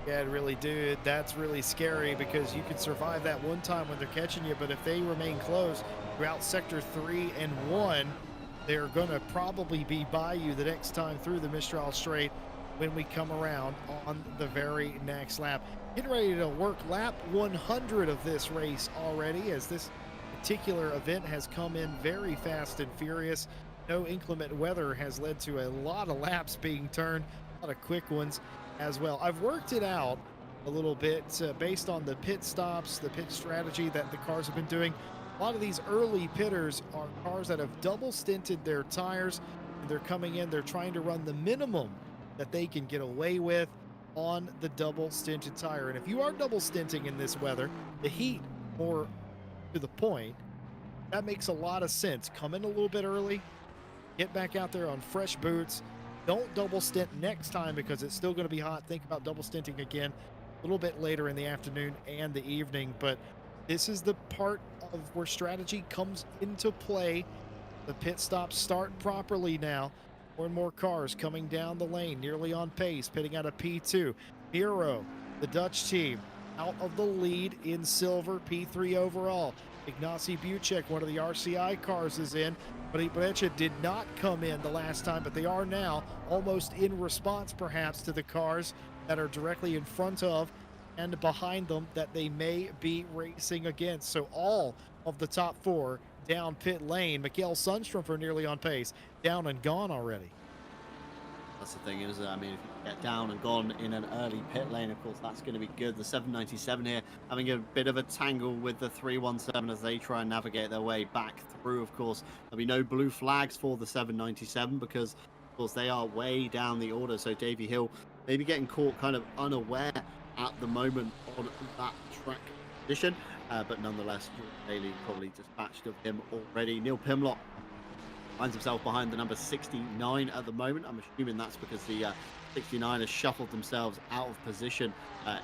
Yeah, it really did. That's really scary because you can survive that one time when they're catching you, but if they remain close throughout sector 3 and 1, they're going to probably be by you the next time through the Mistral Straight when we come around on the very next lap. Getting ready to work lap 100 of this race already, as this particular event has come in very fast and furious. No inclement weather has led to a lot of laps being turned, a lot of quick ones as well. I've worked it out a little bit based on the pit stops, the pit strategy that the cars have been doing. A lot of these early pitters are cars that have double stinted their tires, and they're coming in, they're trying to run the minimum that they can get away with on the double stinted tire. And if you are double stinting in this weather, the heat more to the point, that makes a lot of sense. Come in a little bit early, get back out there on fresh boots. Don't double stint next time because it's still going to be hot. Think about double stinting again a little bit later in the afternoon and the evening. But this is the part of where strategy comes into play. The pit stops start properly now. More and more cars coming down the lane, nearly on pace, pitting out of P2. Miro, the Dutch team, out of the lead in silver, P3 overall. Ignacy Buchek, one of the RCI cars, is in, but Ibrecha did not come in the last time, but they are now almost in response, perhaps, to the cars that are directly in front of and behind them that they may be racing against. So all of the top 4 down pit lane. Mikael Sundstrom for nearly on pace, down and gone already. That's the thing, isn't it? I mean, if you get down and gone in an early pit lane, of course, that's going to be good. The 797 here having a bit of a tangle with the 317 as they try and navigate their way back through. Of course, there'll be no blue flags for the 797 because, of course, they are way down the order. So Davey Hill maybe getting caught kind of unaware at the moment on that track position. But nonetheless, Bailey probably dispatched of him already. Neil Pimlott finds himself behind the number 69 at the moment. I'm assuming that's because the 69 has shuffled themselves out of position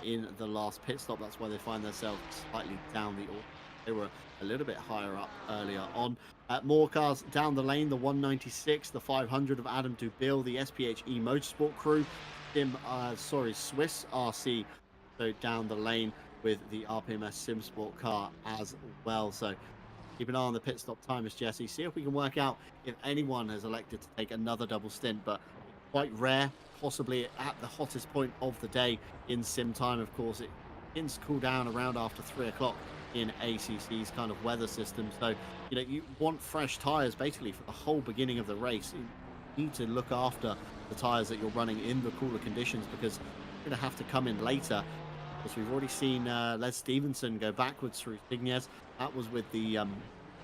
in the last pit stop. That's why they find themselves slightly down the order. They were a little bit higher up earlier on. More cars down the lane, the 196, the 500 of Adam Dubil, the SPHE Motorsport crew, Swiss RC, so down the lane with the RPMS SimSport car as well. So keep an eye on the pit stop timers, Jesse. See if we can work out if anyone has elected to take another double stint, but quite rare, possibly at the hottest point of the day in sim time. Of course, it begins to cool down around after 3 o'clock in ACC's kind of weather system. So, you know, you want fresh tires basically for the whole beginning of the race. You need to look after the tires that you're running in the cooler conditions, because you're going to have to come in later. Because we've already seen Les Stevenson go backwards through Signes. That was with the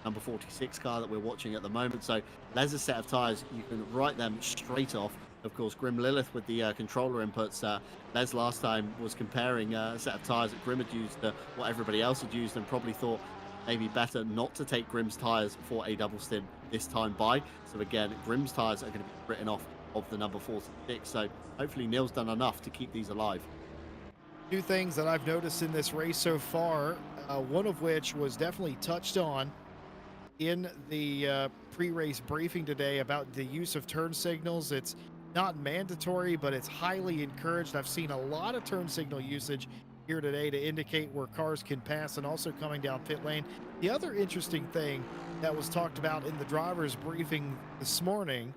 number 46 car that we're watching at the moment. So Les's set of tires, you can write them straight off. Of course, Grim Lilith with the controller inputs. Les last time was comparing a set of tires that Grim had used to what everybody else had used, and probably thought maybe better not to take Grim's tires for a double stint this time by. So again, Grim's tires are going to be written off of the number 46. So hopefully Neil's done enough to keep these alive. Two things that I've noticed in this race so far, one of which was definitely touched on in the pre-race briefing today about the use of turn signals. It's not mandatory, but it's highly encouraged. I've seen a lot of turn signal usage here today to indicate where cars can pass, and also coming down pit lane. The other interesting thing that was talked about in the driver's briefing this morning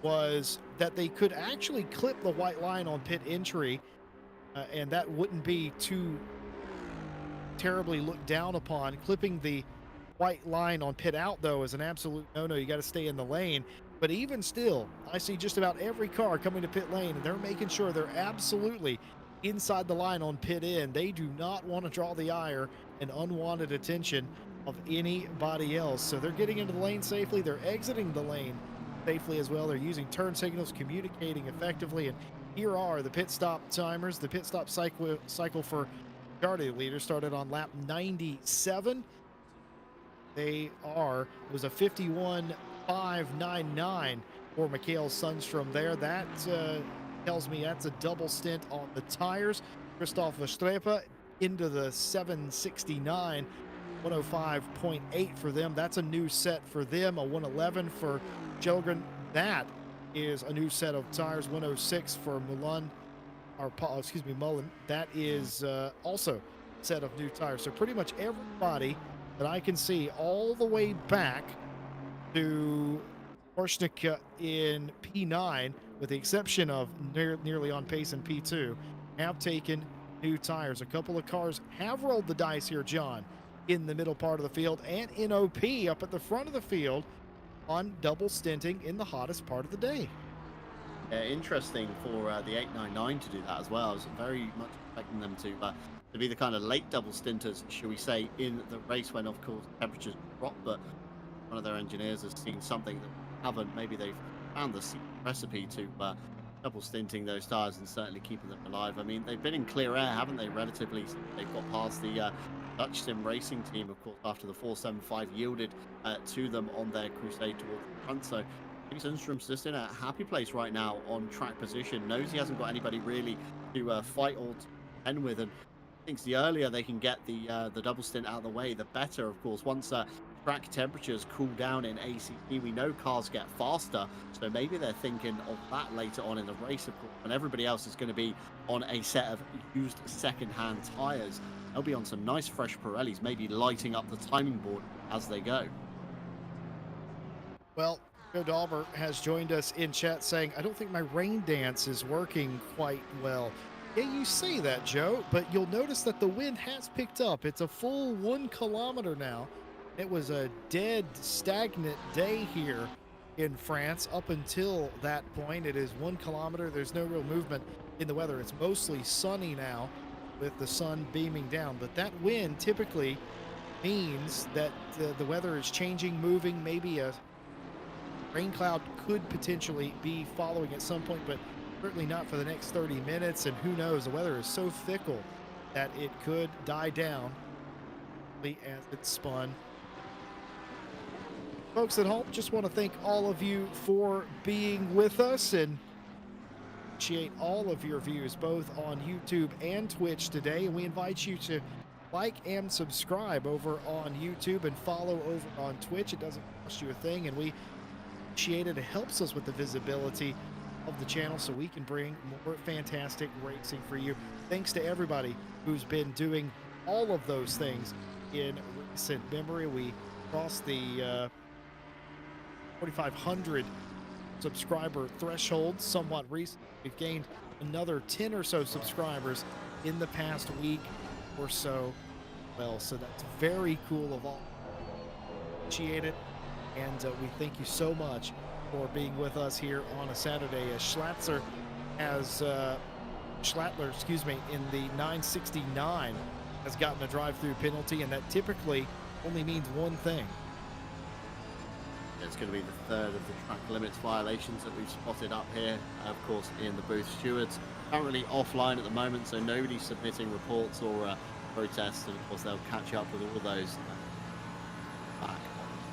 was that they could actually clip the white line on pit entry, and that wouldn't be too terribly looked down upon. Clipping the white line on pit out, though, is an absolute no-no. You got to stay in the lane. But even still, I see just about every car coming to pit lane, and they're making sure they're absolutely inside the line on pit in. They do not want to draw the ire and unwanted attention of anybody else. So they're getting into the lane safely. They're exiting the lane safely as well. They're using turn signals, communicating effectively. And here are the pit stop timers. The pit stop cycle for majority leader started on lap 97. It was a 51.599 for Mikhail Sundstrom there. That tells me that's a double stint on the tires. Christoph Verstrepe into the 769, 105.8 for them. That's a new set for them. A 111 for Kjellgren. That is a new set of tires. 106 for Mullen. That is also a set of new tires. So pretty much everybody that I can see all the way back to Horschnick in P9, with the exception of nearly on pace in P2, have taken new tires. A couple of cars have rolled the dice here, John, in the middle part of the field, and in OP up at the front of the field on double stinting in the hottest part of the day. Interesting for the 899 to do that as well. I was very much expecting them to be the kind of late double stinters, shall we say, in the race when, of course, temperatures drop. But one of their engineers has seen something that we haven't. Maybe they've found the secret recipe to double stinting those tires and certainly keeping them alive. I mean, they've been in clear air, haven't they, relatively, since they've got past the Dutch Sim Racing team, of course, after the 475 yielded to them on their crusade towards the front. So maybe Sundstrom's just in a happy place right now on track position, knows he hasn't got anybody really to fight or to contend with, and thinks the earlier they can get the double stint out of the way, the better. Of course, once track temperatures cool down in ACC, we know cars get faster, so maybe they're thinking of that later on in the race, of course, when everybody else is going to be on a set of used second-hand tires. They'll be on some nice fresh Pirellis, maybe lighting up the timing board as they go. Well, Joe Dalbert has joined us in chat saying, I don't think my rain dance is working quite well. Yeah, you say that, Joe, but you'll notice that the wind has picked up. It's a full 1 kilometer now. It was a dead, stagnant day here in France up until that point. It is 1 kilometer. There's no real movement in the weather. It's mostly sunny now with the sun beaming down. But that wind typically means that the weather is changing, moving. Maybe a rain cloud could potentially be following at some point, but certainly not for the next 30 minutes. And who knows, the weather is so fickle that it could die down as it spun. Folks at home, just want to thank all of you for being with us and appreciate all of your views both on YouTube and Twitch today. And we invite you to like and subscribe over on YouTube and follow over on Twitch. It doesn't cost you a thing, and we appreciate it. It helps us with the visibility of the channel so we can bring more fantastic racing for you. Thanks to everybody who's been doing all of those things in recent memory. We crossed the 4,500 subscriber threshold somewhat recently. We've gained another 10 or so subscribers in the past week or so. Well, so that's very cool of all. Appreciate it, and we thank you so much for being with us here on a Saturday as Schlattler, excuse me, in the 969 has gotten a drive-through penalty, and that typically only means one thing. It's going to be the third of the track limits violations that we've spotted up here, of course, in the booth. Stewards currently offline at the moment, so nobody's submitting reports or protests, and of course they'll catch up with all those back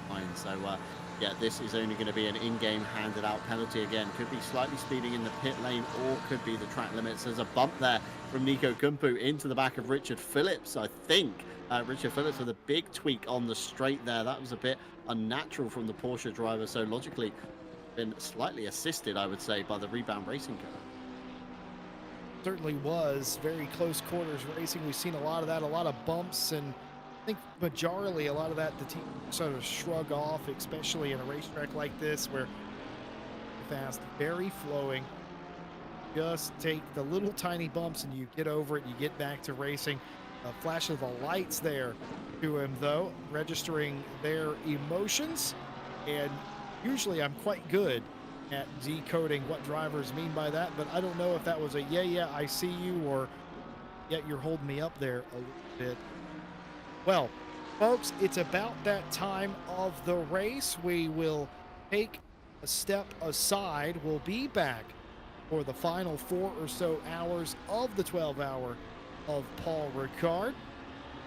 online. So yeah, this is only going to be an in-game handed out penalty again. Could be slightly speeding in the pit lane, or could be the track limits. There's a bump there from Nico Kumpu into the back of Richard Phillips, I think. Richard Phillips with a big tweak on the straight there. That was a bit unnatural from the Porsche driver, so logically been slightly assisted, I would say, by the Rebound Racing car. Certainly was very close quarters racing. We've seen a lot of that, a lot of bumps, and I think majorly a lot of that the team sort of shrug off, especially in a racetrack like this where fast, very flowing. Just take the little tiny bumps and you get over it, you get back to racing. A flash of the lights there to him, though, registering their emotions, and usually I'm quite good at decoding what drivers mean by that, but I don't know if that was a yeah, I see you, or yeah, you're holding me up there a little bit. Well, folks, it's about that time of the race. We will take a step aside. We'll be back for the final 4 or so hours of the 12-hour of Paul Ricard.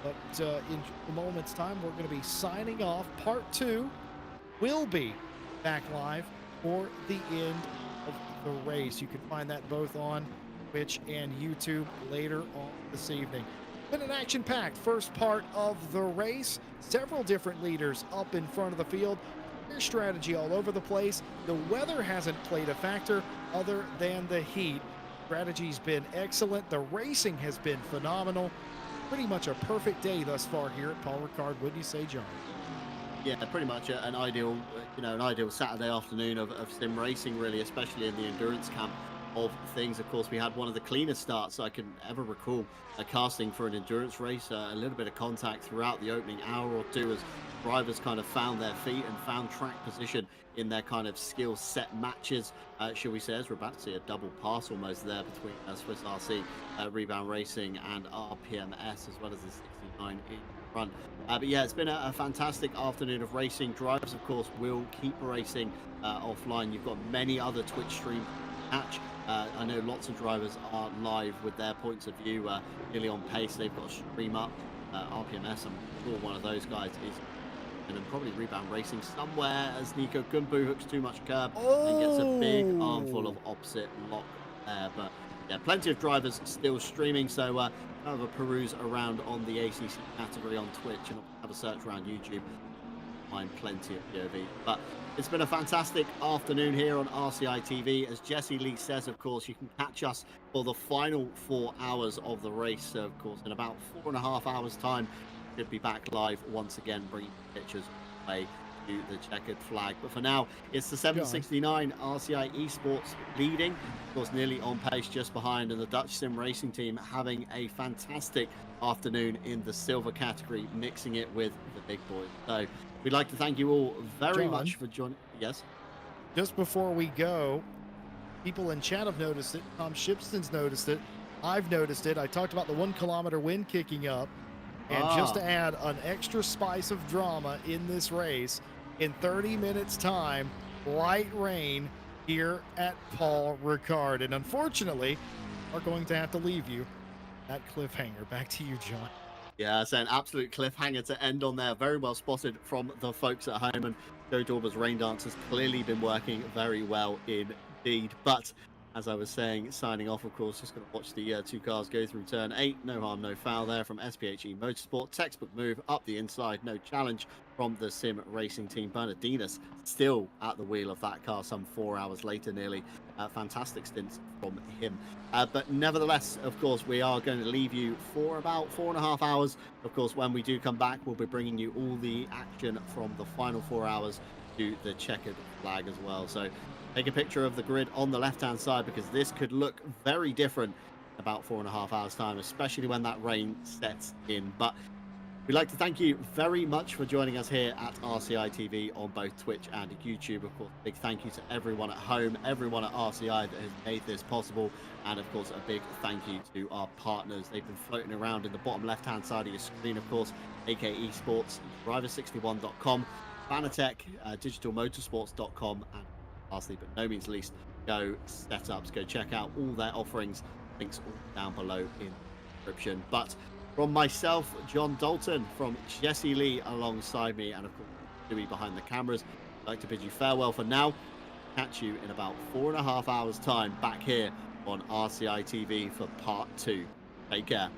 But in a moment's time, we're going to be signing off. Part 2 will be back live for the end of the race. You can find that both on Twitch and YouTube later on this evening. Been an action-packed first part of the race. Several different leaders up in front of the field. Their strategy all over the place. The weather hasn't played a factor other than the heat. Strategy's been excellent. The racing has been phenomenal. Pretty much a perfect day thus far here at Paul Ricard. Wouldn't you say, John? Yeah, pretty much an ideal, an ideal Saturday afternoon of sim racing, really, especially in the endurance camp of things. Of course, we had one of the cleanest starts I can ever recall casting for an endurance race. A little bit of contact throughout the opening hour or two as drivers kind of found their feet and found track position in their kind of skill set matches, shall we say, as we're about to see a double pass almost there between Swiss RC, Rebound Racing, and RPMS, as well as the 69 in front. But yeah, it's been a fantastic afternoon of racing. Drivers, of course, will keep racing offline. You've got many other Twitch streams to catch. I know lots of drivers are live with their points of view, nearly on pace. They've got a stream up. RPMS, I'm sure one of those guys is, and probably Rebound Racing somewhere as Nico Kumpu hooks too much curb and gets a big armful of opposite lock there. But yeah, plenty of drivers still streaming, so have a peruse around on the ACC category on Twitch and have a search around YouTube. Find plenty of POV. But it's been a fantastic afternoon here on RCI TV. As Jesse Lee says, of course, you can catch us for the final 4 hours of the race. So, of course, in about 4.5 hours' time, should be back live once again, bringing pictures away to the checkered flag. But for now, it's the 769 RCI Esports leading, of course, nearly on pace just behind, and the Dutch sim racing team having a fantastic afternoon in the silver category, mixing it with the big boys. So we'd like to thank you all very much for joining. Yes? Just before we go, people in chat have noticed it. Tom Shipston's noticed it. I've noticed it. I talked about the 1 kilometer wind kicking up. And just to add an extra spice of drama in this race, in 30 minutes time, light rain here at Paul Ricard. And unfortunately, we're going to have to leave you at cliffhanger. Back to you, John. Yeah, it's an absolute cliffhanger to end on there. Very well spotted from the folks at home. And Joe Dorber's rain dance has clearly been working very well indeed. But as I was saying, signing off, of course, just going to watch the two cars go through turn 8. No harm, no foul there from SPHE Motorsport. Textbook move up the inside, no challenge from the sim racing team. Bernardinas still at the wheel of that car some 4 hours later, nearly. Fantastic stints from him. But nevertheless, of course, we are going to leave you for about 4.5 hours. Of course, when we do come back, we'll be bringing you all the action from the final 4 hours to the checkered flag as well. So take a picture of the grid on the left-hand side, because this could look very different in about 4.5 hours time, especially when that rain sets in. But we'd like to thank you very much for joining us here at RCI TV on both Twitch and YouTube. Of course, big thank you to everyone at home, everyone at RCI that has made this possible. And of course, a big thank you to our partners. They've been floating around in the bottom left-hand side of your screen, of course, AK Esports, Driver61.com, Fanatec, digitalmotorsports.com, and lastly but no means least, Go Setups. Go check out all their offerings. Links all down below in the description. But from myself, John Dalton, from Jesse Lee alongside me, and of course Dewey behind the cameras, I'd like to bid you farewell for now. Catch you in about 4.5 hours time back here on RCI TV for part 2. Take care.